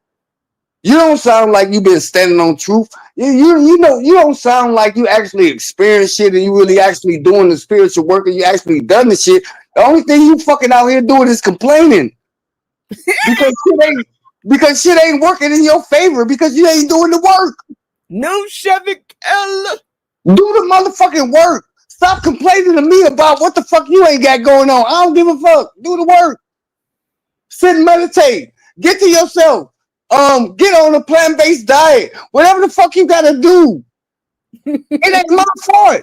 H: You don't sound like you been standing on truth. You don't sound like you actually experienced shit and you really actually doing the spiritual work and you actually done the shit. The only thing you fucking out here doing is complaining. Because shit ain't working in your favor because you ain't doing the work.
D: No Chevy L.
H: Do the motherfucking work. Stop complaining to me about what the fuck you ain't got going on. I don't give a fuck. Do the work. Sit and meditate. Get to yourself. Get on a plant-based diet. Whatever the fuck you gotta do. It ain't my fault.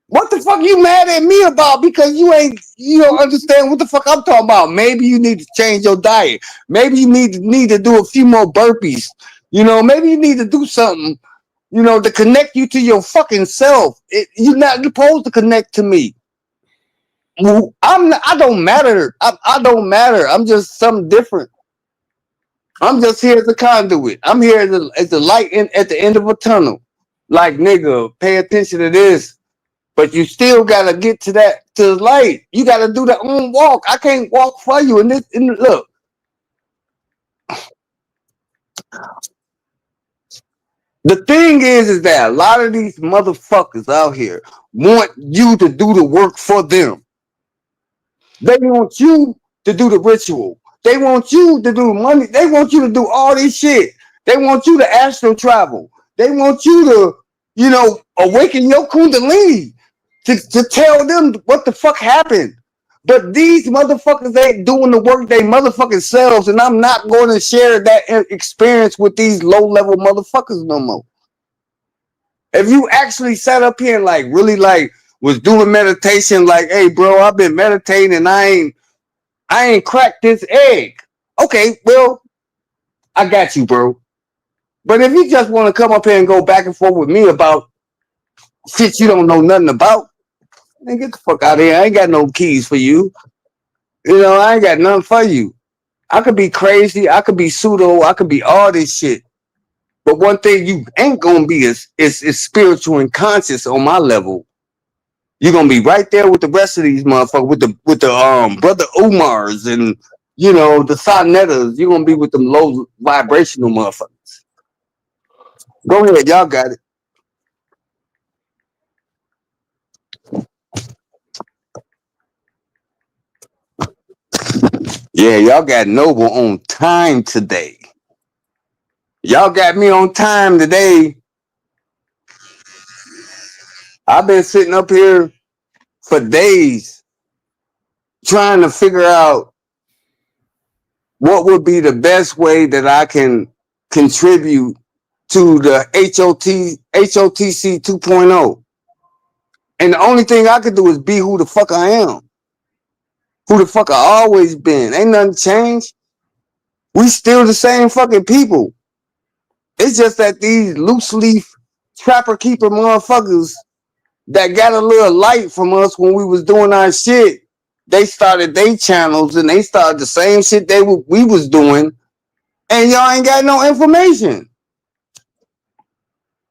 H: What the fuck you mad at me about? Because you don't understand what the fuck I'm talking about. Maybe you need to change your diet. Maybe you need to do a few more burpees. Maybe you need to do something, to connect you to your fucking self. You're not supposed to connect to me. I don't matter. I don't matter. I'm just something different. I'm just here as a conduit. I'm here as the light at the end of a tunnel. Like, nigga, pay attention to this. But you still gotta get to the light. You gotta do that own walk. I can't walk for you. And look. The thing is that a lot of these motherfuckers out here want you to do the work for them. They want you to do the ritual. They want you to do money. They want you to do all this shit. They want you to astral travel. They want you to, awaken your kundalini to tell them what the fuck happened. But these motherfuckers ain't doing the work they motherfucking selves, and I'm not going to share that experience with these low-level motherfuckers no more. If you actually sat up here and really was doing meditation, hey bro, I've been meditating and I ain't cracked this egg. Okay, well, I got you, bro. But if you just want to come up here and go back and forth with me about shit you don't know nothing about, then get the fuck out of here. I ain't got no keys for you. I ain't got nothing for you. I could be crazy. I could be pseudo. I could be all this shit. But one thing you ain't gonna be is spiritual and conscious on my level. You're gonna be right there with the rest of these motherfuckers, with the brother Umars and the Sonettas. You're gonna be with them low vibrational motherfuckers. Go ahead, y'all got it. Yeah, y'all got Noble on time today. Y'all got me on time today. I've been sitting up here for days trying to figure out what would be the best way that I can contribute to the H.O.T.C 2.0. And the only thing I could do is be who the fuck I am. Who the fuck I always been. Ain't nothing changed. We still the same fucking people. It's just that these loose leaf trapper keeper motherfuckers that got a little light from us when we was doing our shit, they started their channels and they started the same shit we was doing, and y'all ain't got no information.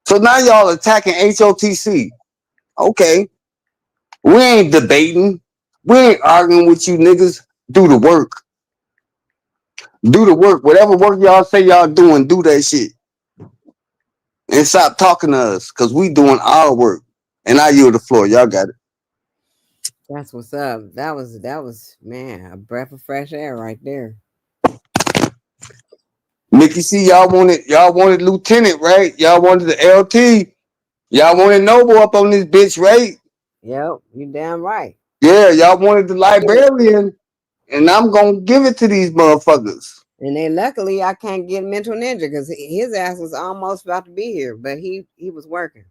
H: So now y'all attacking H.O.T.C. Okay. We ain't debating. We ain't arguing with you niggas. Do the work. Do the work. Whatever work y'all say y'all doing, do that shit. And stop talking to us, because we doing our work. And I yield the floor. Y'all got it.
D: That's what's up. That was man, a breath of fresh air right there.
H: Mickey C, y'all wanted Lieutenant, right? Y'all wanted the LT. Y'all wanted Noble up on this bitch, right?
D: Yep, you damn right.
H: Yeah, y'all wanted the librarian, and I'm gonna give it to these motherfuckers.
D: And then luckily I can't get Mental Ninja because his ass was almost about to be here, but he was working.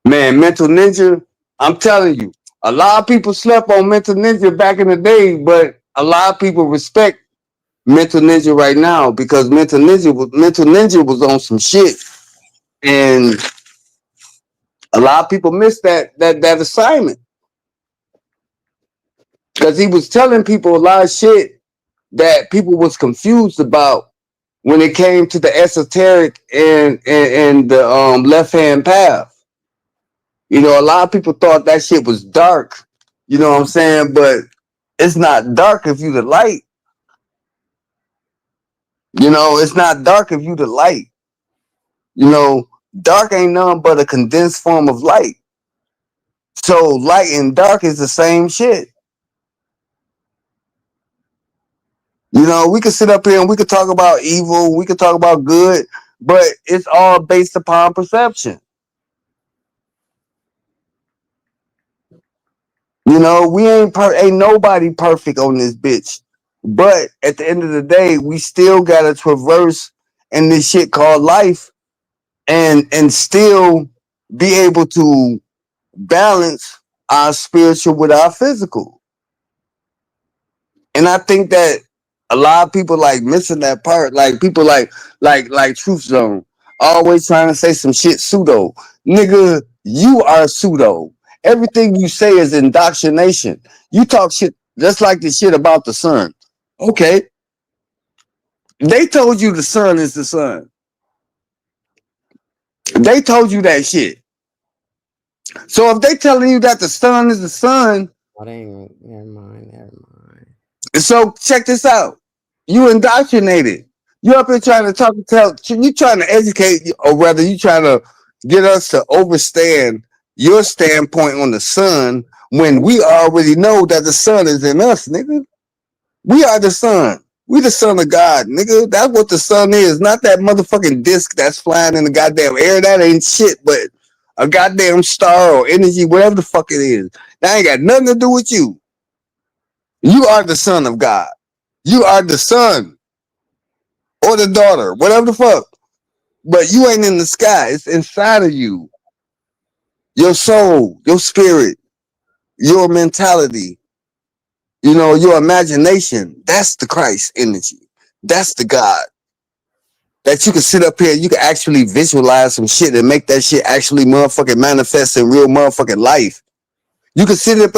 H: Man, Mental Ninja, I'm telling you, a lot of people slept on Mental Ninja back in the day, but a lot of people respect Mental Ninja right now because Mental Ninja was on some shit, and a lot of people missed that assignment because he was telling people a lot of shit that people was confused about when it came to the esoteric and the left hand path. A lot of people thought that shit was dark. You know what I'm saying? But it's not dark if you the light. It's not dark if you the light. Dark ain't nothing but a condensed form of light. So light and dark is the same shit. We could sit up here and we could talk about evil, we could talk about good, but it's all based upon perception. We ain't nobody perfect on this bitch. But at the end of the day, we still gotta traverse in this shit called life and still be able to balance our spiritual with our physical. And I think that a lot of people missing that part. Like people like Truth Zone, always trying to say some shit pseudo. Nigga, you are pseudo. Everything you say is indoctrination. You talk shit just like the shit about the sun. Okay. They told you the sun is the sun. They told you that shit. So if they telling you that the sun is the sun,
D: Oh, they ain't, never mind.
H: so check this out. You indoctrinated. You up here trying to you trying to educate, or rather you trying to get us to understand your standpoint on the sun when we already know that the sun is in us, nigga. We are the sun. We the son of God, nigga. That's what the sun is. Not that motherfucking disc that's flying in the goddamn air. That ain't shit, but a goddamn star or energy, whatever the fuck it is. That ain't got nothing to do with you. You are the son of God. You are the son or the daughter, whatever the fuck. But you ain't in the sky. It's inside of you. Your soul, your spirit, your mentality, your imagination. That's the Christ energy. That's the God. That you can sit up here, you can actually visualize some shit and make that shit actually motherfucking manifest in real motherfucking life. You can sit up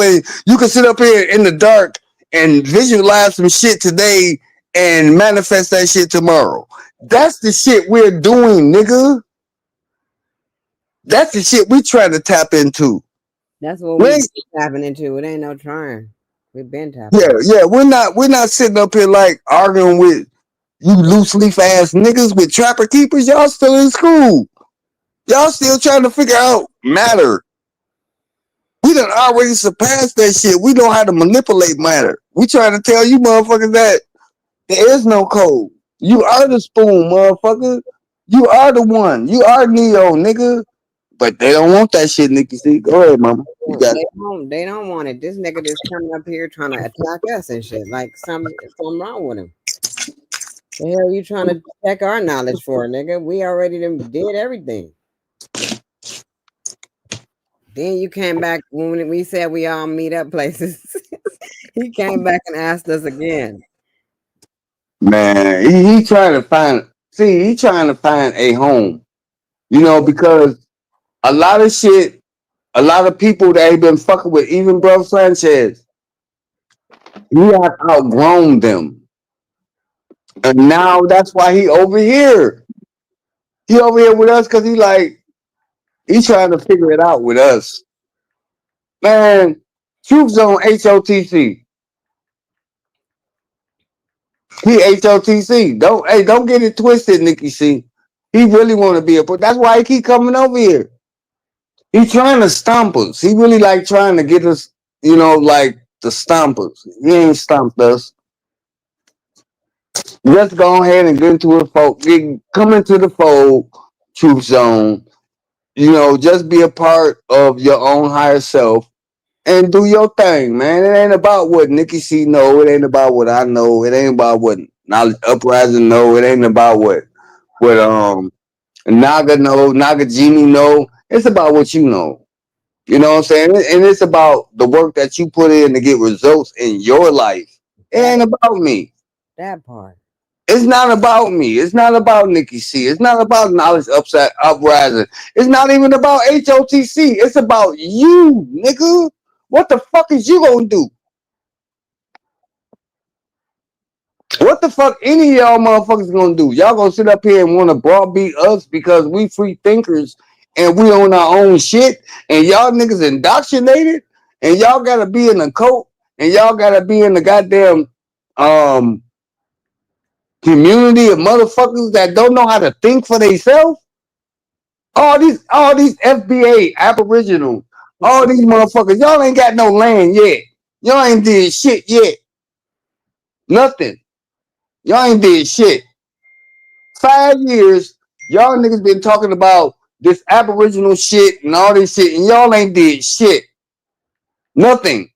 H: here in the dark and visualize some shit today and manifest that shit tomorrow. That's the shit we're doing, nigga. That's the shit we trying to tap into.
D: That's what we tapping into. It ain't no trying. We've been tapping.
H: Yeah. We're not sitting up here like arguing with you loose leaf ass niggas with trapper keepers. Y'all still in school. Y'all still trying to figure out matter. We done already surpassed that shit. We know how to manipulate matter. We trying to tell you motherfuckers that there is no code. You are the spoon, motherfucker. You are the one. You are Neo, nigga. But they don't want that shit, Nikki C. Go ahead, mama. You got it.
D: They don't want it. This nigga just coming up here trying to attack us and shit. Like something wrong with him. The hell you trying to check our knowledge for, nigga? We already did everything. Then you came back when we said we all meet up places. He came back and asked us again.
H: Man, he trying to find. See, he trying to find a home. Because a lot of shit, a lot of people that he been fucking with, even Bro Sanchez, he have outgrown them, and now that's why he over here. He over here with us because he's trying to figure it out with us. Man, Truth Zone H.O.T.C. He H.O.T.C. Don't get it twisted, Nikki C. He really want to be that's why he keep coming over here. He trying to stomp us. He really trying to get us, like the stompers. He ain't stomped us. Let's go ahead and get into the fold. Come into the fold, Truth Zone. Just be a part of your own higher self and do your thing, man. It ain't about what Nikki C know. It ain't about what I know. It ain't about what Knowledge Uprising know. It ain't about what Naga know, Naga Genie know. It's about what you know. You know what I'm saying? And it's about the work that you put in to get results in your life. It ain't about me.
D: That part.
H: It's not about me. It's not about Nikki C. It's not about Knowledge Uprising. It's not even about H.O.T.C. It's about you, nigga. What the fuck is you gonna do? What the fuck any of y'all motherfuckers gonna do? Y'all gonna sit up here and wanna browbeat us because we free thinkers and we own our own shit and y'all niggas indoctrinated and y'all gotta be in a cult and y'all gotta be in the goddamn community of motherfuckers that don't know how to think for themselves? All these FBA aboriginals, all these motherfuckers, y'all ain't got no land yet. Y'all ain't did shit yet. Nothing. Y'all ain't did shit. 5 years, y'all niggas been talking about this aboriginal shit and all this shit, and y'all ain't did shit. Nothing.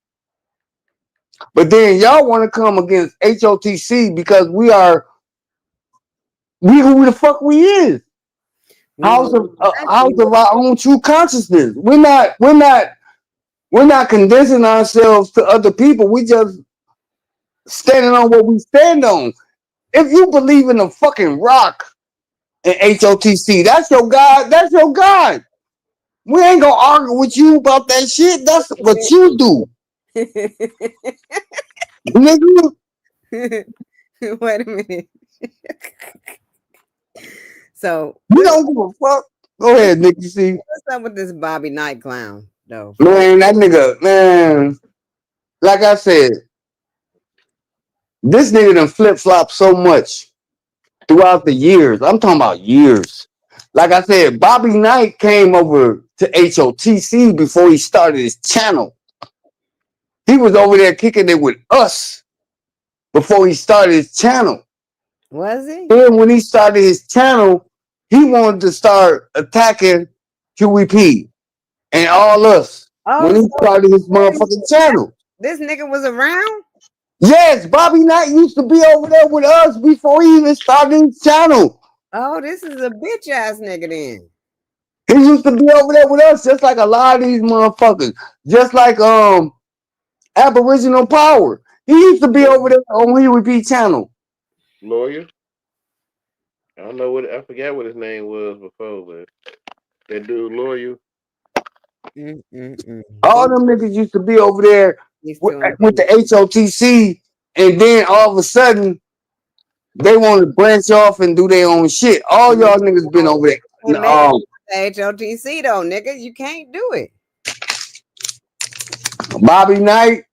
H: But then y'all want to come against H.O.T.C. because we who the fuck we is. House of our own true consciousness. We're not condensing ourselves to other people. We just standing on what we stand on. If you believe in a fucking rock and H.O.T.C., that's your God. That's your God. We ain't gonna argue with you about that shit. That's what you do. Nigga.
D: Wait a minute. So
H: you don't give a fuck. Go ahead, Nikki C.
D: What's up with this Bobby Knight clown, though?
H: Man, that nigga, man. Like I said, this nigga done flip-flop so much throughout the years. I'm talking about years. Like I said, Bobby Knight came over to H.O.T.C. before he started his channel. He was over there kicking it with us. before he started his channel.
D: Was he?
H: Then when he started his channel, he wanted to start attacking QEP and all us when
D: Oh,
H: he
D: so
H: started his motherfucking channel.
D: this nigga was around?
H: Yes, Bobby Knight used to be over there with us before he even started his channel.
D: Oh, this is a bitch ass nigga then.
H: He used to be over there with us, just like a lot of these motherfuckers. Just like Aboriginal Power. He used to be over there on Huey channel.
G: Lawyer. I don't know what I forgot what his name was before, but that dude lawyer.
D: Mm-mm-mm.
H: All them niggas used to be over there
D: He's
H: with,
D: too
H: with the
D: intense.
H: H.O.T.C. And then all of a sudden, they want to branch off and do their own shit. All y'all niggas been over
D: He
H: there.
D: made it to H.O.T.C. though, nigga. You can't do it.
H: Bobby Knight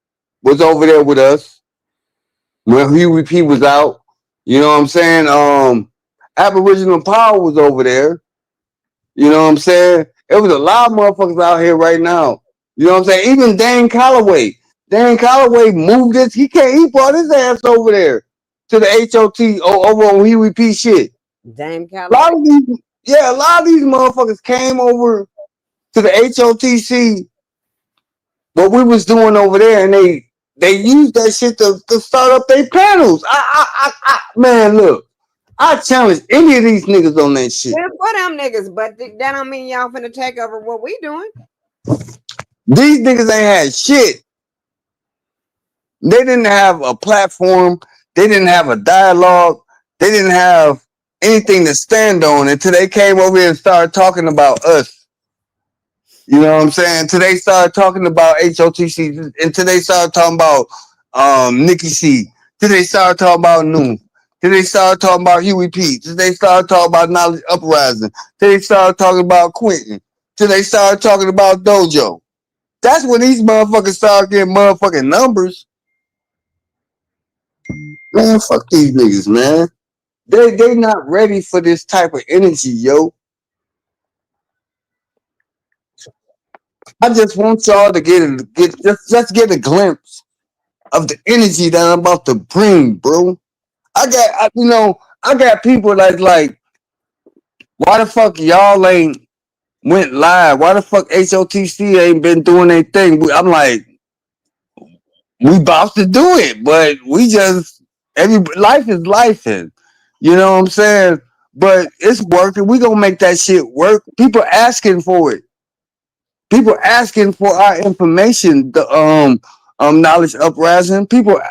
H: was over there with us when Huey P was out. You know what I'm saying? Aboriginal Power was over there. You know what I'm saying? It was a lot of motherfuckers out here right now. You know what I'm saying? Even Dan Calloway. Dan Calloway moved this. He brought his ass over there to the HOT over on Huey P shit.
D: Dame
H: A lot
D: Calloway.
H: of these, yeah, a lot of these motherfuckers came over to the HOTC, what we was doing over there, and they used that shit to start up their panels. Man, look, I challenge any of these niggas on that shit.
D: Yeah, for them niggas, but that don't mean y'all finna take over what we doing.
H: These niggas ain't had shit. They didn't have a platform. They didn't have a dialogue. They didn't have anything to stand on until they came over here and started talking about us. You know what I'm saying? Until they started talking about H.O.T.C. Until they started talking about Nikki C. Until they started talking about Noon. Till they started talking about Huey P. Till they started talking about Knowledge Uprising. Till they started talking about Quentin. Till they started talking about Dojo. That's when these motherfuckers started getting motherfucking numbers. Man, fuck these niggas, man. They not ready for this type of energy, yo. I just want y'all to just get a glimpse of the energy that I'm about to bring, bro. I got people that's like, why the fuck y'all ain't went live? Why the fuck HOTC ain't been doing their thing? I'm like, we about to do it, but we just life is life, and you know what I'm saying. But it's working. We gonna make that shit work. People asking for it. People asking for our information. The knowledge uprising. People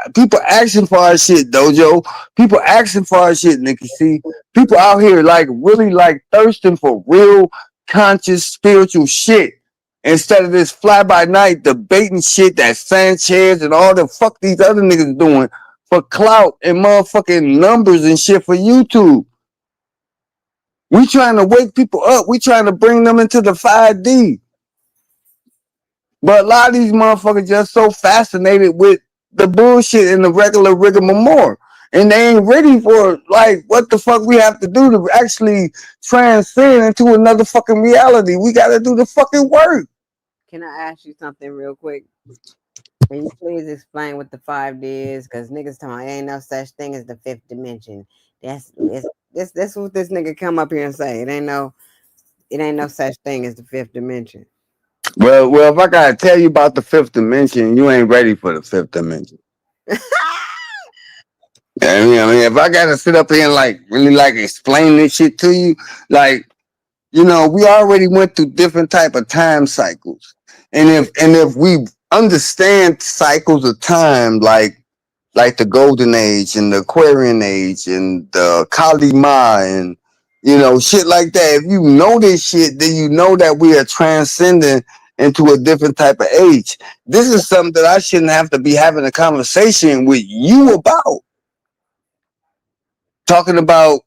H: asking for our shit, Dojo. People asking for our shit, Nikki C. People out here like really like thirsting for real conscious spiritual shit. Instead of this fly by night debating shit that Sanchez and all the fuck these other niggas doing for clout and motherfucking numbers and shit for YouTube. We trying to wake people up. We trying to bring them into the 5D. But a lot of these motherfuckers just so fascinated with the bullshit and the regular rigmarole. And they ain't ready for like what the fuck we have to do to actually transcend into another fucking reality. We gotta do the fucking work.
D: Can I ask you something real quick? Can you please explain what the 5D is? Because niggas talking ain't no such thing as the fifth dimension. That's what this nigga come up here and say. It ain't no such thing as the fifth dimension.
H: Well, if I gotta tell you about the fifth dimension, you ain't ready for the fifth dimension. I mean, if I gotta sit up here and like really like explain this shit to you, like, you know, we already went through different type of time cycles. And if we understand cycles of time like the golden age and the Aquarian age and the Kali Ma and you know, shit like that. If you know this shit, then you know that we are transcending into a different type of age. This is something that I shouldn't have to be having a conversation with you about. Talking about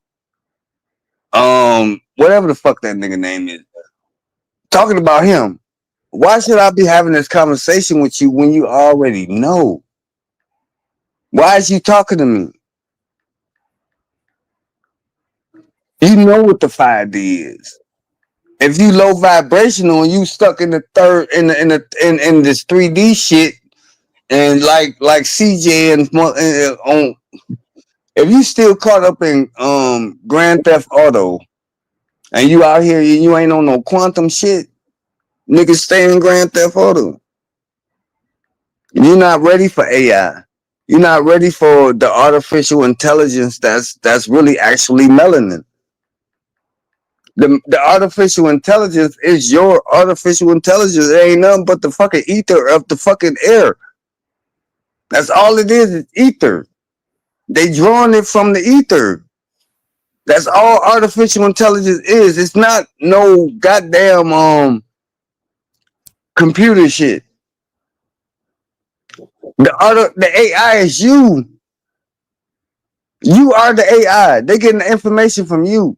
H: whatever the fuck that nigga name is. Talking about him. Why should I be having this conversation with you when you already know? Why is you talking to me? You know what the 5D is. If you low vibrational and you stuck in the third in this 3D shit, And like CJ and on, if you still caught up in Grand Theft Auto and you out here and you ain't on no quantum shit, niggas stay in Grand Theft Auto. You're not ready for AI. You're not ready for the artificial intelligence that's really actually melanin. The artificial intelligence is your artificial intelligence. It ain't nothing but the fucking ether of the fucking air. That's all it is ether. They drawing it from the ether. That's all artificial intelligence is. It's not no goddamn computer shit. The AI is you. You are the AI. They getting the information from you.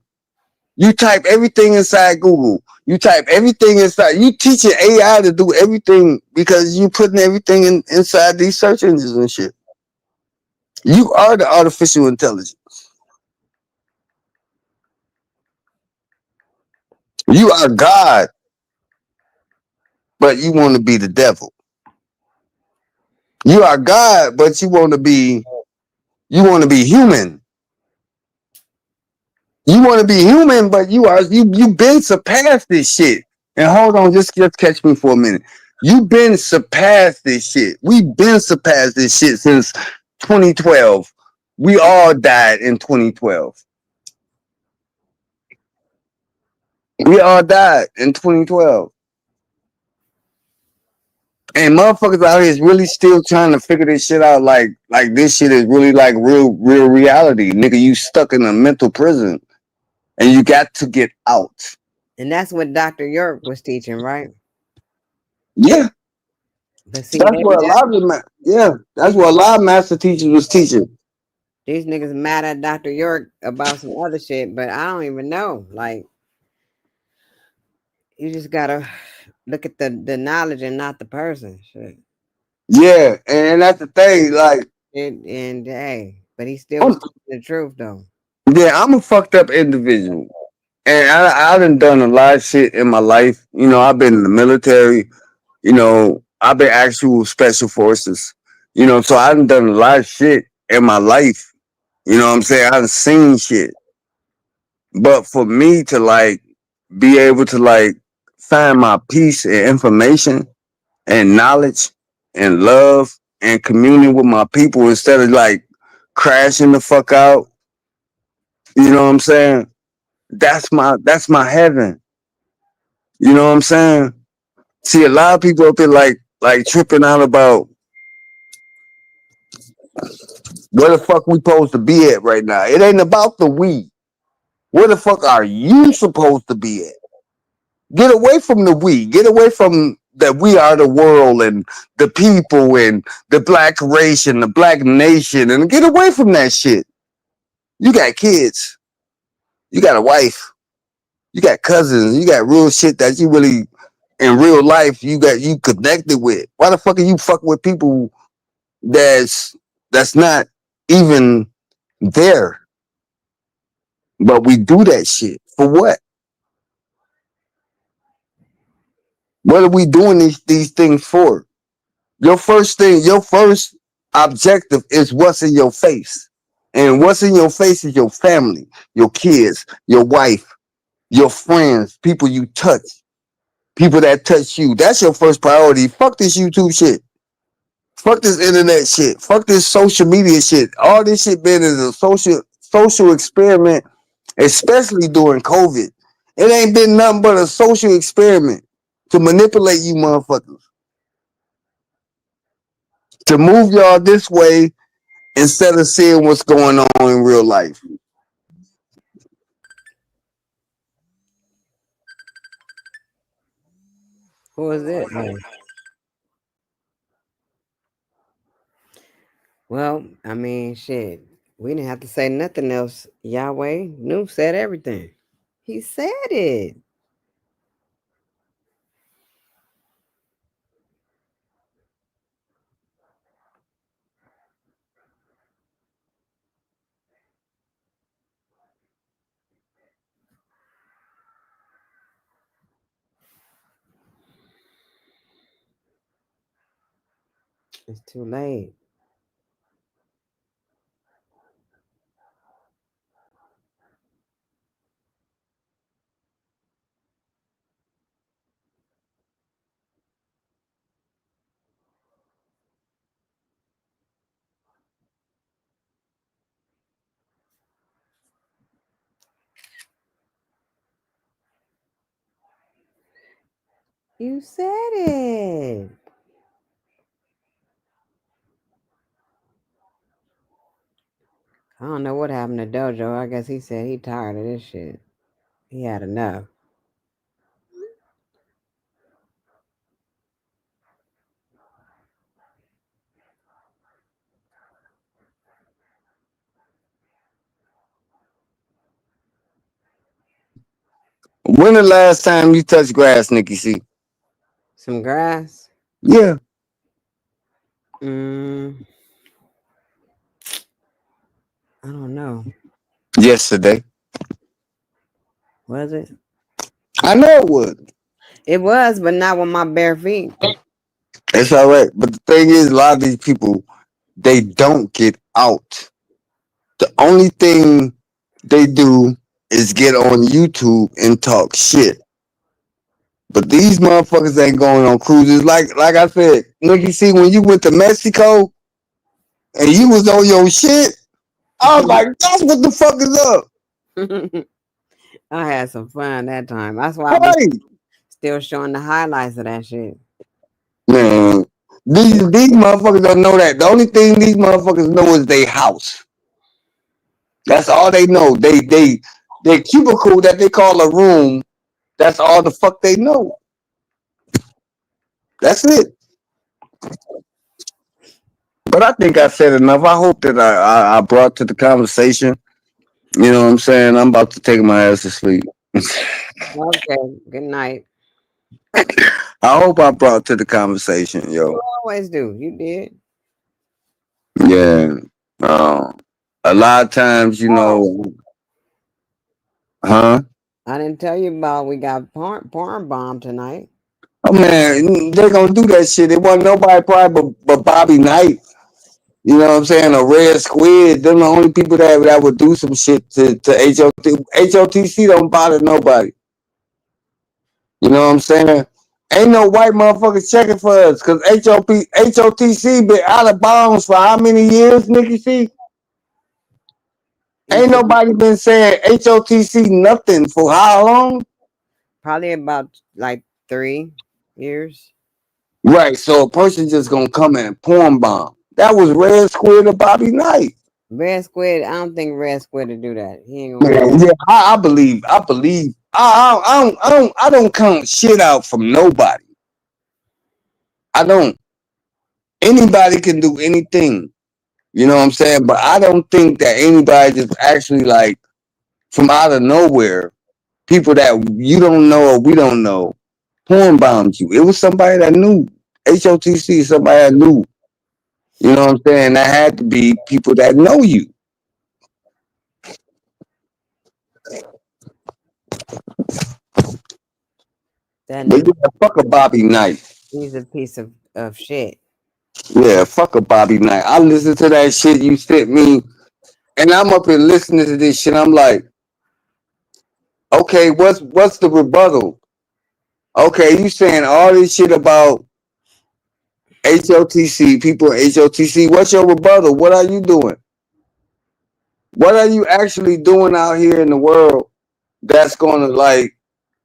H: You type everything inside Google. You type everything inside. You teaching AI to do everything because you putting everything inside these search engines and shit. You are the artificial intelligence. You are God, but you want to be the devil. You are God, but you want to be human. You want to be human, but you've been surpassed this shit. And hold on, just catch me for a minute. You've been surpassed this shit. We've been surpassed this shit since 2012. We all died in 2012. We all died in 2012. And motherfuckers out here is really still trying to figure this shit out. Like this shit is really like real reality. Nigga, you stuck in a mental prison and you got to get out.
D: And that's what Dr. York was teaching, right?
H: Yeah.
D: But see,
H: That's
D: they
H: what a
D: mad.
H: lot of them, yeah, that's what a lot of master teachers was teaching.
D: These niggas mad at Dr. York about some other shit, but I don't even know. Like, you just gotta look at the knowledge and not the person. Shit.
H: Yeah, and that's the thing. Like,
D: And hey, but he still was
H: I'm,
D: teaching the truth though.
H: yeah, I'm a fucked up individual, and I done a lot of shit in my life. You know, I've been in the military. You know, I've been actual special forces. You know, so I done a lot of shit in my life. You know what I'm saying? I've seen shit, but for me to like be able to like find my peace and information and knowledge and love and communion with my people instead of like crashing the fuck out. You know what I'm saying? That's my heaven. You know what I'm saying? See, a lot of people up here like tripping out about where the fuck we supposed to be at right now. It ain't about the we. Where the fuck are you supposed to be at? Get away from the we. Get away from that we are the world and the people and the black race and the black nation and get away from that shit. You got kids. You got a wife. You got cousins. You got real shit that you really in real life you connected with. Why the fuck are you fucking with people that's not even there? But we do that shit for what? What are we doing these things for? Your first objective is what's in your face. And what's in your face is your family, your kids, your wife, your friends, people you touch, people that touch you. That's your first priority. Fuck this YouTube shit. Fuck this internet shit. Fuck this social media shit. All this shit been is a social experiment, especially during COVID. It ain't been nothing but a social experiment to manipulate you motherfuckers. To move y'all this way instead of seeing what's going on in real life.
D: Who is it? Oh. Well, I mean, shit. We didn't have to say nothing else. Yahweh knew said everything. He said it. It's too late. You said it. I don't know what happened to Dojo. I guess he said he tired of this shit. He had enough.
H: When the last time you touched grass, Nikki C?
D: Some grass?
H: Yeah,
D: Mm, I don't know.
H: yesterday.
D: Was it?
H: I know it would.
D: It was, but not with my bare feet.
H: It's all right. But the thing is, a lot of these people, they don't get out. The only thing they do is get on YouTube and talk shit. But these motherfuckers ain't going on cruises. Like I said, Nikki C, when you went to Mexico and you was on your shit, I was like, that's what the fuck is up.
D: I had some fun that time. That's why I be
H: Right.
D: still showing the highlights of that shit.
H: Man, these motherfuckers don't know that. The only thing these motherfuckers know is they house. That's all they know. They cubicle that they call a room. That's all the fuck they know. That's it. But I think I said enough. I hope that I brought to the conversation. You know what I'm saying? I'm about to take my ass to sleep.
D: Okay, good night.
H: I hope I brought to the conversation, yo.
D: You always do. You did.
H: Yeah. Um, a lot of times,
D: Oh,
H: huh?
D: I didn't tell you about we got porn bomb tonight.
H: Oh man, they're gonna do that shit. It wasn't nobody probably but Bobby Knight. You know what I'm saying? A Red Squid. Them the only people that would do some shit to HOT. HOTC don't bother nobody. You know what I'm saying? Ain't no white motherfuckers checking for us because HOTC been out of bounds for how many years, Nikki C?
D: You
H: Ain't
D: said
H: nobody been saying HOTC nothing for how long?
D: probably about like 3 years.
H: Right, so a person just gonna come and porn bomb. That was Red Squid or Bobby Knight.
D: Red Squid, I don't think Red Squid to do that. He ain't gonna do
H: Man, yeah, I believe. I don't count shit out from nobody. I don't. Anybody can do anything. You know what I'm saying? But I don't think that anybody just actually like from out of nowhere, people that you don't know or we don't know, porn bombed you. It was somebody that knew. HOTC, somebody that knew. You know what I'm saying? That had to be people that know you.
D: that
H: But
D: nigga.
H: yeah, fuck a Bobby Knight.
D: He's a piece of shit.
H: Yeah, fuck a Bobby Knight. I listened to that shit you sent me, and I'm up here listening to this shit. I'm like, okay, what's the rebuttal? Okay, you saying all this shit about HOTC, people at HOTC. What's your rebuttal? What are you doing? What are you actually doing out here in the world that's gonna like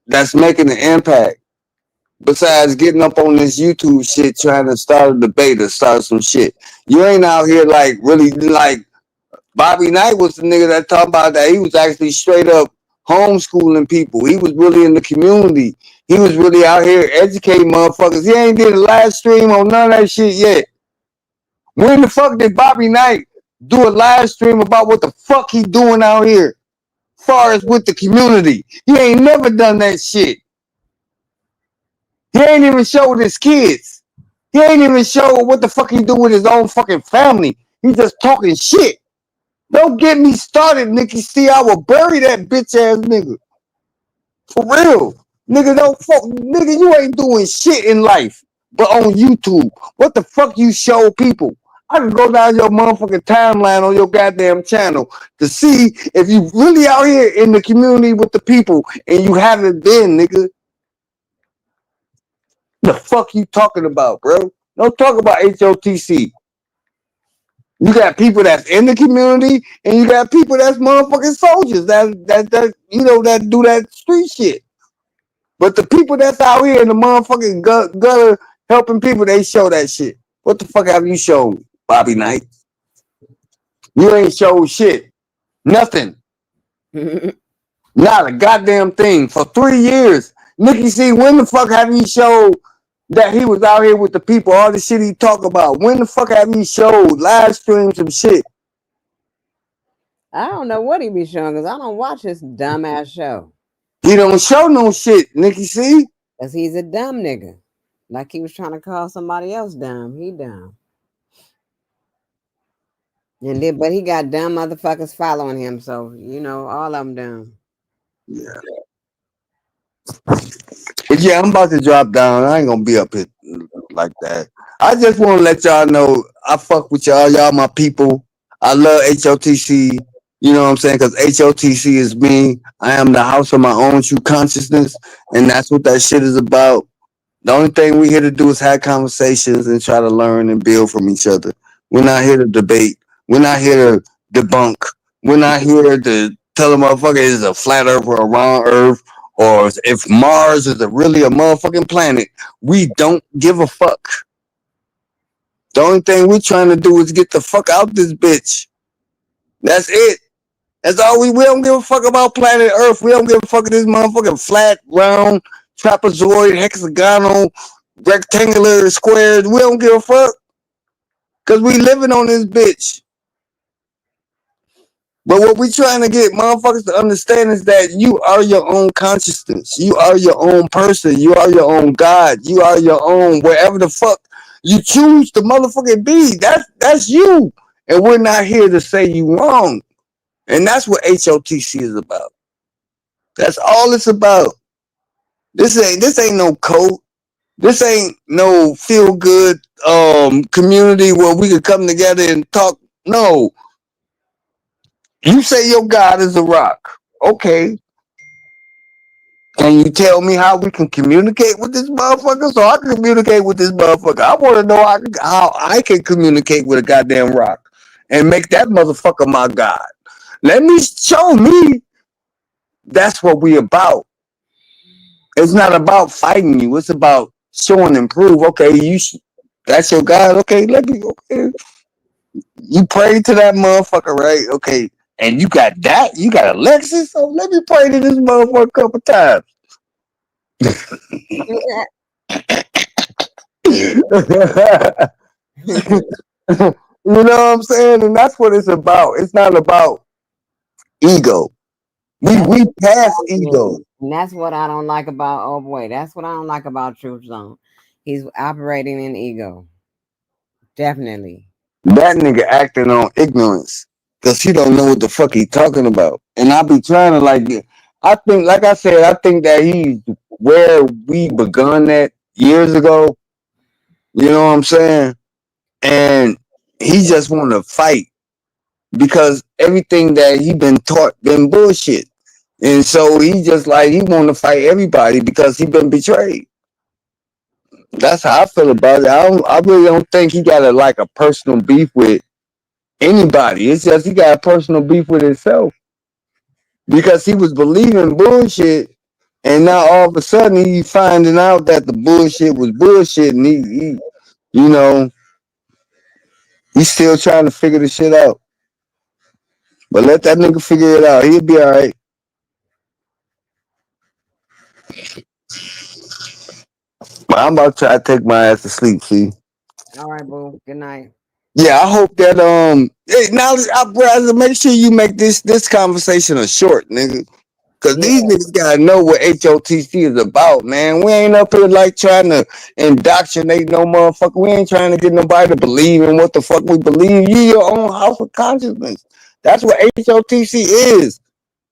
H: that's making an impact? Besides getting up on this YouTube shit trying to start a debate or start some shit. You ain't out here like really like Bobby Knight was the nigga that talked about that he was actually straight up homeschooling people. He was really in the community. He was really out here educating motherfuckers. He ain't did a live stream on none of that shit yet. When the fuck did Bobby Knight do a live stream about what the fuck he doing out here? Far as with the community. He ain't never done that shit. He ain't even showed his kids. He ain't even showed what the fuck he do with his own fucking family. He just talking shit. Don't get me started, Nikki C. I will bury that bitch ass nigga. For real. Nigga, don't fuck. Nigga, you ain't doing shit in life. but on YouTube. What the fuck you show people? I can go down your motherfucking timeline on your goddamn channel to see if you really out here in the community with the people and you haven't been, nigga. The fuck you talking about, bro? Don't talk about H.O.T.C. You got people that's in the community and you got people that's motherfucking soldiers that you know that do that street shit. But the people that's out here in the motherfucking gutter helping people, they show that shit. What the fuck have you shown, Bobby Knight? You ain't showed shit. Nothing. Not a goddamn thing. For 3 years. Nikki C, when the fuck have you showed that he was out here with the people, all the shit he talk about? When the fuck have you showed live stream some shit?
D: I don't know what he be showing because I don't watch his dumbass show.
H: He don't show no shit, Nikki C.
D: Because he's a dumb nigga. Like he was trying to call somebody else dumb. He dumb. And then, but he got dumb motherfuckers following him. So, you know, all of them dumb.
H: Yeah. But yeah, I'm about to drop down. I ain't gonna be up here like that. I just want to let y'all know I fuck with y'all. Y'all my people. I love H.O.T.C. You know what I'm saying? Because H.O.T.C. is me. I am the house of my own true consciousness. And that's what that shit is about. The only thing we here to do is have conversations and try to learn and build from each other. We're not here to debate. We're not here to debunk. We're not here to tell a motherfucker it's a flat earth or a round earth or if Mars is really a motherfucking planet. We don't give a fuck. The only thing we're trying to do is get the fuck out this bitch. That's it. That's all we don't give a fuck about planet Earth. We don't give a fuck if this motherfucking flat, round, trapezoid, hexagonal, rectangular, squares. We don't give a fuck. Cause we living on this bitch. But what we trying to get motherfuckers to understand is that you are your own consciousness. You are your own person. You are your own God. You are your own wherever the fuck you choose to motherfucking be. That's you. And we're not here to say you wrong. And that's what H.O.T.C. is about. That's all it's about. This ain't no cult. This ain't no feel good community where we could come together and talk. No. You say your God is a rock. Okay. Can you tell me how we can communicate with this motherfucker so I can communicate with this motherfucker? I want to know how I can communicate with a goddamn rock and make that motherfucker my God. Let me show me. That's what we about. It's not about fighting you. It's about showing and prove. Okay, that's your God. Okay, okay. You pray to that motherfucker, right? Okay, and you got that. You got a Lexus. So let me pray to this motherfucker a couple times. You know what I'm saying? And that's what it's about. It's not about ego. We pass ego.
D: And that's what I don't like about Oh Boy. That's what I don't like about Truth Zone. He's operating in ego. Definitely.
H: That nigga acting on ignorance because he don't know what the fuck he talking about. And I be trying to I think, like I said, I think that he's where we begun that years ago. You know what I'm saying? And he just want to fight because everything that he been taught been bullshit. And so he just he want to fight everybody because he been betrayed. That's how I feel about it. I really don't think he got a personal beef with anybody. It's just he got a personal beef with himself because he was believing bullshit, and now all of a sudden he's finding out that the bullshit was bullshit, and he you know, he's still trying to figure the shit out. But let that nigga figure it out. He'll be all right. But I'm about to try to take my ass to sleep. See.
D: All right, boo. Good night.
H: Yeah, I hope that hey, now Uprising, make sure you make this conversation a short, nigga. Cause these niggas gotta know what H.O.T.C. is about, man. We ain't up here trying to indoctrinate no motherfucker. We ain't trying to get nobody to believe in what the fuck we believe. You your own house of consciousness. That's what H.O.T.C. is.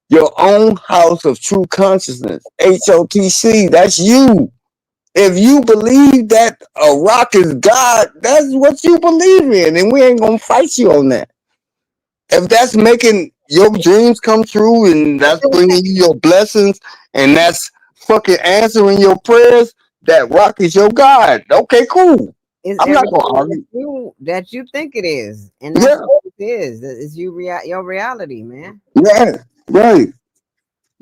H: Your own house of true consciousness. H.O.T.C. That's you. If you believe that a rock is God, that's what you believe in, and we ain't gonna fight you on that. If that's making your dreams come true, and that's bringing you your blessings, and that's fucking answering your prayers, that rock is your God. Okay, cool.
D: It's
H: I'm not gonna
D: everything
H: argue.
D: that you think it is, and that's
H: Yeah,
D: what it is. It's your reality, man.
H: yeah, right.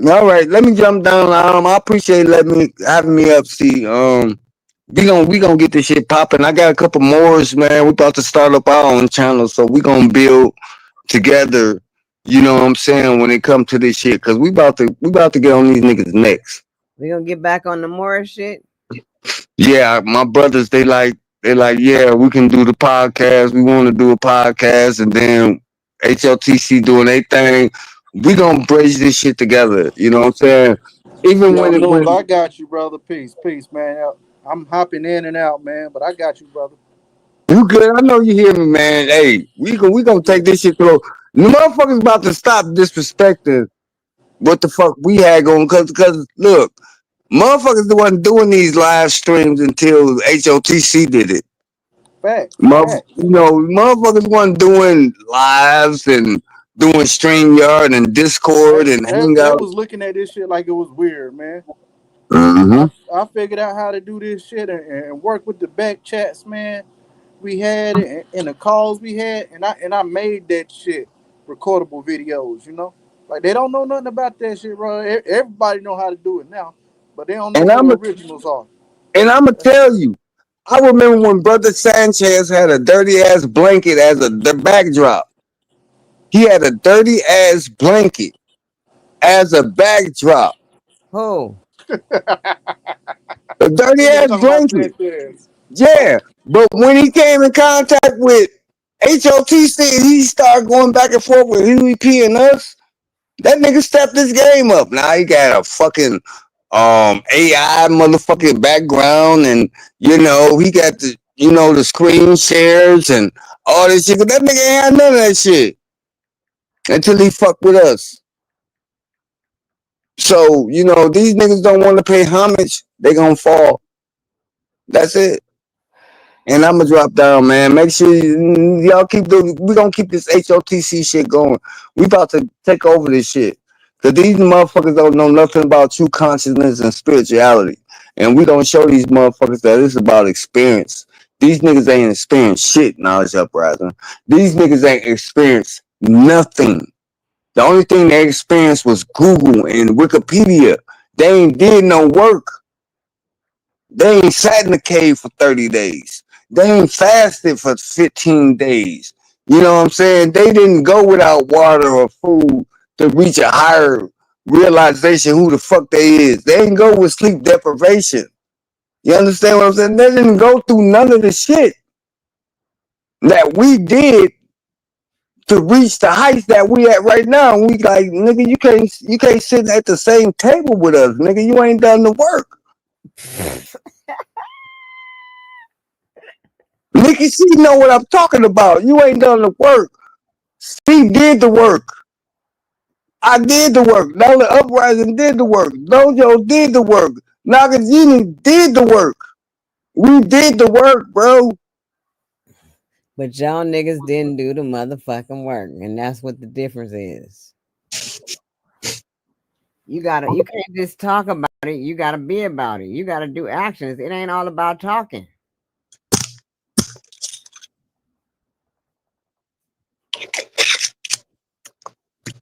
H: All right, let me jump down. I appreciate letting me having me up. See, we gonna get this shit popping. I got a couple more, man. We about to start up our own channel, so we gonna build together. You know what I'm saying when it comes to this shit, cause we about to get on these niggas necks.
D: We're gonna get back on the Morris shit.
H: Yeah, my brothers, they like, yeah, we can do the podcast. We want to do a podcast, and then H.O.T.C doing their thing. We gonna bridge this shit together. You know what I'm saying? Even
B: Yo,
H: when it
B: Noodle, I
H: when
B: got you, brother. Peace, peace, man. I'm hopping in and out, man, but I got you, brother.
H: you good, I know you hear me, man. Hey, we gonna
B: Yeah,
H: take this shit through. The motherfuckers about to stop disrespecting what the fuck we had going, cause look, motherfuckers wasn't doing these live streams until H.O.T.C did it.
B: facts, facts.
H: Motherfuckers wasn't doing lives and doing StreamYard and Discord and
B: They
H: Hangout.
B: was looking at this shit like it was weird, man.
H: Mm-hmm.
B: I figured out how to do this shit and work with the back chats, man. We had it and the calls we had, and I made that shit recordable videos. Like they don't know nothing about that shit, bro. Everybody know how to do it now, but they don't know
H: And
B: who
H: I'm
B: the
H: a,
B: originals are.
H: and I'm gonna tell you, I remember when Brother Sanchez had a dirty ass blanket as the backdrop. He had a dirty ass blanket as a backdrop.
D: Who?
H: A dirty
B: Nigga
H: ass
B: talking about
H: blanket.
B: Sanchez.
H: Yeah. But when he came in contact with H.O.T.C, he started going back and forth with Huey P and us. That nigga stepped his game up. Now he got a fucking AI motherfucking background, and he got the screen shares and all this shit. But that nigga ain't had none of that shit until he fucked with us. So, these niggas don't want to pay homage, they gonna fall. That's it. And I'm gonna drop down, man. Make sure y'all we gonna keep this H.O.T.C shit going. We about to take over this shit. Cause these motherfuckers don't know nothing about true consciousness and spirituality. And we gonna show these motherfuckers that it's about experience. These niggas ain't experienced shit, Knowledge Uprising. These niggas ain't experienced nothing. The only thing they experienced was Google and Wikipedia. They ain't did no work. They ain't sat in the cave for 30 days. They ain't fasted for 15 days. You know what I'm saying? They didn't go without water or food to reach a higher realization who the fuck they is. They didn't go with sleep deprivation. You understand what I'm saying? They didn't go through none of the shit that we did to reach the heights that we at right now. We like, nigga, you can't sit at the same table with us, nigga. You ain't done the work. Nikki C know what I'm talking about. You ain't done the work. He did the work. I did the work. Nolan Uprising did the work. Dojo did the work. Nagajini did the work. We did the work, bro.
D: But y'all niggas didn't do the motherfucking work, and that's what the difference is. You can't just talk about it. You gotta be about it. You gotta do actions. It ain't all about talking.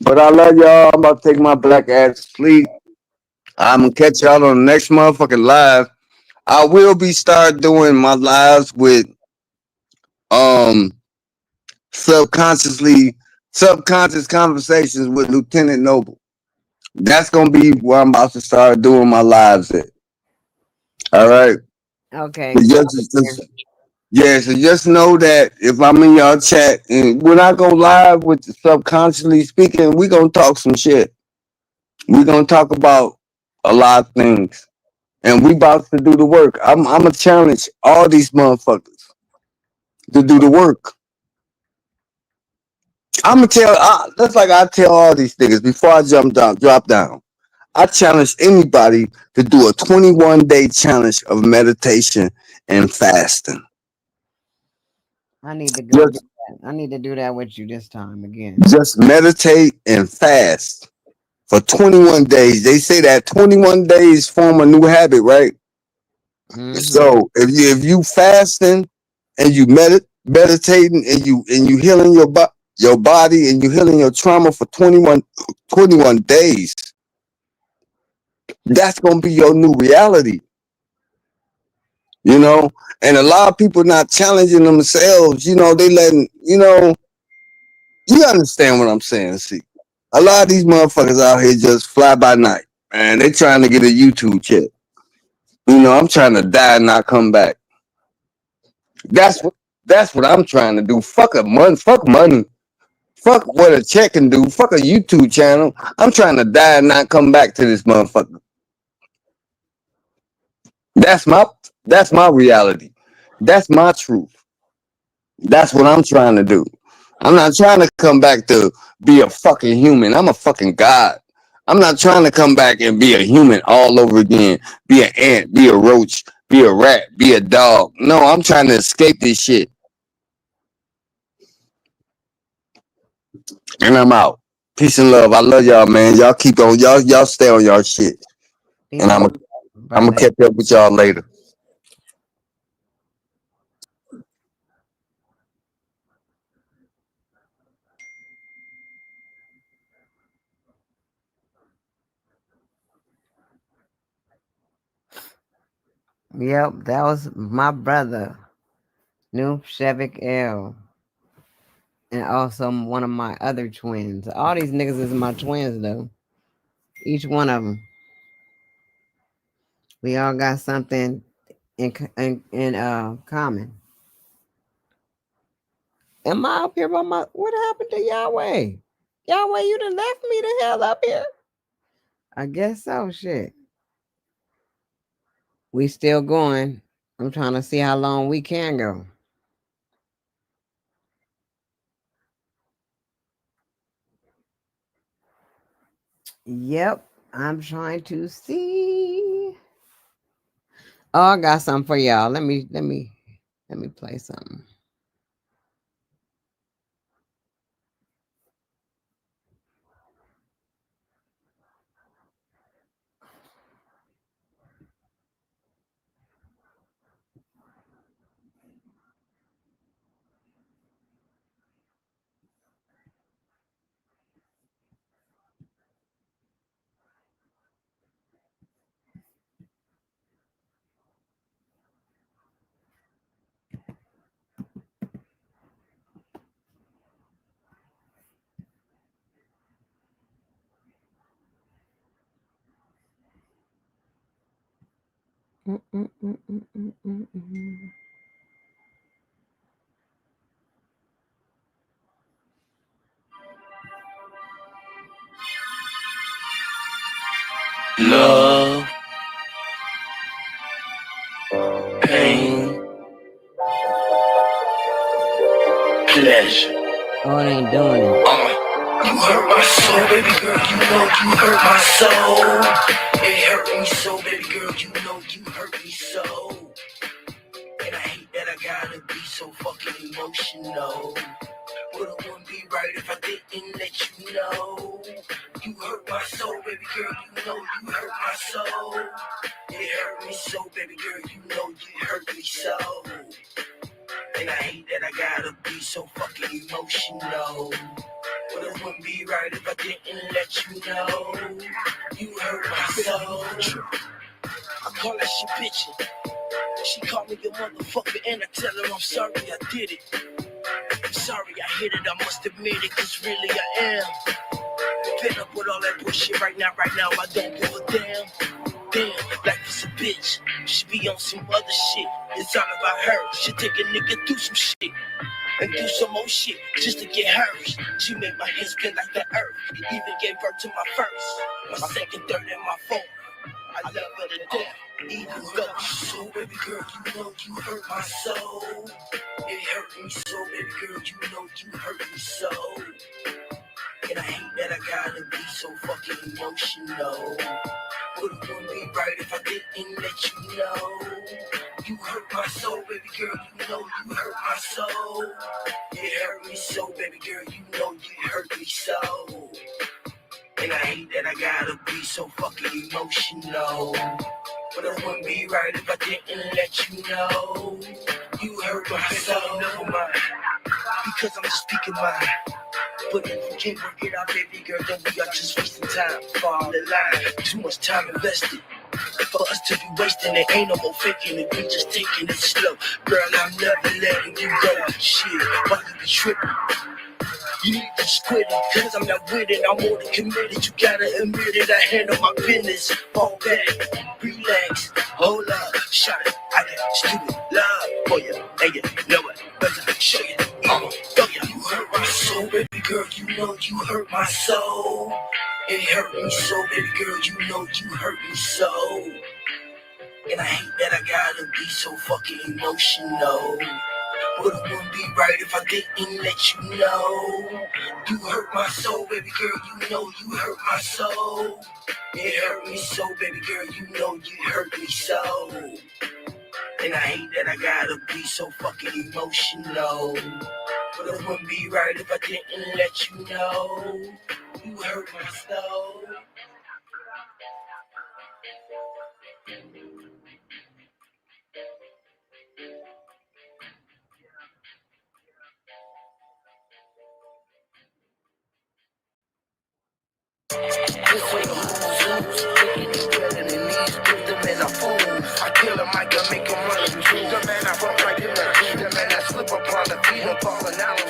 H: But I love y'all. I'm about to take my black ass to sleep. I'm gonna catch y'all on the next motherfucking live. I will be start doing my lives with um subconsciously subconscious conversations with Lieutenant Noble. That's gonna be where I'm about to start doing my lives at. All right.
D: Okay, so
H: So just know that if I'm in y'all chat and when I go live with the subconsciously speaking, we gonna talk some shit. We gonna talk about a lot of things. And we about to do the work. I'm gonna challenge all these motherfuckers to do the work. I'm gonna tell that's like I tell all these niggas before I drop down. I challenge anybody to do a 21-day challenge of meditation and fasting.
D: I need to go do
H: Just,
D: that. I need to do that with you this time again.
H: just meditate and fast for 21 days. They say that 21 days form a new habit, right?
D: Mm-hmm.
H: So if you fasting and you meditating and you healing your body and you healing your trauma for 21 days, that's gonna be your new reality. You know, and a lot of people not challenging themselves. You know, they letting you understand what I'm saying. See, a lot of these motherfuckers out here just fly by night, man. They trying to get a YouTube check. You know, I'm trying to die and not come back. That's what that's what I'm trying to do. Fuck a month. Fuck money. Fuck what a check can do. Fuck a YouTube channel. I'm trying to die and not come back to this motherfucker. That's my that's my reality. That's my truth. That's what I'm trying to do. I'm not trying to come back to be a fucking human. I'm a fucking god. I'm not trying to come back and be a human all over again. Be an ant, be a roach, be a rat, be a dog. No, I'm trying to escape this shit. And I'm out. Peace and love. I love y'all, man. Y'all keep on y'all stay on y'all shit. And
D: Peace
H: I'm
D: and
H: gonna
D: love,
H: I'm gonna
D: brother.
H: catch up with y'all later.
D: Yep, that was my brother, New Shevik L. And also one of my other twins. All these niggas is my twins though. Each one of them. We all got something in common. Am I up here by my? What happened to Yahweh? Yahweh, you done left me the hell up here. I guess so. Shit, we still going. I'm trying to see how long we can go. Yep, I'm trying to see. Oh, I got something for y'all. Let me play something. Mm.
I: Love, pain, pleasure.
D: Oh, it ain't doing it.
I: You hurt my soul, baby girl, you know you hurt my soul. It hurt me so, baby girl, you know you hurt me so. And I hate that I gotta be so fucking emotional. But it wouldn't be right if I didn't let you know. You hurt my soul, baby girl, you know you hurt my soul. It hurt me so, baby girl, you know you hurt me so. And I hate that I gotta be so fucking emotional. But it wouldn't be right if I didn't let you know. You hurt my soul. I call that shit bitchin'. She called me a motherfucker and I tell her I'm sorry I did it. I'm sorry I hit it, I must admit it, cause really I am. Fed up with all that bullshit right now, I don't give a damn. Damn, life is a bitch. She be on some other shit. It's all about her. She take a nigga through some shit and do some more shit just to get hers. She made my head spin like the earth. Even gave birth to my first, my second, third, and my fourth. I love her to death, even though. So baby girl, you know you hurt my soul. It hurt me so, baby girl, you know you hurt me so. And I hate that I gotta be so fucking emotional. But it wouldn't be right if I didn't let you know. You hurt my soul, baby girl, you know you hurt my soul. It hurt me so, baby girl, you know you hurt me so. And I hate that I gotta be so fucking emotional. But it wouldn't be right if I didn't let you know. You hurt my soul, never mind. Because I'm just speaking mine. But if you can't work it out, baby girl, then we are just wasting time. Fall the line, too much time invested for us to be wasting it. Ain't no more faking it, we just taking it slow. Girl, I'm never letting you go. Shit, why you be tripping? You need to just quit it, cause I'm not with it. I'm more than committed, you gotta admit it. I handle my business, fall back, relax, hold up, shut it. I got stupid love for you, and you know it, but I show you, throw you. You hurt my soul, baby girl, you know you hurt my soul. It hurt me so, baby girl, you know you hurt me so. And I hate that I gotta be so fucking emotional. But it wouldn't be right if I didn't let you know. You hurt my soul, baby girl, you know you hurt my soul. It hurt me so, baby girl, you know you hurt me so. And I hate that I gotta be so fucking emotional. But it wouldn't be right if I didn't let you know. You hurt my soul. This way the moves, thinking it's better than these. Give the man a fool. I kill him, I can make him run. The man I run right in the man I slip upon the feet and falling out.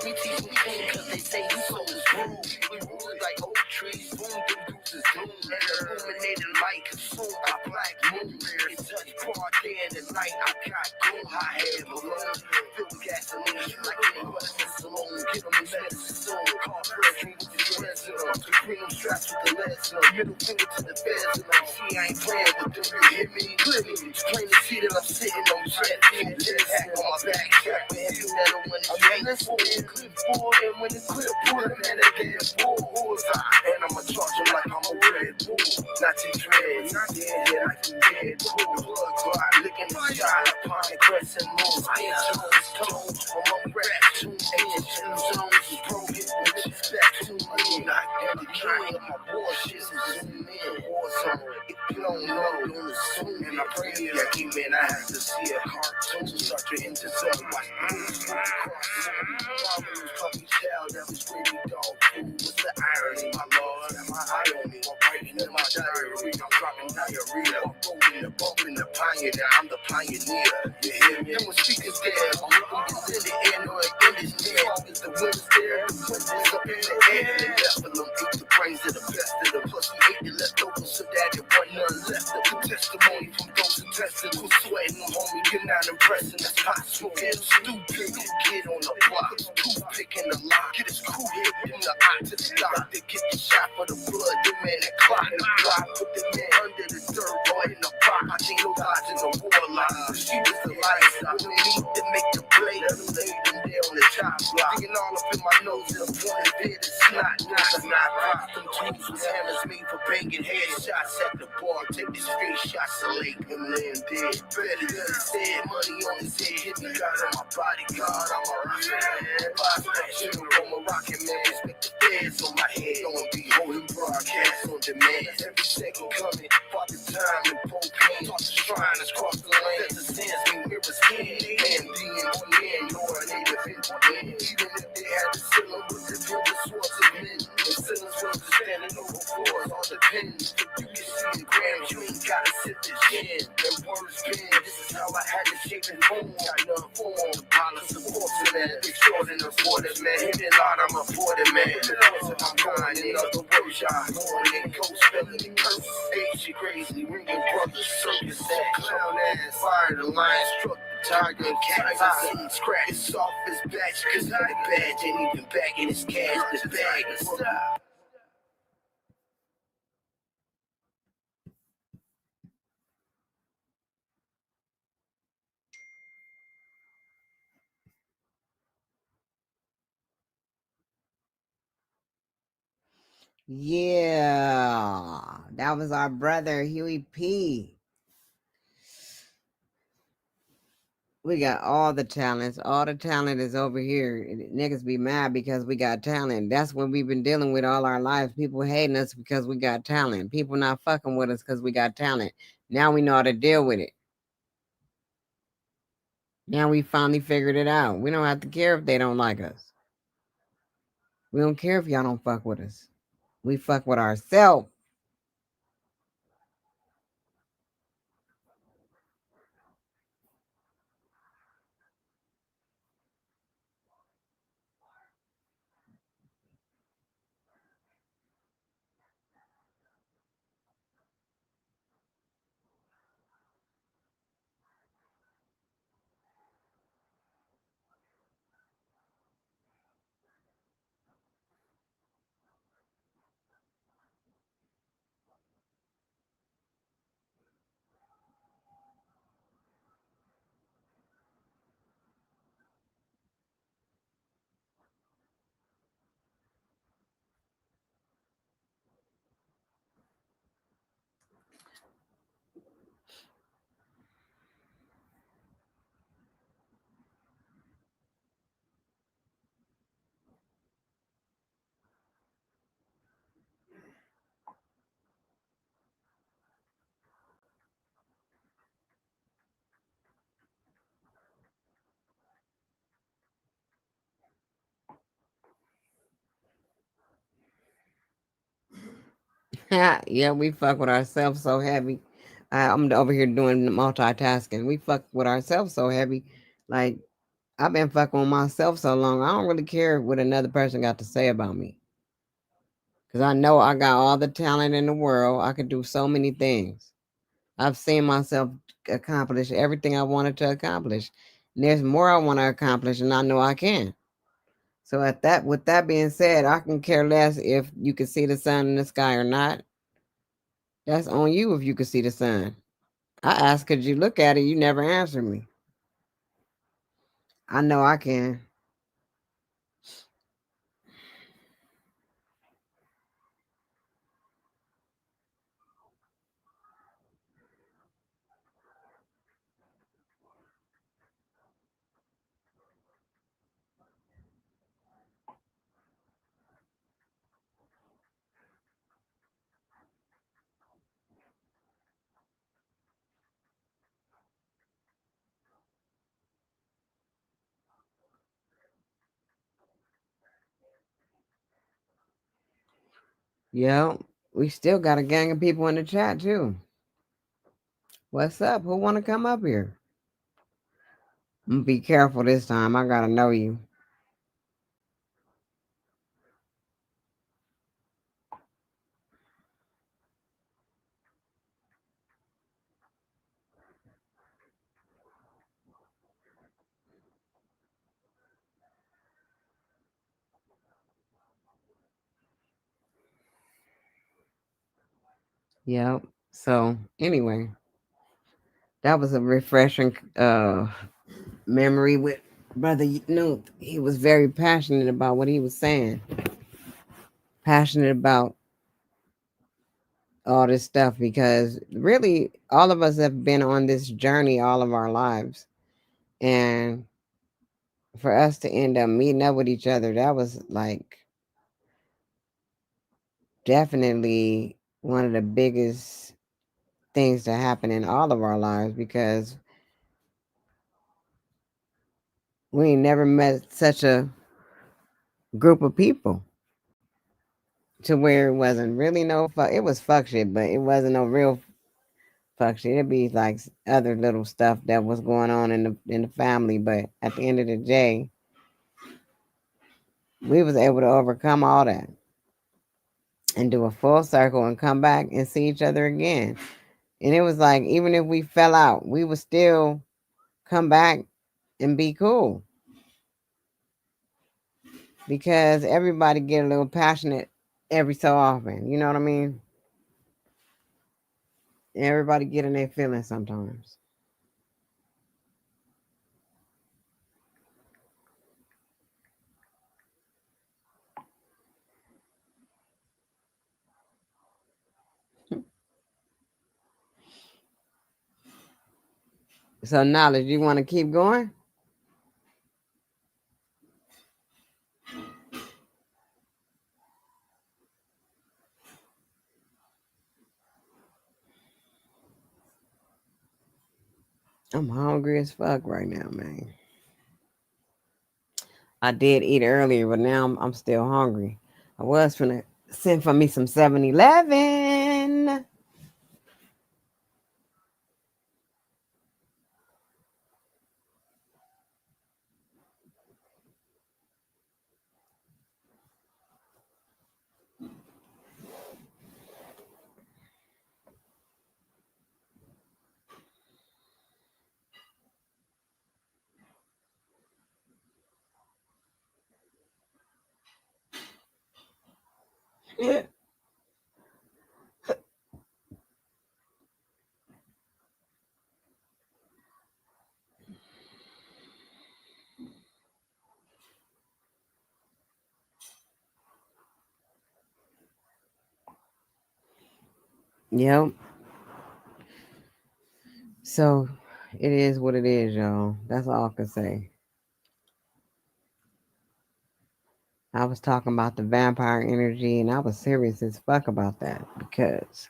I: We teach me things cause they say you so rude. We rule it like oak trees, boom, them dudes is doom. And illuminated light consumed by black moon. It touch broad day and the night. I got goon, high head balloon. Fill with gasoline, like any Western saloon. Give them his medicine soon. Call pressure with the dreads in them. Supreme straps with the legs in them. Middle finger to the feds in them. See, I ain't playing with them. You hear me? Clearly, it's plain to see that I'm sitting on jet. Jet hack on my back. Track with heavy metal when it's listening. Clip full, and when it's clip full, the man that damn bull. Bullseye. And I'ma charge him like I'm a Red Bull. Not too dreads. Not dead, yeah, like you dead. Bull. Blood clot. Licking the sky. Upon the crescent moon. I ain't Jones tones. I'm on rap. Tune age. Zones is broken. With respect to me. Not and the king of my bullshit. Zoom in. War zone. If you don't know, don't assume. And I pray that he man, I have to see a cartoon. Start to into some like moves. Problems, puppy child, that was really dog food. What's the irony, my lord? Am I irony? I'm writing in my diary. I'm dropping diarrhea. I'm rolling the bump in the pioneer. I'm the pioneer. You hear me? And when speakers there, I'm looking in the air, no, in his neck. Is the wind's there? The wind is up in the air. They left of them, ate the brains of the best of them. Plus, we ate the leftovers so that it wasn't none left of the testimony from those who tested. Who's sweating them, homie? You're not impressing. That's possible. Get stupid. Kid on the block. Toothpick in the lock. Get his crew hit in the eye to the doctor. Get the shot for the blood. The man that clock in the block. Put the man under the dirt or in the box. I ain't no dodging the war line. She was the lifestyle. No need to make the play. Let them lay them there on the top block. Digging all up in my nose and I'm pointing dead. It's not rock. Them tools was hammers made for banging headshots at the bar. Take the straight shots to lake him laying dead. Better than said, money on his head. Hit me God on my bodyguard. I'm a rocket man. Five-step general, I'm a rocket man. Expect the feds on my head. Don't be holding broadcast on demand. Every second coming, father time and propane. Talk to shrines across the land. That's the sands, me mirrors skin. And being on the end, you're a native in the end. Even if they had to seal them with the pure swords of men. And sinners was standing over floors on the pins. You can see the grams, you ain't gotta sit this shit. And words been, this is how I had to shape and form. Got none form, the pilot supports it, man. It's short and afforded, man. Hit it hard, I'm afforded, man. I'm going, in other words, y'all. Going in, ghost, spelling and curse. Age shit crazy, ringing brothers, circus, that clown ass. Fire the lion, struck the tiger and cat. Sitting scratch, it's off his badge, cause the badge ain't even back in his cash. The bag is stop.
D: Yeah, that was our brother Huey P. We got all the talents. All the talent is over here. Niggas be mad because we got talent. That's what we've been dealing with all our lives. People hating us because we got talent. People not fucking with us because we got talent. Now we know how to deal with it. Now we finally figured it out. We don't have to care if they don't like us. We don't care if y'all don't fuck with us. We fuck with ourselves. Yeah, we fuck with ourselves so heavy. I'm over here doing multitasking. We fuck with ourselves so heavy. Like, I've been fucking with myself so long, I don't really care what another person got to say about me. Because I know I got all the talent in the world. I could do so many things. I've seen myself accomplish everything I wanted to accomplish. And there's more I want to accomplish, and I know I can. So with that being said, I can care less if you can see the sun in the sky or not. That's on you if you can see the sun. I asked, could you look at it? You never answered me. I know I can. Yeah, we still got a gang of people in the chat too. What's up? Who want to come up here? Be careful this time. I gotta know you. Yep. So anyway, that was a refreshing memory with Brother Nuth. He was very passionate about what he was saying. Passionate about all this stuff because really all of us have been on this journey all of our lives. And for us to end up meeting up with each other, that was like definitely one of the biggest things to happen in all of our lives because we ain't never met such a group of people to where it wasn't really no fuck. It was fuck shit, but it wasn't no real fuck shit. It'd be like other little stuff that was going on in the family, but at the end of the day, we was able to overcome all that and do a full circle and come back and see each other again. And it was like even if we fell out, we would still come back and be cool because everybody get a little passionate every so often. You know what I mean? Everybody get in their feelings sometimes. So, knowledge, you want to keep going? I'm hungry as fuck right now, man. I did eat earlier, but now I'm still hungry. I was finna send for me some 7-Eleven. Yep. So it is what it is, y'all. That's all I can say. I was talking about the vampire energy, and I was serious as fuck about that because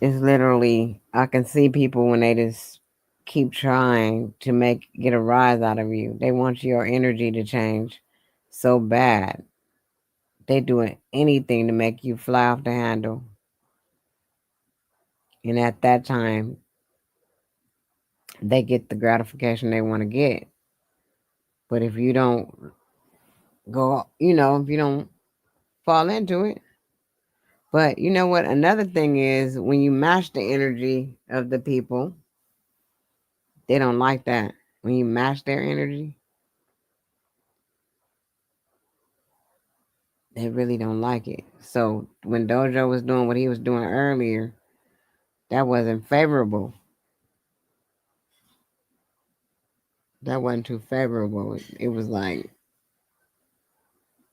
D: it's literally, I can see people when they just keep trying to get a rise out of you. They want your energy to change so bad. They doing anything to make you fly off the handle. And at that time, they get the gratification they want to get. But if you don't go, if you don't fall into it. But you know what? Another thing is when you match the energy of the people, they don't like that. When you match their energy, they really don't like it. So when Dojo was doing what he was doing earlier, that wasn't favorable. That wasn't too favorable. It was like,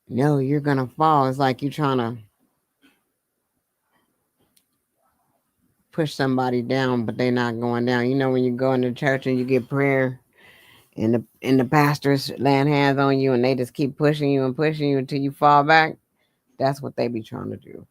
D: no, you're gonna fall. It's like you're trying to push somebody down, but they're not going down. You know, when you go into church and you get prayer, and the pastors laying hands on you, and they just keep pushing you and pushing you until you fall back. That's what they be trying to do.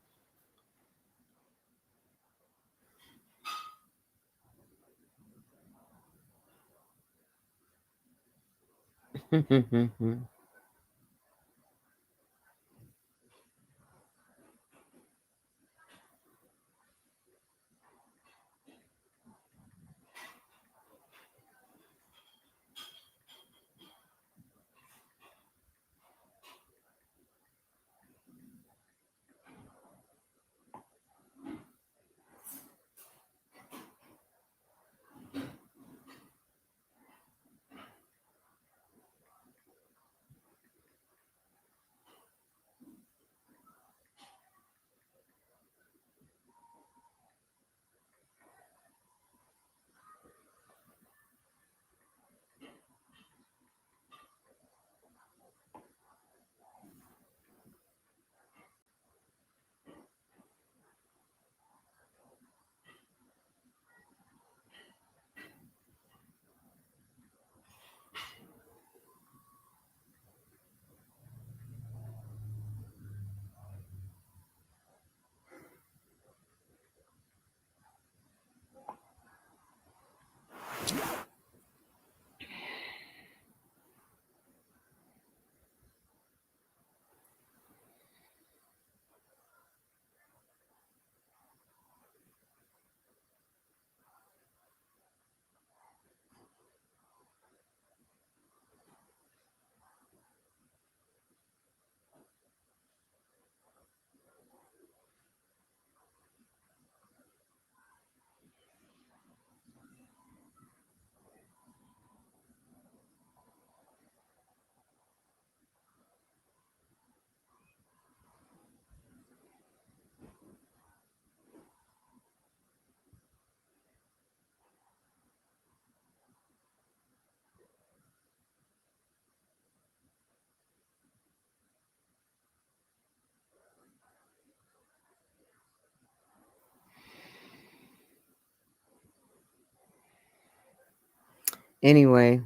D: Anyway,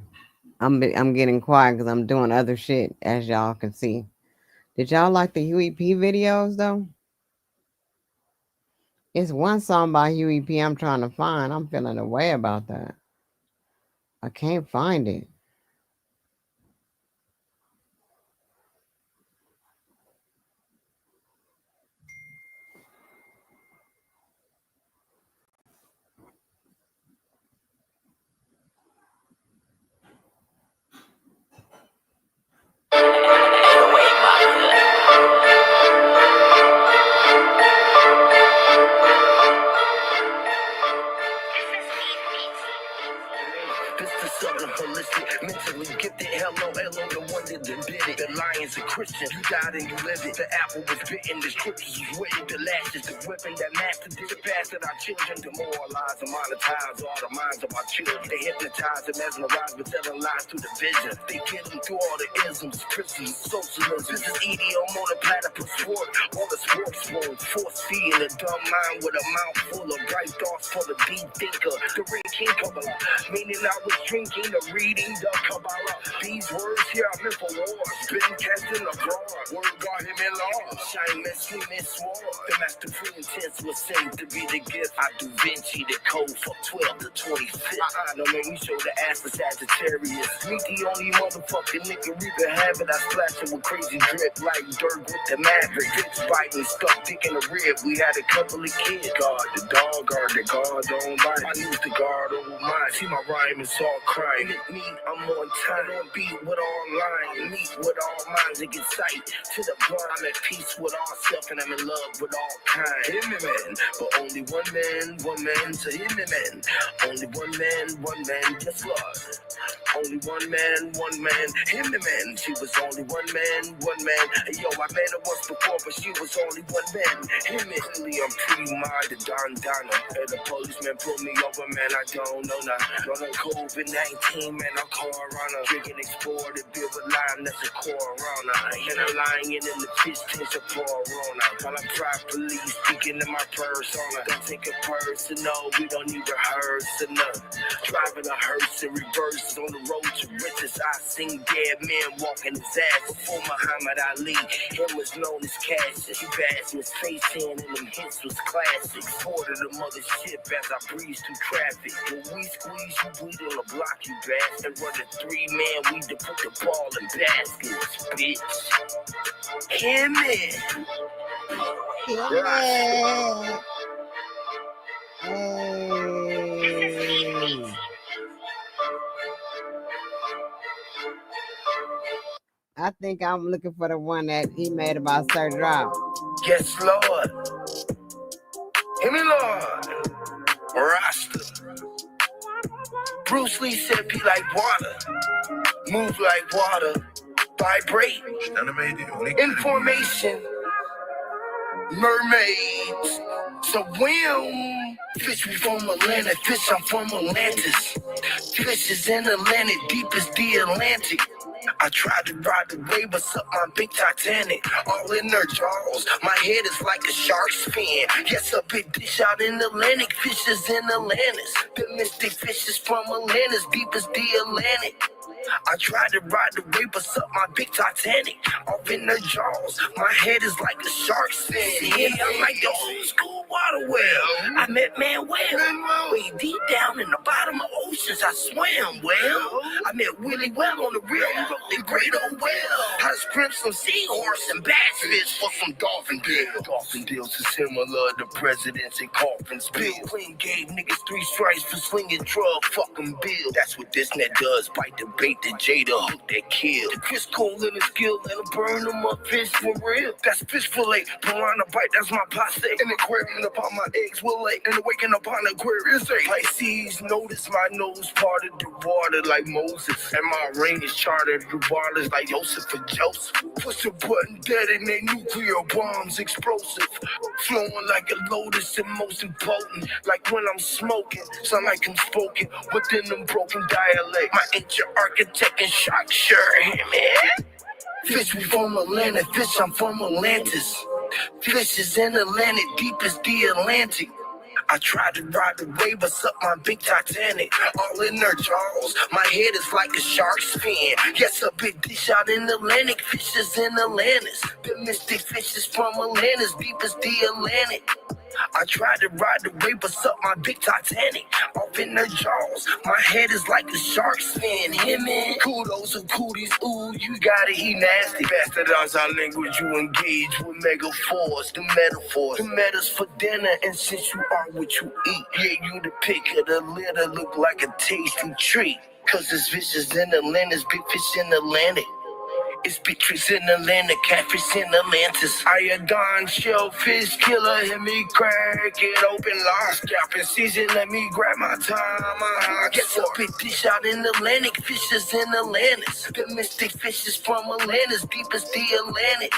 D: I'm getting quiet because I'm doing other shit, as y'all can see. Did y'all like the Huey P videos though? It's one song by Huey P I'm trying to find. I'm feeling a way about that. I can't find it.
I: This the southern holistic, mentally gifted. Hello, the one that did it. The lion's a Christian, you died and you lived it. The apple was bitten, the scriptures was written. The lash is the weapon that mastered it. The past that our children demoralize and monetize all the minds of our children. They hypnotize and mesmerize, but telling lies through the vision. They kill them through all the isms, prisms, socialism. This is EDM on a platypus sport, on the sports phone. Force feeding a dumb mind with a mouth full of bright thoughts for the deep thinker. The ring king cover, meaning I was drinking, the reading, the Kabbalah. These words here are meant for wars. Been casting abroad. Word got him in law. Shine messy, miss war. The master pre-intense was saved to be the gift. I do Vinci the code for 12 to 25th. Don't make me show the ass of Sagittarius. Me the only motherfucking nigga reap a habit. I splash it with crazy drip like Dirk with the Maverick. Bitch biting, stuck dick in the rib. We had a couple of kids. Guard the dog, guard the guard, don't bite. I use the guard over mine. See my rhyme is all crime. Me, I'm on time, on beat with all lines. Meet with all minds and get sight to the blood. I'm at peace with all self and I'm in love with all kind. Hear me, man, but only one man to hear me, man. Only one man, yes, Lord. Only one man, hear me, man. She was only one man. Hey, yo, I met her once before, but she was only one man. Hear me, clearly I'm pre-minded, Don Donna. And the policeman pulled me over, man, I don't know now. Running COVID-19, man, I'm corona. Drinking exported beer with lime, that's a corona. And I'm lying in the fish tank of corona. While I'm properly speaking in my persona. Don't take it personal, we don't need rehearsal. Driving a hearse in reverse on the road to riches. I seen dead men walking his ass before Muhammad Ali. Him was known as Cassius. He bashed his face in and them hits was classic. Boarded the mothership as I breeze through traffic. When we squeeze, you bleed on the block, you bastard. And run a 3-man, we to put the ball in baskets, bitch. Hear me.
D: Yeah. Hey. I think I'm looking for the one that he made about Sir Drop.
I: Yes, Lord. Hear me, Lord. Rasta. Bruce Lee said, be like water. Move like water. Vibrate. Information. Mermaids. Swim. Fish, we from Atlantic. Fish, I'm from Atlantis. Fish is in Atlantic. Deep as the Atlantic. I tried to ride the wave, but up my big Titanic. All in their jaws. My head is like a shark's fin. Yes, a big dish out in Atlantic. Fishes in Atlantis. The mystic fishes from Atlantis. Deep as the Atlantic. I tried to ride the wave, but up my big Titanic. Off in their jaws. My head is like a shark's fin. Yeah, I'm like the old school water well. I met Manuel. Way deep down in the bottom of oceans, I swam well. I met Willie Well on the real and great old well. I scrimp some seahorse and bass fish for some dolphin deal. Dolphin deals are similar to presidents and coffins. Bill Clinton gave niggas 3 strikes for slinging drug fucking bill. That's what this net does. Bite the bait that Jada hook that kill. The Chris Cole in his skill, let him burn them up fish for real. That's fish fillet. Piranha bite, that's my passe. An aquarium upon my eggs will lay. And waking up on Aquarius say Pisces, notice my nose parted the water like Moses. And my ring is charted the waters like Joseph for Joseph. Push a button, detonate nuclear bombs, explosive. Flowing like a lotus and most important. Like when I'm smoking, sound like I'm spoken within them broken dialect. My ancient architect and shock sure, man. Fish, we from Atlantic. Fish, I'm from Atlantis. Fish is in Atlantic, deep as the Atlantic. I tried to ride the wave, but suck my big Titanic. All in her jaws, my head is like a shark's fin. Yes, a big dish out in Atlantic, fishes in Atlantis. The mystic fishes from Atlantis, deep as the Atlantic. I tried to ride the wave, but suck my big Titanic. Off in her jaws, my head is like a shark's fin. Him in kudos and cooties, ooh, you gotta eat nasty. Bastardize our language, you engage with metaphors, the metaphors. The metas for dinner, and since you are what you eat, yeah, you the pick of the litter, look like a tasty treat. Cause there's fishes in the land, there's big fish in the Atlantic. It's big trees in Atlantic, catfish in Atlantis. Iodine, shellfish, killer, hit me crack it open, large scalping season, let me grab my time. Get a big dish out in Atlantic, fishes in Atlantis. The mystic fishes from Atlantis, deep as the Atlantic.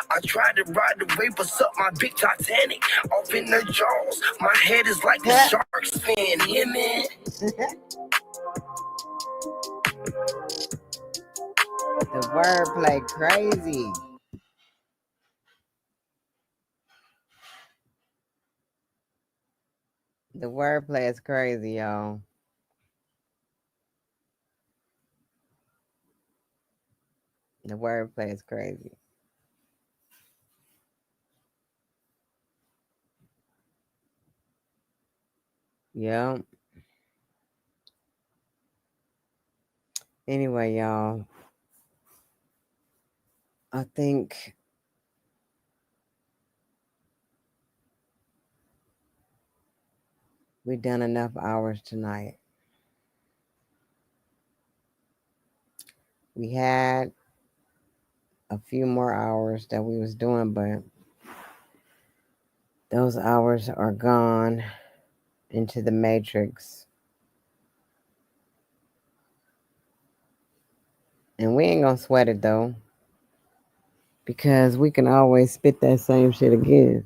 I: I tried to ride the wave, but suck my big Titanic. Off in her jaws, my head is like a shark's fin. Yeah, man.
D: The wordplay crazy. The wordplay is crazy, y'all. The wordplay is crazy. Yeah. Anyway, y'all, I think we've done enough hours tonight. We had a few more hours that we was doing, but those hours are gone into the matrix. And we ain't gonna sweat it though, because we can always spit that same shit again.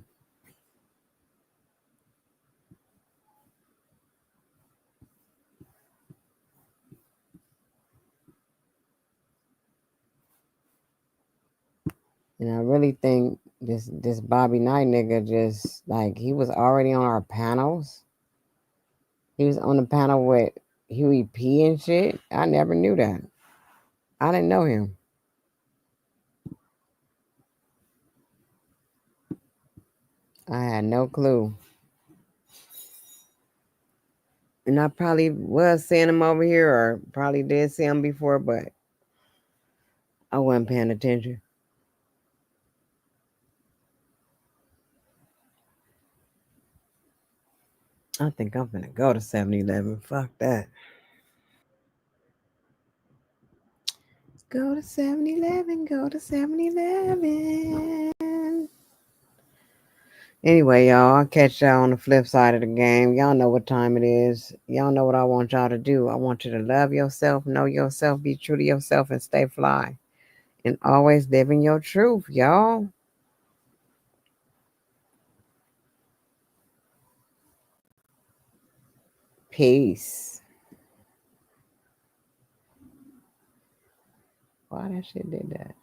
D: And I really think this Bobby Knight nigga just, like, he was already on our panels. He was on the panel with Huey P and shit. I never knew that. I didn't know him. I had no clue. And I probably was seeing him over here, or probably did see him before, but I wasn't paying attention. I think I'm gonna go to 7-Eleven. Fuck that. Go to 7-Eleven. Go to 7-Eleven. Anyway, y'all, I'll catch y'all on the flip side of the game. Y'all know what time it is. Y'all know what I want y'all to do. I want you to love yourself, know yourself, be true to yourself, and stay fly. And always live in your truth, y'all. Peace. Why that shit did that?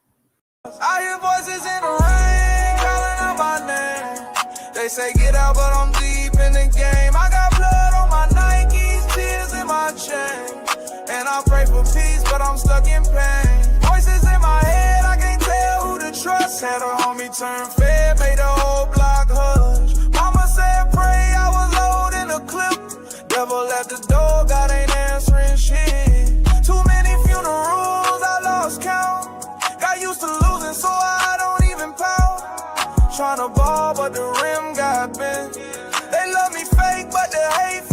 I: I hear voices in the rain calling out my name. They say get out, but I'm deep in the game. I got blood on my Nikes, tears in my chain. And I pray for peace, but I'm stuck in pain. Voices in my head, I can't tell who to trust. Had a homie turn fed, made the whole block hush. Mama said pray, I was loading a clip. Devil at the door, God ain't answering shit. Too many funerals, I lost count. Got used to losing, so I don't even pout. Tryna ball, but the rim got bent. They love me fake, but the hate